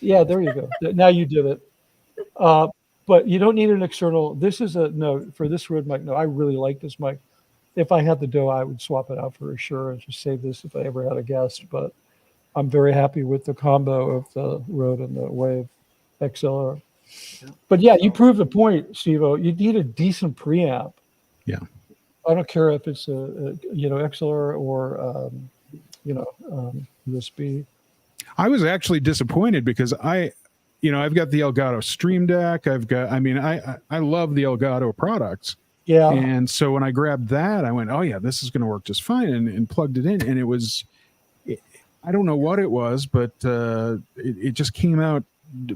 There you go. Now you did it. But you don't need an external. This is for this Rode mic. No, I really like this mic. If I had the dough, I would swap it out for Shure and just save this if I ever had a guest. But I'm very happy with the combo of the Rode and the Wave XLR. But yeah, you proved the point, Steve-O. You need a decent preamp. Yeah. I don't care if it's a XLR or USB. I was actually disappointed because I've got the Elgato Stream Deck. I love the Elgato products. Yeah. And so when I grabbed that, I went, oh yeah, this is going to work just fine, and plugged it in, and I don't know what it was, but it just came out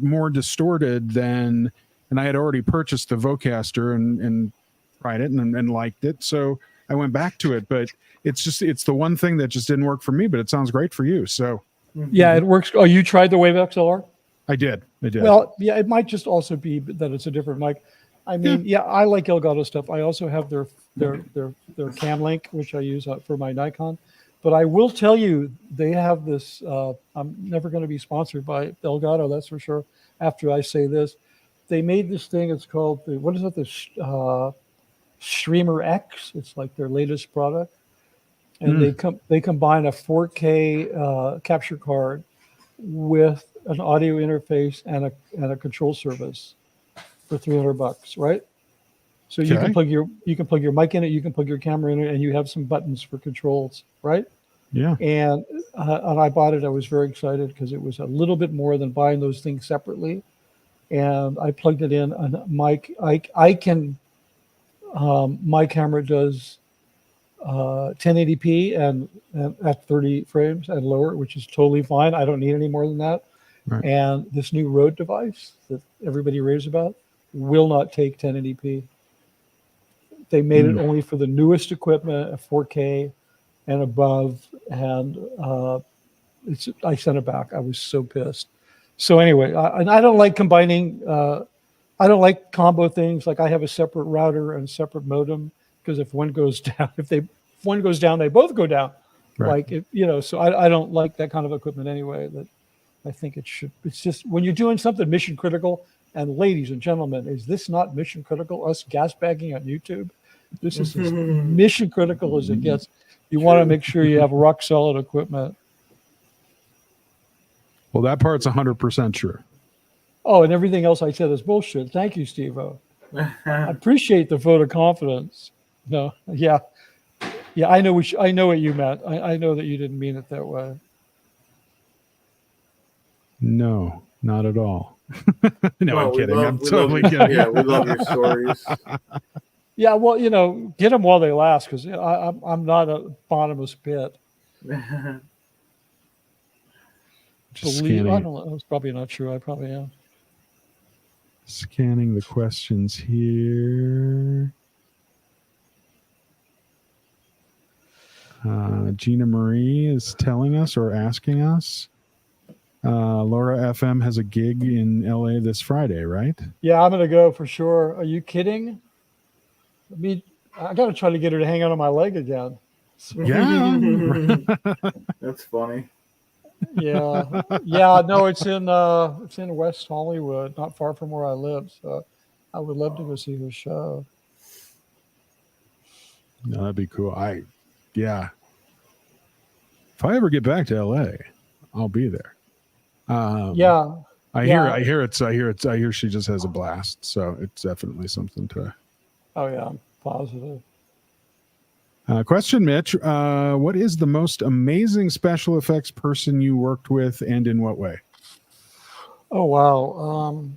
more distorted and I had already purchased the Vocaster and tried it and liked it. So I went back to it, but it's the one thing that just didn't work for me, but it sounds great for you. So yeah, it works. Oh, you tried the Wave XLR? I did. Well, yeah, it might just also be that it's a different mic. I mean, yeah, I like Elgato stuff. I also have their Cam Link, which I use for my Nikon. But I will tell you, they have this. I'm never going to be sponsored by Elgato, that's for sure. After I say this, they made this thing. It's called the Streamer X. It's like their latest product, and they combine a 4K capture card with an audio interface and a control service for $300, right? So you can plug your mic in it, you can plug your camera in it, and you have some buttons for controls, right? Yeah. And I bought it. I was very excited because it was a little bit more than buying those things separately. And I plugged it in. And my camera does 1080p and at 30 frames and lower, which is totally fine. I don't need any more than that. Right. And this new Rode device that everybody raves about will not take 1080p. They made it only for the newest equipment, 4K and above, and I sent it back. I was so pissed. So anyway, I don't like combining. I don't like combo things. Like I have a separate router and separate modem because if one goes down, if one goes down, they both go down. Right. Like so I don't like that kind of equipment anyway. That I think it's just when you're doing something mission critical. And ladies and gentlemen, is this not mission critical? Us gas bagging on YouTube, this is as mission critical as it gets. You want to make sure you have rock solid equipment. Well, that part's 100% true. Oh, and everything else I said is bullshit. Thank you, Steve-O. I appreciate the vote of confidence. No, yeah. I know what you meant. I know that you didn't mean it that way. No, not at all. No, I'm kidding. I'm we totally love, kidding. Yeah, we love your stories. Yeah, well, get them while they last because I'm not a bottomless pit. Just I don't know. It's probably not true. I probably am. Scanning the questions here. Gina Marie is telling us or asking us. Laura FM has a gig in LA this Friday, right? Yeah, I'm going to go for sure. Are you kidding? I got to try to get her to hang out on my leg again. Yeah. That's funny. Yeah. No, it's in West Hollywood, not far from where I live. So I would love to go see her show. No, that'd be cool. If I ever get back to LA, I'll be there. I hear she just has a blast. So it's definitely something to. Oh yeah, I'm positive. Question, Mitch. What is the most amazing special effects person you worked with, and in what way? Oh wow.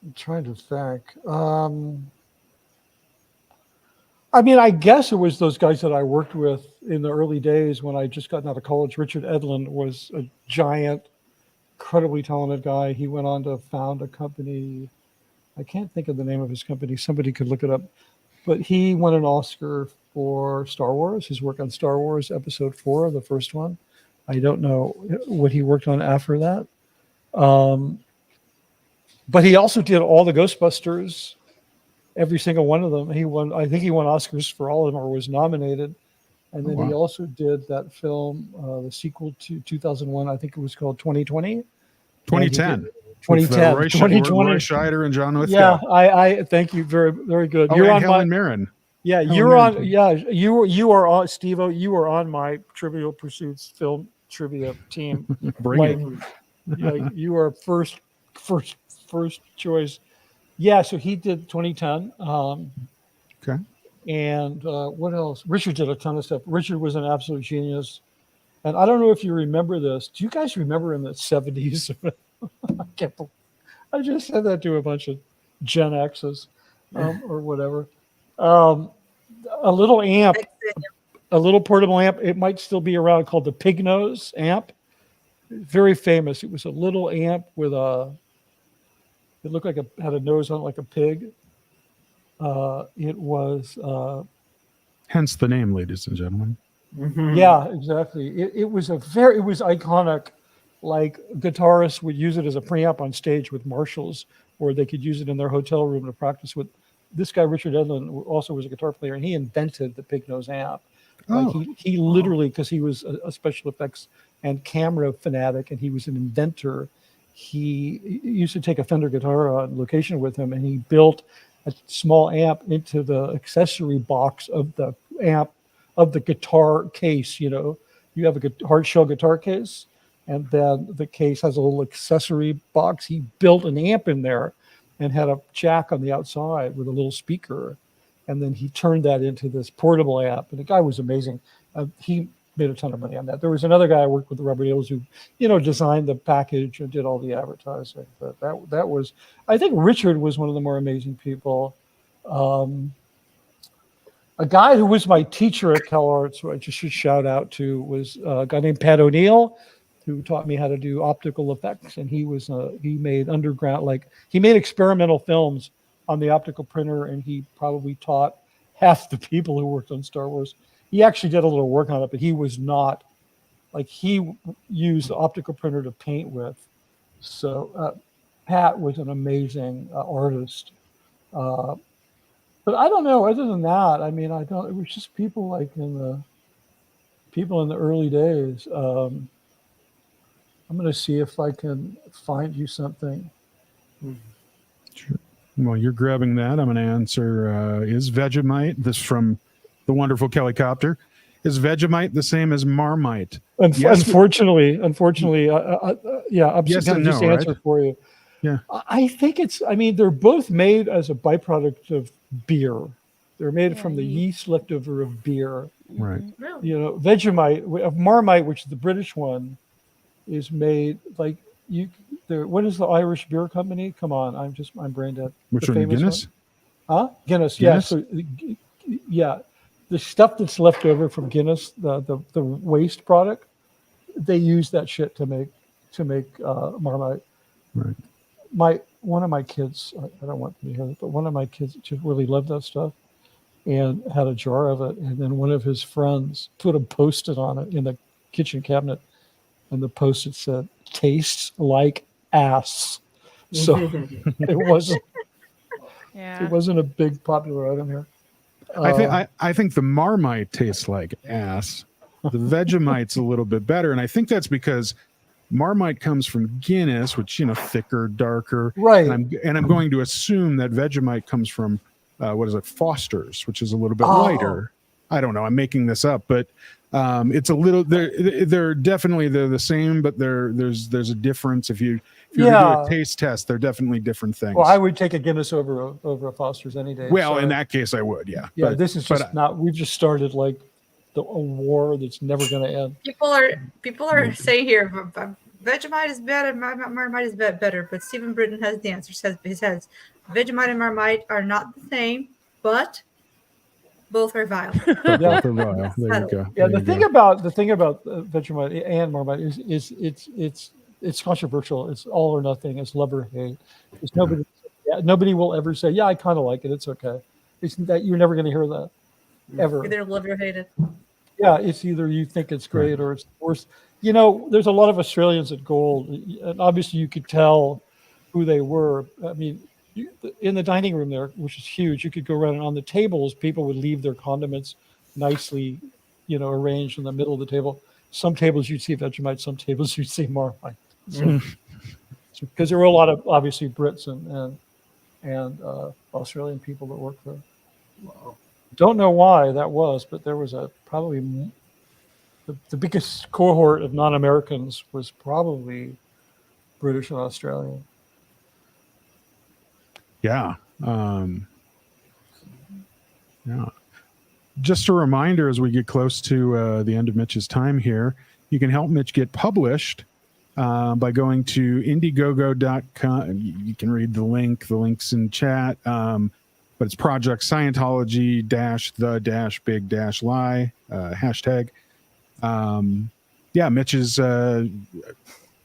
I'm trying to think. I guess it was those guys that I worked with in the early days when I just gotten out of college. Richard Edlund was a giant, incredibly talented guy. He went on to found a company. I can't think of the name of his company. Somebody could look it up. But he won an Oscar for Star Wars, his work on Star Wars Episode 4, the first one. I don't know what he worked on after that. But he also did all the Ghostbusters, every single one of them. I think he won Oscars for all of them or was nominated. And then he also did that film, the sequel to 2001, I think it was called 2020. 2010. 2010. Roy 2020. Roy Scheider and John Lithgow. Yeah, I thank you. Very, very good. Oh, You're and on Helen Mirren. Yeah, Helen you're on. Mirren. Yeah, you are on, Steve-O. You are on my Trivial Pursuits film trivia team. Bring it. Yeah, you are first choice. Yeah, so he did 2010. Okay. And what else? Richard did a ton of stuff. Richard was an absolute genius. And I don't know if you remember this. Do you guys remember in the 70s? I just said that to a bunch of Gen X's or whatever. A little amp, a little portable amp. It might still be around, called the Pig Nose amp. Very famous. It was a little amp with it looked like had a nose on it like a pig. It was. Hence the name, ladies and gentlemen. Mm-hmm. Yeah, exactly. It was iconic. Like guitarists would use it as a preamp on stage with Marshalls, or they could use it in their hotel room to practice with. This guy, Richard Edlund, also was a guitar player, and he invented the Pig Nose amp. Like he literally, because he was a special effects and camera fanatic, and he was an inventor. He used to take a Fender guitar on location with him, and he built a small amp into the accessory box of the amp of the guitar case. You have a hard shell guitar case, and then the case has a little accessory box. He built an amp in there and had a jack on the outside with a little speaker. And then he turned that into this portable amp. And the guy was amazing. He made a ton of money on that. There was another guy I worked with, Robert Ailes, who, designed the package and did all the advertising. But that was, I think Richard was one of the more amazing people. A guy who was my teacher at CalArts, who I just should shout out to, was a guy named Pat O'Neill, who taught me how to do optical effects. And he made underground, he made experimental films on the optical printer, and he probably taught half the people who worked on Star Wars. He actually did a little work on it, but he was not like he used the optical printer to paint with. So Pat was an amazing artist. But I don't know. Other than that, I mean, I don't. It was just people like in the early days. I'm going to see if I can find you something. Sure. Well, you're grabbing that. I'm going to answer, is Vegemite, this from the wonderful Kelly Copter, is Vegemite the same as Marmite? Yes. Unfortunately, yeah, I'm Yes going and to just no, answer right? for you. Yeah. I think I mean, they're both made as a byproduct of beer. They're made from the yeast leftover of beer. Right. Really? You know, Vegemite, of Marmite, which is the British one, is made like what is the Irish beer company? Come on, I'm brain dead. Which The one, famous Guinness? Huh? Guinness. Guinness? Yeah. So, yeah, the stuff that's left over from Guinness, the waste product, they use that shit to make Marmite. Right. One of my kids, I don't want them to hear it, but one of my kids just really loved that stuff and had a jar of it. And then one of his friends put a Post-it on it in the kitchen cabinet, and the Post-it said, "Tastes like ass." So it wasn't a big popular item here. I think the Marmite tastes like ass. The Vegemite's a little bit better, and I think that's because Marmite comes from Guinness, which, you know, thicker, darker. Right. And I'm going to assume that Vegemite comes from what is it, Foster's, which is a little bit lighter. I don't know. I'm making this up, but it's a little. They're definitely the same, but there's a difference. If you do a taste test, they're definitely different things. Well, I would take a Guinness over a Foster's any day. Well, in that case, I would. Yeah. Yeah. This is just not. We've just started like a war that's never going to end. People are saying here, Vegemite is better, Marmite is better, but Stephen Britton has the answer. He says Vegemite and Marmite are not the same, but both are vile. But both are vile. There you go. Yeah, the thing about Vegemite and Marmite is it's controversial. It's all or nothing. It's love or hate. It's nobody will ever say, "Yeah, I kind of like it. It's okay." It's that you're never going to hear that ever. Either love or hate it. Yeah, it's either you think it's great or it's worse. You know, there's a lot of Australians at Gold, and obviously you could tell who they were. I mean, in the dining room there, which is huge, you could go around, and on the tables, people would leave their condiments nicely, you know, arranged in the middle of the table. Some tables you'd see Vegemite, some tables you'd see Marmite. Because there were a lot of obviously Brits and Australian people that worked there. Wow. Don't know why that was, but there was probably the biggest cohort of non-Americans was probably British and Australian. Yeah. Yeah. Just a reminder as we get close to the end of Mitch's time here, you can help Mitch get published by going to Indiegogo.com. You can read the link. The link's in chat. But it's Project Scientology -the-big-lie hashtag. Yeah, Mitch is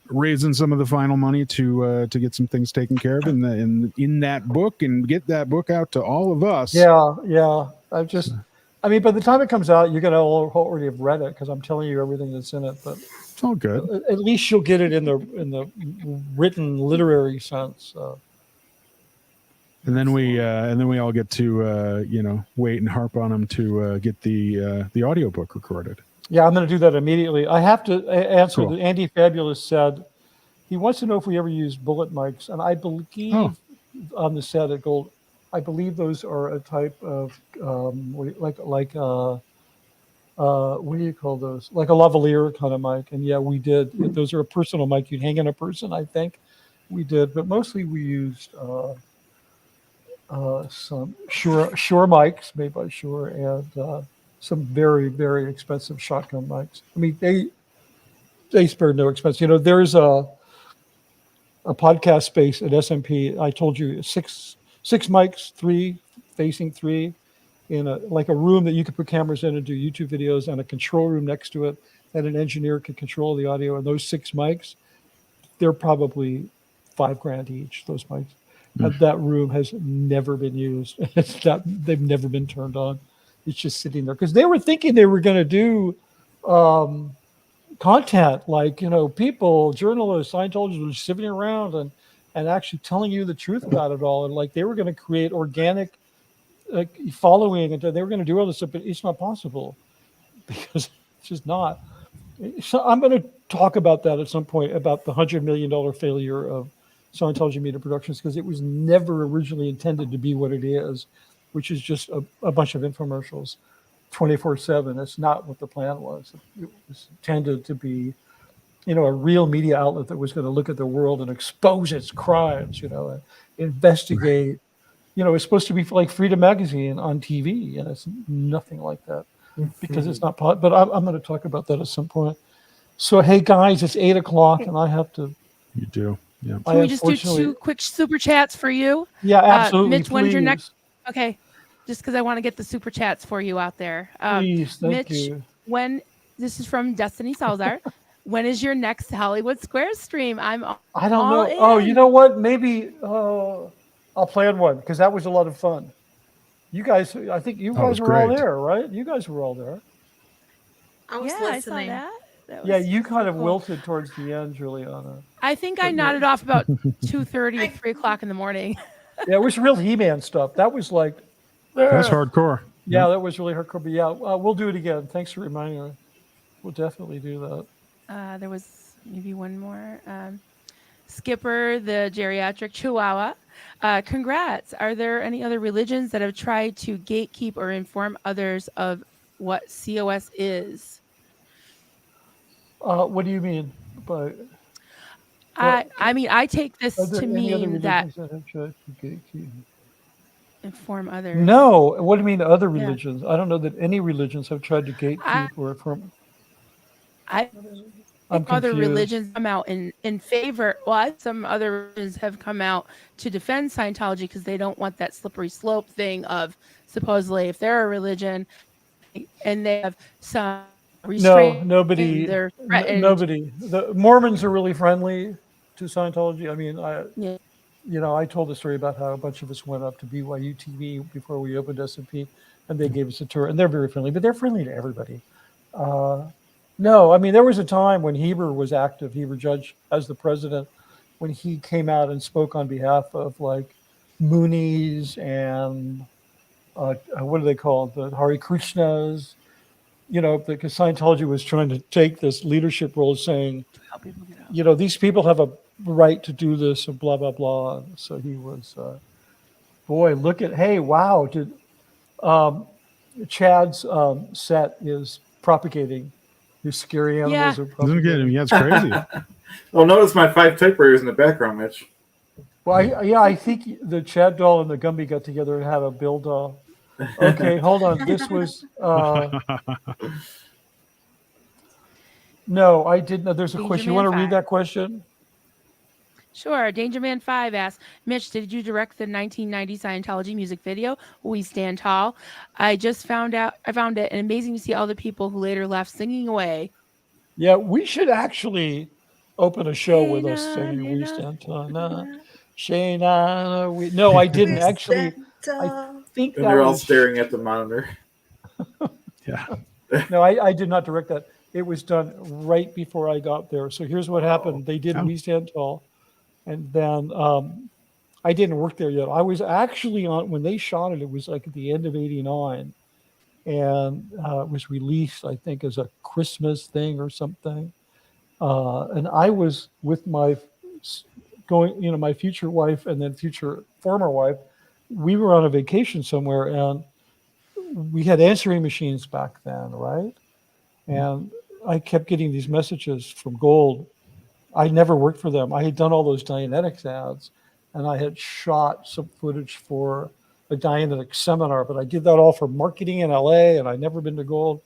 raising some of the final money to get some things taken care of in that book and get that book out to all of us. Yeah. I mean, by the time it comes out, you're going to already have read it because I'm telling you everything that's in it. But it's all good. At least you'll get it in the written literary sense. And then we all get to wait and harp on them to get the audiobook recorded. Yeah, I'm going to do that immediately. I have to answer Cool. that Andy Fabulous said he wants to know if we ever use bullet mics, and I believe on the set at Gold, I believe those are a type of what do you call those? Like a lavalier kind of mic. And yeah, we did. Those are a personal mic you'd hang in a person. I think we did, but mostly we used some Shure mics made by Shure and some very, very expensive shotgun mics. I mean, they spared no expense. You know, there's a podcast space at SMP. I told you six mics, 3 facing 3 in a room that you could put cameras in and do YouTube videos, and a control room next to it that an engineer could control the audio. And those 6 mics, they're probably $5,000 each, those mics. And that room has never been used. They've never been turned on. It's just sitting there because they were thinking they were going to do content like, people, journalists, Scientologists were sitting around and actually telling you the truth about it all. And like they were going to create organic following, and they were going to do all this stuff, but it's not possible because it's just not. So I'm going to talk about that at some point, about the $100 million failure of Scientology Media Productions, because it was never originally intended to be what it is, which is just a bunch of infomercials 24/7. That's not what the plan was. It was intended to be, a real media outlet that was going to look at the world and expose its crimes, and investigate. It's supposed to be like Freedom Magazine on TV, and it's nothing like that because it's not. But I'm going to talk about that at some point. So, hey guys, it's 8:00, and I have to. You do, yeah. Can we just do 2 quick super chats for you? Yeah, absolutely. Mitch, when's your next? Okay, just because I want to get the super chats for you out there. Please, thank Mitch, you. This is from Destiny Salazar. When is your next Hollywood Squares stream? I don't know. Oh, you know what? Maybe I'll plan one because that was a lot of fun. You guys, I think you guys were all there, right? You guys were all there. I was listening. I saw that. Yeah, you kind of wilted towards the end, Juliana. I think I nodded off about 2:30 or 3:00 in the morning. Yeah, it was real He-Man stuff. That was like... That's hardcore. Yeah, that was really hardcore. But yeah, we'll do it again. Thanks for reminding me. We'll definitely do that. There was maybe one more. Skipper, the geriatric Chihuahua. Congrats. Are there any other religions that have tried to gatekeep or inform others of what COS is? What do you mean by... I take this to mean that inform others. No, what do you mean other religions? I don't know that any religions have tried to gatekeep or inform. Other religions come out in favor. Well, some other religions have come out to defend Scientology because they don't want that slippery slope thing of supposedly if they're a religion and they have some restraint. No, nobody. The Mormons are really friendly to Scientology. I mean, I told the story about how a bunch of us went up to BYU TV before we opened S&P, and they gave us a tour, and they're very friendly, but they're friendly to everybody. No, I mean, there was a time when Heber was active, Heber Judge as the president, when he came out and spoke on behalf of like Moonies and what do they call it? The Hare Krishnas, because Scientology was trying to take this leadership role saying, these people have a right to do this and blah, blah, blah. And so he was, hey, wow. Chad's set is propagating. These scary animals are propagating. Yeah, it's crazy. Well, notice my 5 typewriters in the background, Mitch. Well, I think the Chad doll and the Gumby got together and had a Bill doll. Okay, hold on. This was... No, I didn't. There's a question. You want to read that question? Sure. Dangerman 5 asks, Mitch, did you direct the 1990 Scientology music video, We Stand Tall? I found it amazing to see all the people who later left singing away. Yeah, we should actually open a show with us singing We Stand Tall. No, I didn't actually. I think and they're all staring at the monitor. Yeah. No, I did not direct that. It was done right before I got there. So here's what happened. They did We Stand Tall. And then I didn't work there yet. I was actually on, when they shot it, it was like at the end of 89. And it was released, I think, as a Christmas thing or something. And I was with my my future wife and then future former wife. We were on a vacation somewhere and we had answering machines back then, right? And I kept getting these messages from Gold. I never worked for them. I had done all those Dianetics ads and I had shot some footage for a Dianetic seminar, but I did that all for marketing in LA and I'd never been to Gold.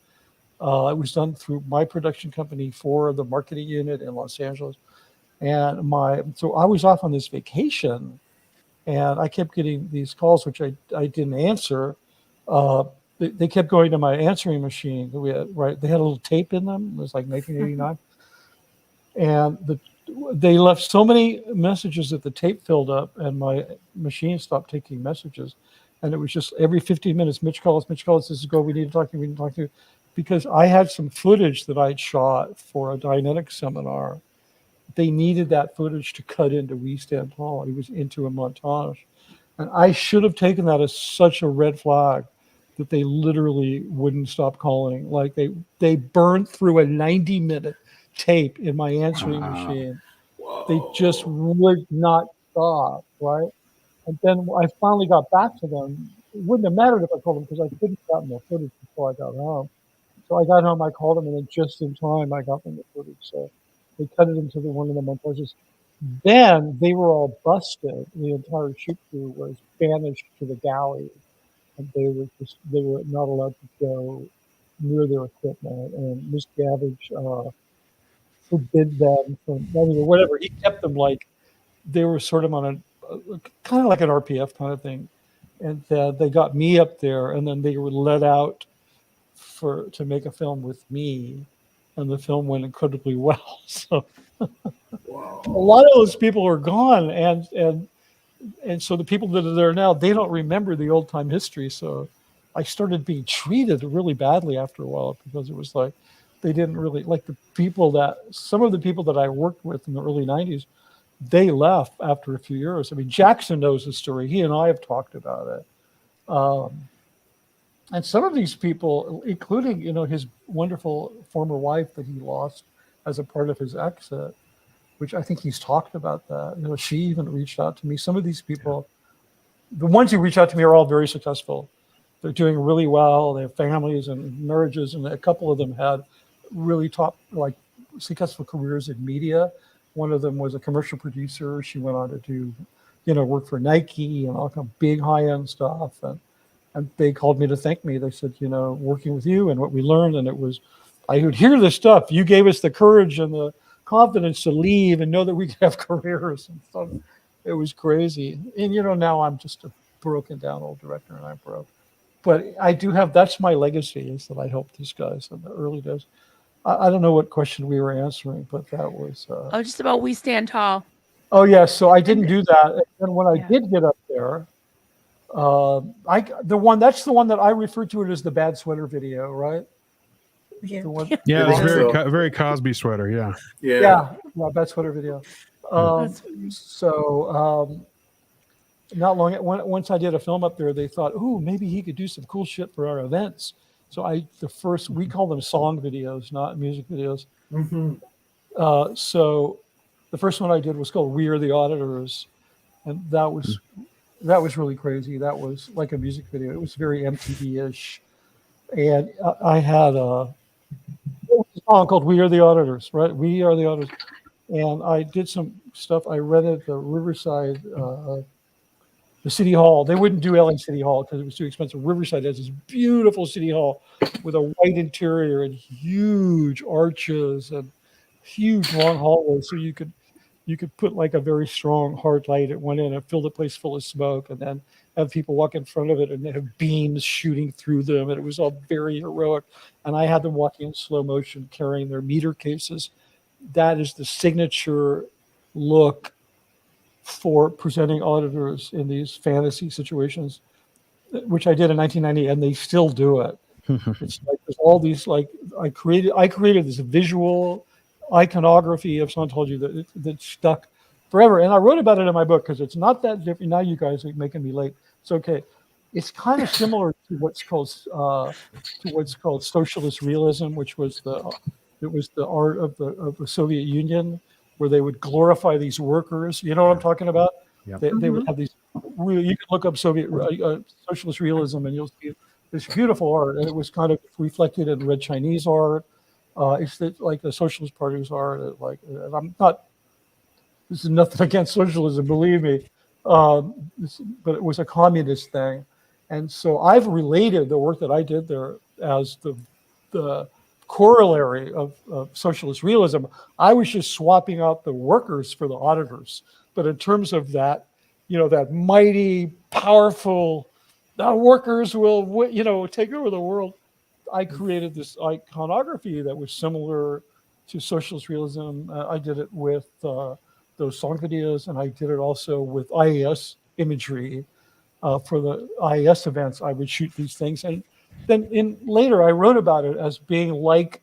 It was done through my production company for the marketing unit in Los Angeles. And so I was off on this vacation and I kept getting these calls, which I didn't answer. They kept going to my answering machine that we had, right? They had a little tape in them. It was like 1989. And they left so many messages that the tape filled up and my machine stopped taking messages. And it was just every 15 minutes, Mitch calls, this is go, we need to talk to you, we need to talk to you. Because I had some footage that I'd shot for a Dianetics seminar. They needed that footage to cut into We Stand Tall. It was into a montage. And I should have taken that as such a red flag that they literally wouldn't stop calling. Like they burned through a 90-minute tape in my answering machine. They just would not stop, right? And then I finally got back to them. It wouldn't have mattered if I called them because I couldn't have gotten the footage before I got home. So I got home, I called them, and then just in time I got them the footage. So they cut it into one of the montages. Then they were all busted. The entire shoot crew was banished to the galley, and they were not allowed to go near their equipment. And Miss Gavage forbid them from, I mean, whatever. He kept them like they were sort of on a kind of like an RPF kind of thing. And they got me up there, and then they were let out to make a film with me, and the film went incredibly well. So a lot of those people are gone, and so the people that are there now, they don't remember the old time history. So I started being treated really badly after a while because it was like they didn't really like some of the people that I worked with in the early 90s. They left after a few years. I mean, Jackson knows the story. He and I have talked about it. And some of these people, including, his wonderful former wife that he lost as a part of his exit, which I think he's talked about that. She even reached out to me. Some of these people, the ones who reach out to me are all very successful. They're doing really well. They have families and marriages, and a couple of them had really top, successful careers in media. One of them was a commercial producer. She went on to do, work for Nike and all kind of big high-end stuff. And they called me to thank me. They said, working with you and what we learned, and it was, I would hear this stuff. You gave us the courage and the confidence to leave and know that we could have careers and stuff. It was crazy. And, now I'm just a broken down old director and I'm broke. But I do have, that's my legacy, is that I helped these guys in the early days. I don't know what question we were answering, but that was. Just about We Stand Tall. Oh, yeah. So I didn't do that. And when I did get up there, that's the one that I refer to it as the bad sweater video, right? Yeah. The one, Yeah, it's very Cosby sweater. Yeah. Yeah, bad sweater video. Not long once I did a film up there, they thought, "Ooh, maybe he could do some cool shit for our events." So we call them song videos, not music videos. Mm-hmm. So the first one I did was called "We Are the Auditors," and that was really crazy. That was like a music video. It was very MTV-ish, and I had a song called "We Are the Auditors," right? We are the auditors, and I did some stuff. I rented the Riverside. The City Hall. They wouldn't do LA City Hall because it was too expensive. Riverside has this beautiful City Hall with a white interior and huge arches and huge long hallways. So you could put like a very strong hard light at one end and fill the place full of smoke, and then have people walk in front of it and they have beams shooting through them. And it was all very heroic. And I had them walking in slow motion carrying their meter cases. That is the signature look for presenting auditors in these fantasy situations, which I did in 1990, and they still do it. It's like there's all these I created this visual iconography of Scientology that stuck forever, and I wrote about it in my book because it's not that different. Now you guys are making me late. It's okay. It's kind of similar to what's called socialist realism, which was the art of the Soviet Union, where they would glorify these workers. You know what I'm talking about? Yep. They would have these. You can look up Soviet socialist realism, and you'll see this beautiful art. And it was kind of reflected in Red Chinese art. It's like the Socialist Party's art. And I'm not. This is nothing against socialism, believe me. But it was a communist thing, and so I've related the work that I did there as the corollary of socialist realism. I was just swapping out the workers for the auditors. But in terms of that, that mighty, powerful, the workers will, take over the world. I created this iconography that was similar to socialist realism. I did it with those song videos, and I did it also with IAS imagery. For the IAS events, I would shoot these things, and then later I wrote about it as being like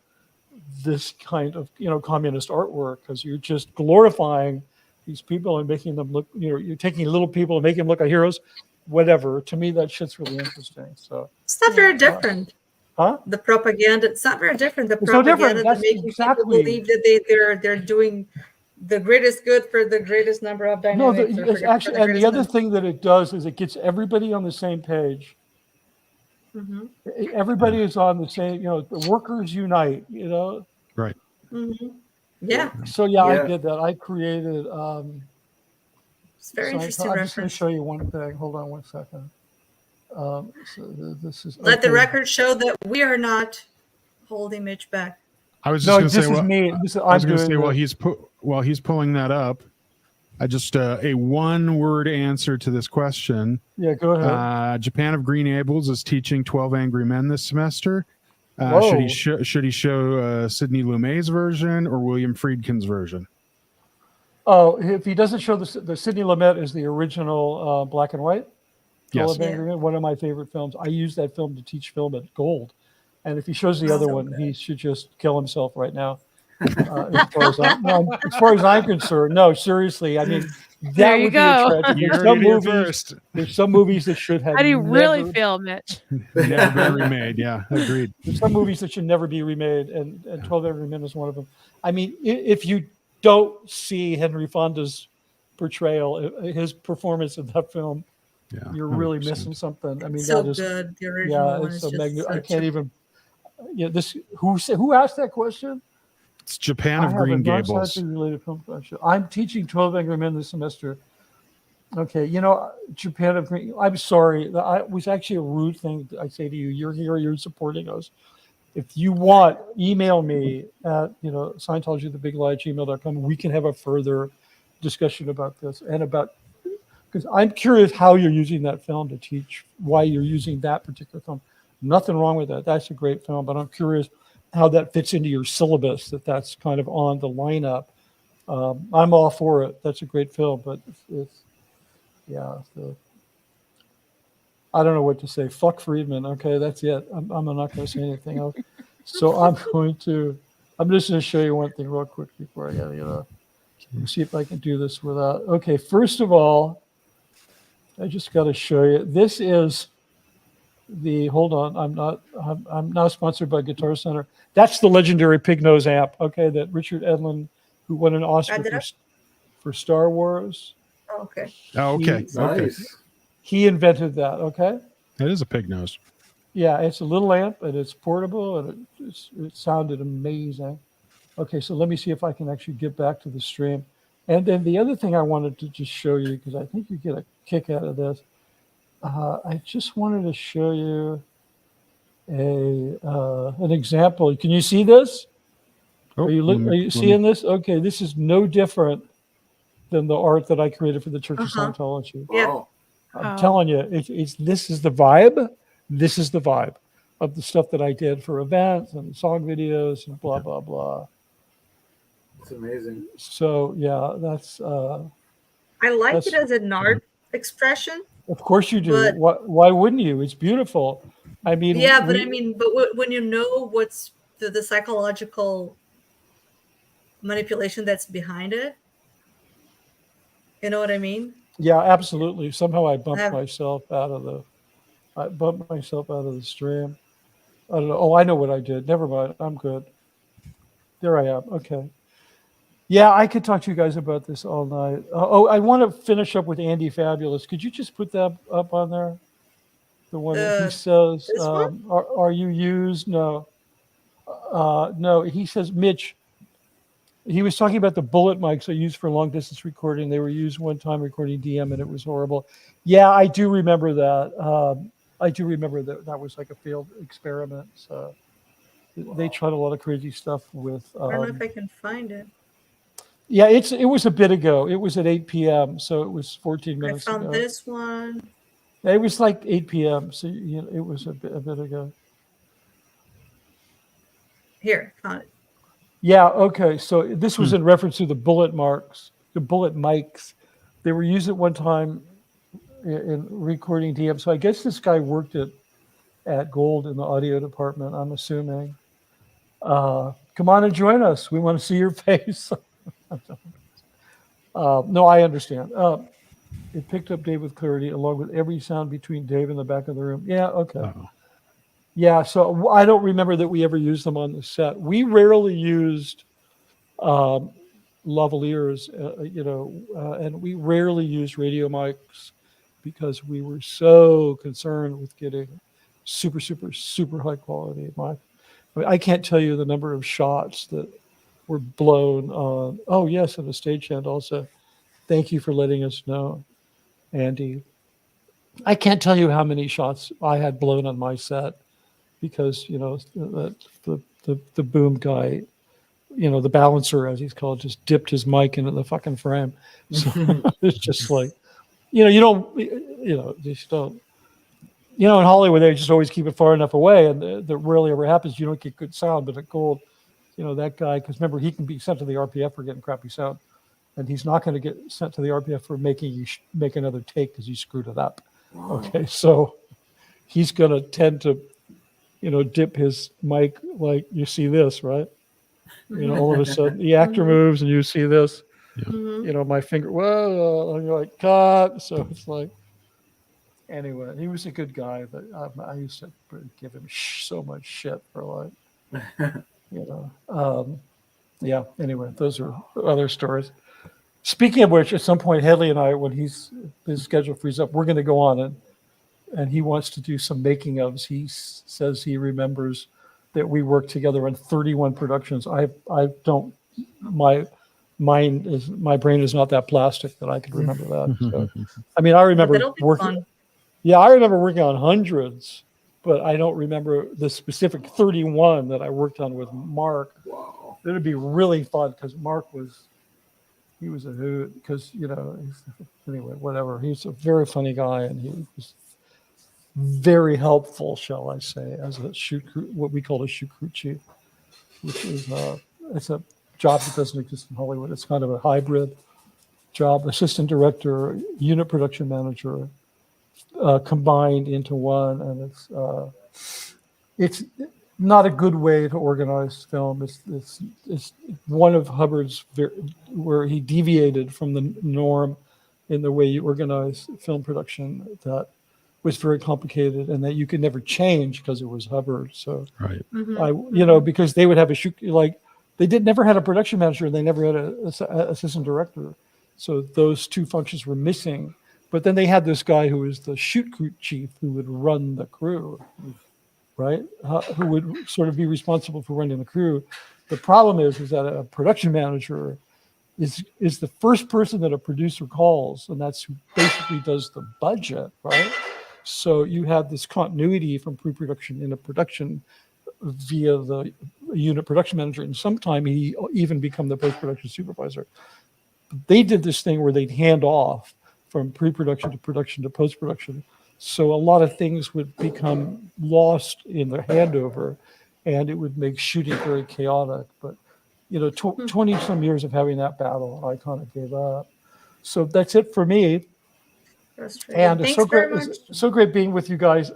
this kind of communist artwork, because you're just glorifying these people and making them look. You're taking little people and making them look like heroes. Whatever. To me, that shit's really interesting. So It's not very different. huh? The propaganda, it's not very different. The It's no different. propaganda that That's making exactly. people believe that they're doing the greatest good for the greatest number of No, dynamics. it's actually, and the other thing that it does is it gets everybody on the same page. Mm-hmm. Everybody is on the same. The workers unite. Right. Mm-hmm. Yeah, So I Yeah. did that. I created. it's very interesting I'm just going to reference. show you one thing. Hold on one second. This is. Let the okay. record show that we are not holding Mitch back. I was just No, going to this say, is well, me. I was I'm going to say, doing while he's pulling that up, I just a one-word answer to this question. Yeah, go ahead. Japan of Green Gables is teaching 12 Angry Men this semester. Whoa. Should he show Sidney Lumet's version or William Friedkin's version? Oh, if he doesn't show the Sidney Lumet is the original black and white. Yes. Twelve Angry Men, one of my favorite films. I use that film to teach film at Gold. And if he shows the Oh, other so one, good. he should just kill himself right now. As far as I'm concerned, no, seriously. I mean, that There you would be a go. tragedy. You There's heard some it here movies. first. There's some movies that should have How do you really never- feel, Mitch? Never been remade. Yeah, agreed. There's some movies that should never be remade, and 12 Angry Men is one of them. I mean, if you don't see Henry Fonda's portrayal, his performance in that film, Yeah, you're really 100%. missing something. I mean, So that is good. The original one it's is so just I such can't a- even. Yeah, who asked that question? It's Japan I of have a Green Gables. non-scientific related film question. I'm teaching 12 Angry Men this semester. Okay, Japan of Green. I'm sorry, it was actually a rude thing I say to you. You're here, you're supporting us. If you want, email me at Scientology@thebiglie@gmail.com. We can have a further discussion about this and about, because I'm curious how you're using that film to teach, why you're using that particular film. Nothing wrong with that. That's a great film, but I'm curious how that fits into your syllabus, that's kind of on the lineup. I'm all for it. That's a great film, but I don't know what to say. Fuck Friedman. Okay, that's it. I'm not going to say anything else. So I'm just going to show you one thing real quick before I got to see if I can do this without. Okay, first of all, I just got to show you. This is hold on. I'm now sponsored by Guitar Center. That's the legendary Pig Nose amp. Okay, that Richard Edlund, who won an Oscar for Star Wars. Oh, okay. Oh, okay. Okay. Nice. He invented that. Okay. That is a pig nose. Yeah, it's a little amp and it's portable and it sounded amazing. Okay, so let me see if I can actually get back to the stream. And then the other thing I wanted to just show you, because I think you get a kick out of this, I just wanted to show you an example. Can you see this? Oh, Are you seeing this? Okay, this is no different than the art that I created for the Church of Scientology. Yeah. Wow. I'm telling you, this is the vibe. This is the vibe of the stuff that I did for events and song videos and blah, blah, blah. It's amazing. So, yeah, that's... I like it as an art expression. Of course you do. But- Why wouldn't you? It's beautiful. I mean... Yeah, but when you know what's the psychological manipulation that's behind it, you know what I mean? Yeah, absolutely. Somehow I bumped myself out of the stream. I don't know. Oh, I know what I did. Never mind. I'm good. There I am. Okay. Yeah, I could talk to you guys about this all night. I want to finish up with Andy Fabulous. Could you just put that up on there? The one that he says, this one? are you used? No. No, he says, Mitch, he was talking about the bullet mics I used for long distance recording. They were used one time recording DM and it was horrible. Yeah, I do remember that. I do remember that was like a failed experiment. So they tried a lot of crazy stuff with. I don't know if I can find it. Yeah, it was a bit ago. It was at 8 p.m. So it was 14 minutes ago. I found this one. It was like 8 p.m. So it was a bit ago. Here, found it. Yeah, okay. So this was in reference to the bullet mics. They were used at one time in recording DM. So I guess this guy worked at Gold in the audio department, I'm assuming. Come on and join us. We want to see your face. No, I understand. It picked up Dave with clarity along with every sound between Dave and the back of the room. Yeah, okay. Uh-oh. Yeah, so I don't remember that we ever used them on the set. We rarely used lavaliers, and we rarely used radio mics because we were so concerned with getting super, super, super high quality mic. I mean, I can't tell you the number of shots that were blown on. Oh, yes, and a stagehand also. Thank you for letting us know, Andy. I can't tell you how many shots I had blown on my set because, the boom guy, the balancer, as he's called, just dipped his mic into the fucking frame. So it's just like, just don't. In Hollywood, they just always keep it far enough away, and that rarely ever happens. You don't get good sound, but at Gold, that guy, because remember, he can be sent to the RPF for getting crappy sound, and he's not going to get sent to the RPF for making you make another take because you screwed it up. Wow. Okay, so he's going to tend to, dip his mic like you see this, right? All of a sudden the actor moves and you see this, my finger, whoa, and you're like, cut. So it's like, anyway, he was a good guy, but I used to give him so much shit for yeah, anyway, those are other stories. Speaking of which, at some point, Headley and I, when his schedule frees up, we're going to go on and he wants to do some making ofs. He says he remembers that we worked together on 31 productions. I don't, my brain is not that plastic that I could remember that. So, I mean, I remember working. Yeah, I remember working on hundreds, but I don't remember the specific 31 that I worked on with Mark. Wow. It'd be really fun because Mark he was a hoot because, anyway, whatever. He's a very funny guy and he was very helpful, shall I say, as a shoot crew, what we call a shoot crew chief, which is it's a job that doesn't exist in Hollywood. It's kind of a hybrid job, assistant director, unit production manager, combined into one, and it's not a good way to organize film. It's one of Hubbard's where he deviated from the norm in the way you organize film production that was very complicated and that you could never change because it was Hubbard. So right, because they would have a shoot, like they never had a production manager and they never had a assistant director. So those two functions were missing. But then they had this guy who was the shoot crew chief who would run the crew, right? Who would sort of be responsible for running the crew. The problem is that a production manager is the first person that a producer calls, and that's who basically does the budget, right? So you have this continuity from pre-production into production via the unit production manager, and sometime he even become the post-production supervisor. They did this thing where they'd hand off from pre-production to production to post-production. So a lot of things would become lost in the handover, and it would make shooting very chaotic. But 20 some years of having that battle, I kind of gave up. So that's it for me. And it's so great being with you guys.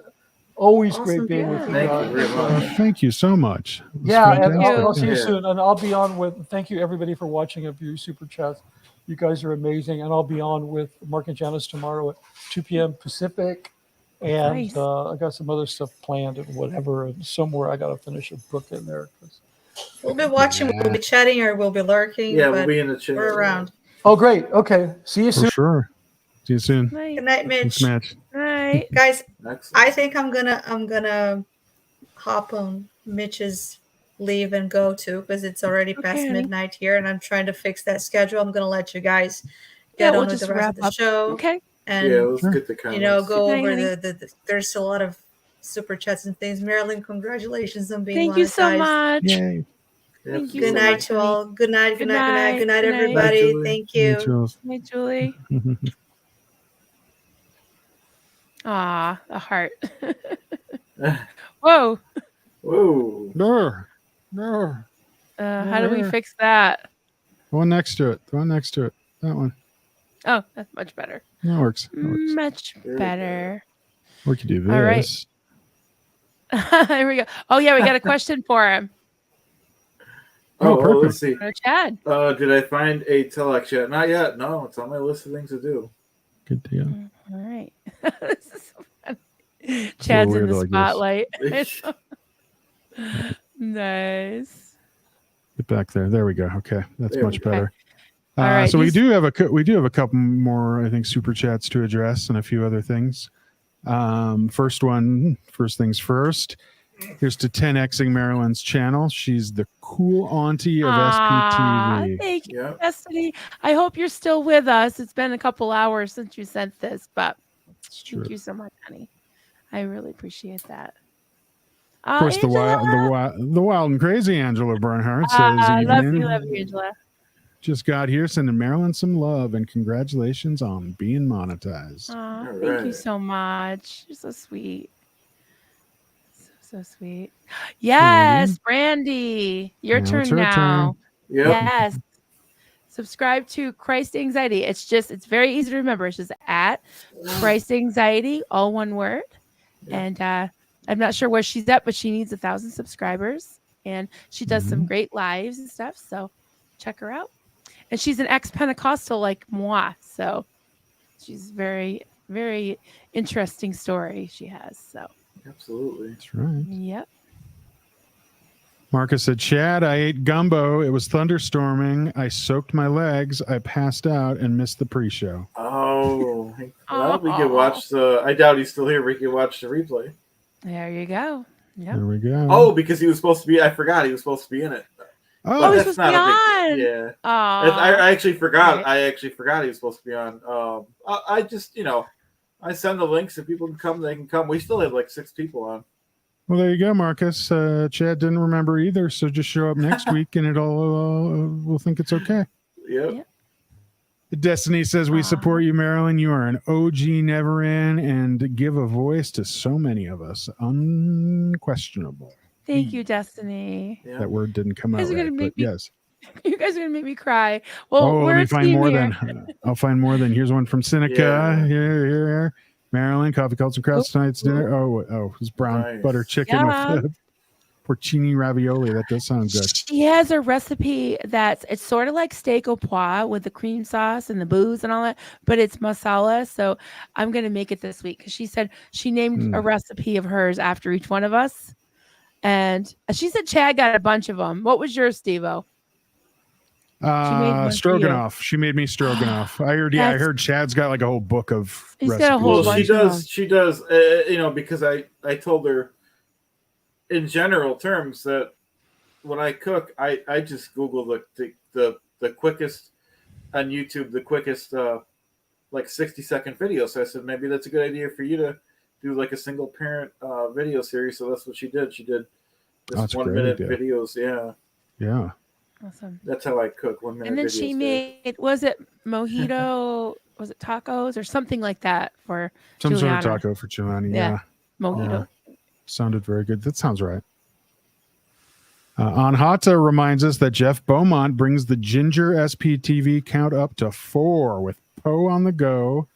Always great being with you guys. Thank you very much. Thank you so much. Yeah, and I'll see you soon. And I'll be on with. Thank you everybody for watching a few super chats. You guys are amazing, and I'll be on with Mark and Janice tomorrow at 2 p.m. Pacific. And nice. I got some other stuff planned and whatever. And somewhere I got to finish a book in there. We'll be watching. Yeah. We'll be chatting, or we'll be lurking. Yeah, we'll be in the chat. We're around. Oh, great. Okay. See you soon. For sure. See you soon. Good night, Mitch. Thanks, Mitch. Night, guys. I think I'm gonna hop on Mitch's leave and go too because it's already past midnight here, and I'm trying to fix that schedule. I'm gonna let you guys get on with the rest of the show. Okay. And let's get the comments. Go over the. There's a lot of super chats and things. Marilyn, congratulations on being Thank you so much. Yay. Thank you good so night much, to all. Good night, everybody. Thank you. Good night, Julie. Ah, a heart. Whoa. Whoa. No. How do we fix that? The one next to it. The one next to it. That one. Oh, that's much better. That works. That works. Much better. We could do this. All right. Here we go. Oh yeah, we got a question for him. Oh, well, perfect. let's see. Chad. Did I find a telex yet? Not yet. No, it's on my list of things to do. Good deal. All right. This is so funny. Chad's in the like spotlight. Nice. Get back there. There we go. Okay, that's There we much go. better. All right, So these- we do have a couple more, I think, super chats to address and a few other things. First things first. Here's to 10xing Marilyn's channel. She's the cool auntie of SPTV. Thank you, Yeah. Destiny. I hope you're still with us. It's been a couple hours since you sent this, but It's true. thank you so much, honey. I really appreciate that. Of course, the wild and crazy Angela Bernhardt says, love "Evening. you, Angela. Just got here, sending Marilyn some love and congratulations on being monetized." Aw, All thank you right. so much. You're so sweet. So sweet. Yes, Brandy. Your Now turn it's her now. Yep. Yes. Subscribe to Christ Anxiety. It's very easy to remember. It's just at Christ Anxiety, all one word. Yeah. And I'm not sure where she's at, but she needs 1,000 subscribers. And she does some great lives and stuff. So check her out. And she's an ex-Pentecostal like moi. So she's very, very interesting story she has. So Absolutely. That's right. yep. Marcus said, "Chad, I ate gumbo. It was thunderstorming. I soaked my legs. I passed out and missed the pre-show." Oh, well, we could watch the. I doubt he's still here. We could watch the replay. There you go. Yep. There we go. Oh, because he was supposed to be. I forgot he was supposed to be in it. Oh, he's That's supposed to be not a on. big deal. Yeah. Aw. I actually forgot. Right. I actually forgot he was supposed to be on. I just, I send the links. If people can come, they can come. We still have like 6 people on. Well, there you go, Marcus. Chad didn't remember either, so just show up next week and we'll think it's okay. Yep. Yep. Destiny says, "We support you, Marilyn. You are an OG never in and give a voice to so many of us. Unquestionable." Thank you, Destiny. Yeah. That word didn't come out Guys are gonna right, make but me- yes. You guys are gonna make me cry. Well, Oh, we're let me a find team more here. then. I'll find more then. Here's one from Seneca. Yeah. Here. Marilyn, coffee, cults, and crowds tonight's dinner. Oh, it was brown Nice. butter chicken Yeah. with porcini ravioli. That does sound good. She has a recipe it's sort of like steak au pois with the cream sauce and the booze and all that, but it's masala. So I'm gonna make it this week because she said she named a recipe of hers after each one of us, and she said Chad got a bunch of them. What was yours, Steve-O? made one for Stroganoff. She made me stroganoff. I heard. Yeah, I That's- heard Chad's got like a whole book of He's recipes. got a whole Well, bunch she of does. She does. Because I told her, in general terms, that when I cook, I just Google the quickest on YouTube, the quickest like 60-second video. So I said maybe that's a good idea for you to do like a single parent video series. So that's what she did. She did That's this a 1 great minute idea. videos. Yeah, Yeah. Awesome. that's how I cook 1 minute. And then videos, she guys. made was it mojito? Was it tacos or something like that for Some sort of Juliana? taco for Giovanni. Yeah. Yeah. Mojito. Sounded very good. That sounds right. Anhata reminds us that Jeff Beaumont brings the Ginger SPTV count up to 4 with Poe on the go,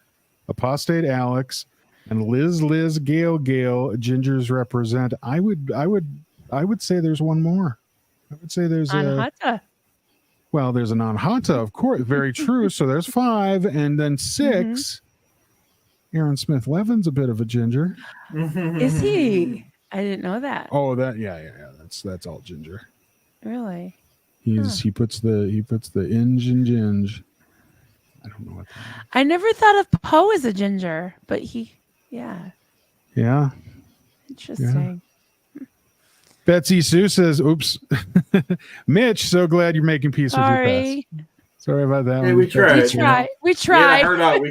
Apostate Alex, and Liz Gale Gingers represent. I would say there's one more. I would say there's Anhata. well, there's an Anhata, of course. Very true. So there's 5, and then 6. Aaron Smith Levin's a bit of a ginger. Is he? I didn't know that. Oh, that yeah. That's all ginger. Really? He puts the inge and ginge. I don't know what that is. I never thought of Poe as a ginger, but yeah. Interesting. Betsy Sue says, "Oops, Mitch. So glad you're making peace with your Sorry. past. Sorry about that. Hey, one. we tried. We tried. We He had a tried. heart out.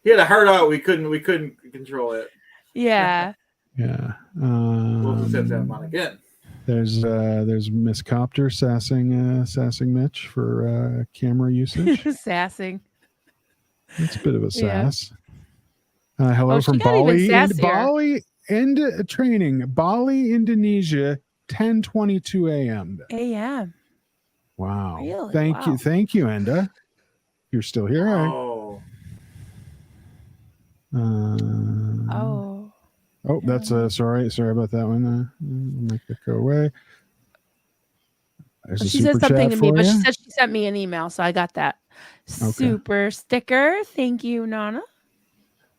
He had a heart out. We couldn't control it. Yeah. Yeah. We'll just have to have him on again. There's Miss Copter sassing Mitch for camera usage. Sassing. It's a bit of a Yeah. sass. Hello Oh, she from got even Bali. sassier. Bali training. Bali, Indonesia, 10:22 a.m. A.M. Wow. Really? Thank you. Wow. Thank you, Enda. You're still here. Oh, Oh. Oh, that's sorry about that one. Make that go away. There's Well, a she said super something chat to me, for but she you. said she sent me an email, so I got that super sticker. Thank you, Nana.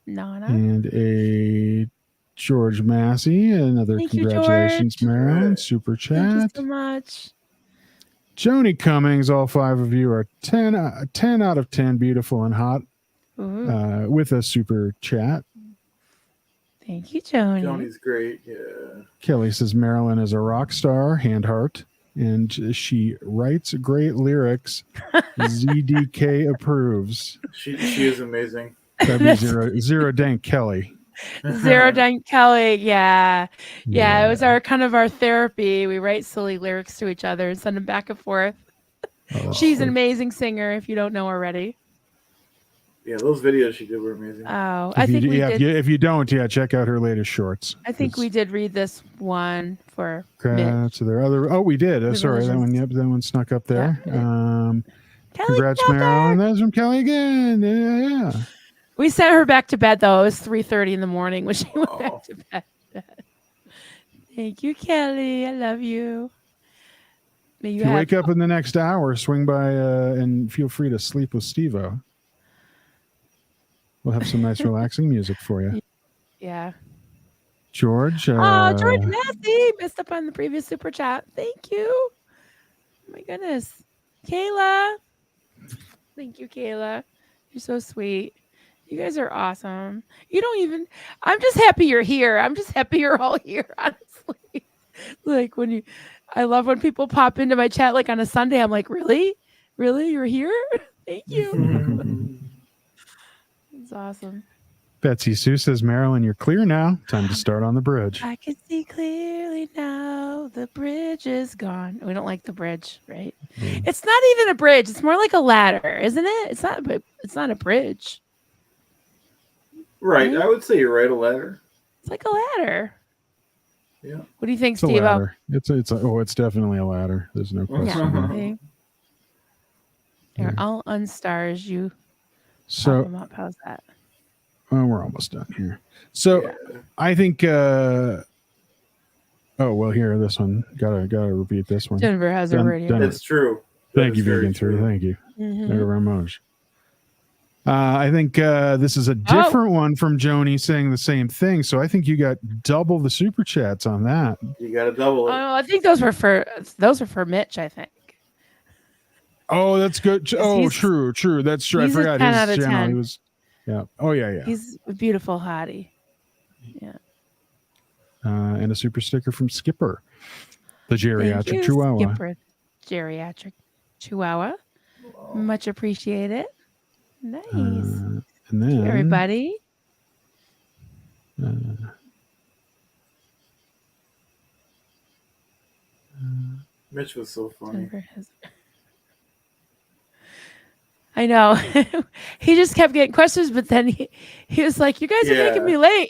And a George Massey, another Thank you, congratulations, George. Marilyn. Super Thank you chat. so much. Joni Cummings, all 5 of you are 10 out of 10, beautiful and hot, Ooh. with a super chat. Thank you, Joni. Joni's great. Yeah. Kelly says Marilyn is a rock star, hand heart, and she writes great lyrics. ZDK approves. She is amazing. That'd be zero dank Kelly. Zero Dank Kelly. Yeah. It was our kind of our therapy. We write silly lyrics to each other and send them back and forth. Oh, She's an amazing singer if you don't know already. Yeah, those videos she did were amazing. Oh, I think we did. If you don't, check out her latest shorts. I think we did read this one for Mitch. Congrats to their other. Oh, we did. Oh, sorry, that one. Yep, that one snuck up there. Kelly Congrats, Marilyn. That's from Kelly again. Yeah. We sent her back to bed though. It was 3:30 in the morning when she went back to bed. Thank you, Kelly. I love you. May If you wake up in the next hour, swing by and feel free to sleep with Steve-O. We'll have some nice relaxing music for you. Yeah. George. George Massey messed up on the previous super chat. Thank you. Oh my goodness. Kayla. Thank you, Kayla. You're so sweet. You guys are awesome. I'm just happy you're here. I'm just happy you're all here, honestly. Like I love when people pop into my chat like on a Sunday. I'm like, really? Really? You're here? Thank you. It's awesome. Betsy Sue says, Marilyn, you're clear now. Time to start on the bridge. I can see clearly now. The bridge is gone. We don't like the bridge, right? It's not even a bridge. It's more like a ladder, isn't it? It's not a bridge. Right. I would say you're right, a ladder. It's like a ladder. Yeah. What do you think, It's a Steve? ladder. It's definitely a ladder. There's no question. Here, I'll unstars you. So how's that? Well, we're almost done here. So I think here, this one. Gotta repeat this one. Denver has a radio. That's true. Thank you, Vegan 3. Thank you. Thank you very much. I think this is a different one from Joni saying the same thing. So I think you got double the super chats on that. You got to double it. Oh, I think those were for Mitch, I think. Oh, that's good. Oh, true. That's true. I forgot 10 out his of channel. 10. He was, yeah. Oh, yeah. He's a beautiful hottie. Yeah. And a super sticker from Skipper, the geriatric Thank you, chihuahua. Skipper, geriatric chihuahua. Much appreciated. Nice. And then thank you, everybody. Mitch was so funny. I know. He just kept getting questions, but then he was like, you guys are making me late.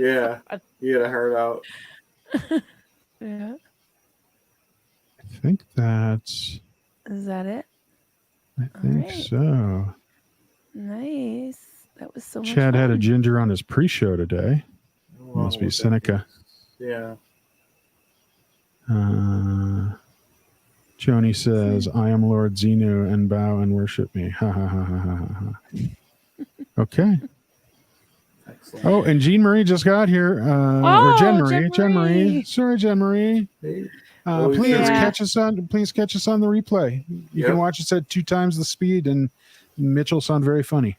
Yeah. He had a heart out. Yeah. I think that's... Is that it? I think so. Nice. That was so much Chad fun. had a ginger on his pre-show today. Must be Seneca. Yeah. Joni says, I am Lord Xenu and bow and worship me. Ha ha ha ha ha ha. Okay. Excellent. Oh, and Jean Marie just got here. Or Jen Marie. Jen Marie. Sorry, Jen Marie. Hey. Please catch us on the replay. You can watch us at 2 times the speed, and Mitch will sound very funny.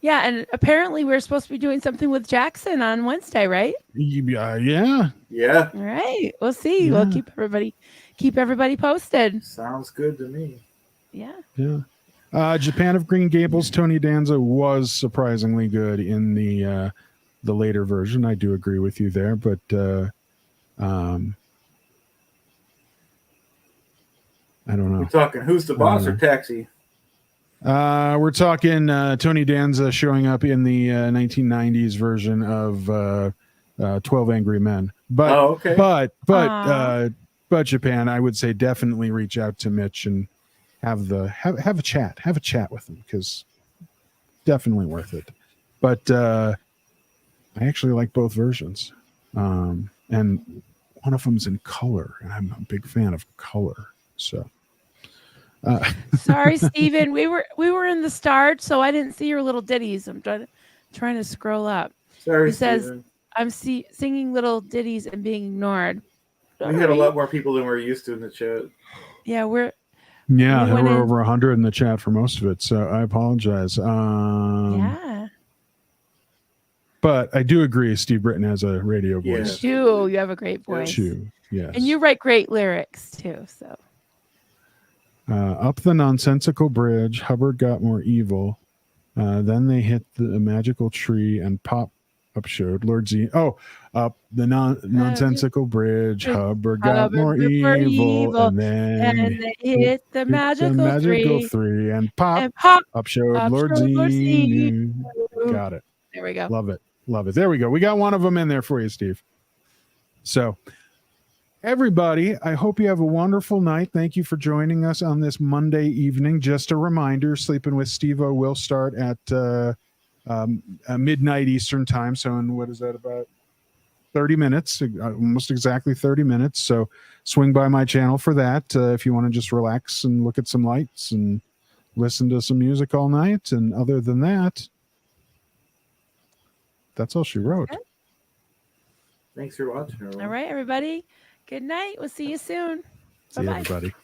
Yeah, and apparently we're supposed to be doing something with Jackson on Wednesday, right? Yeah. Yeah. All right. We'll see. Yeah. We'll keep everybody posted. Sounds good to me. Yeah. Yeah. Japan of Green Gables, Tony Danza was surprisingly good in the later version. I do agree with you there, but I don't know. We're talking Who's the Boss or Taxi? We're talking Tony Danza showing up in the 1990s version of 12 Angry Men. But But Japan, I would say definitely reach out to Mitch and have a chat with him, because definitely worth it. But I actually like both versions, and one of them's in color, and I'm a big fan of color. So Sorry, Steven. We were in the start, so I didn't see your little ditties. I'm trying to scroll up. Sorry, He says, Steven. I'm singing little ditties and being ignored. We had a lot more people than we're used to in the chat. Yeah, there we were went in- over 100 in the chat for most of it, so I apologize. yeah. But I do agree, Steve Britton has a radio Yeah. voice You have a great voice. too. Yes. And you write great lyrics too, so. Up the nonsensical bridge, Hubbard got more evil. Then they hit the magical tree, and pop up showed Lord Z. Oh, up the nonsensical bridge, Hubbard got more evil, and then they hit the magical three, and pop up showed up Lord showed Lord Z. Got it. There we go. Love it. There we go. We got one of them in there for you, Steve. So, everybody, I hope you have a wonderful night. Thank you for joining us on this Monday evening. Just a reminder, Sleeping with Steve-O will start at midnight Eastern time. So in, what is that, about 30 minutes, almost exactly 30 minutes. So swing by my channel for that if you want to just relax and look at some lights and listen to some music all night. And other than that, that's all she wrote. Okay. Thanks for watching, everyone. All right, everybody. Good night. We'll see you soon. See you, Bye-bye. everybody.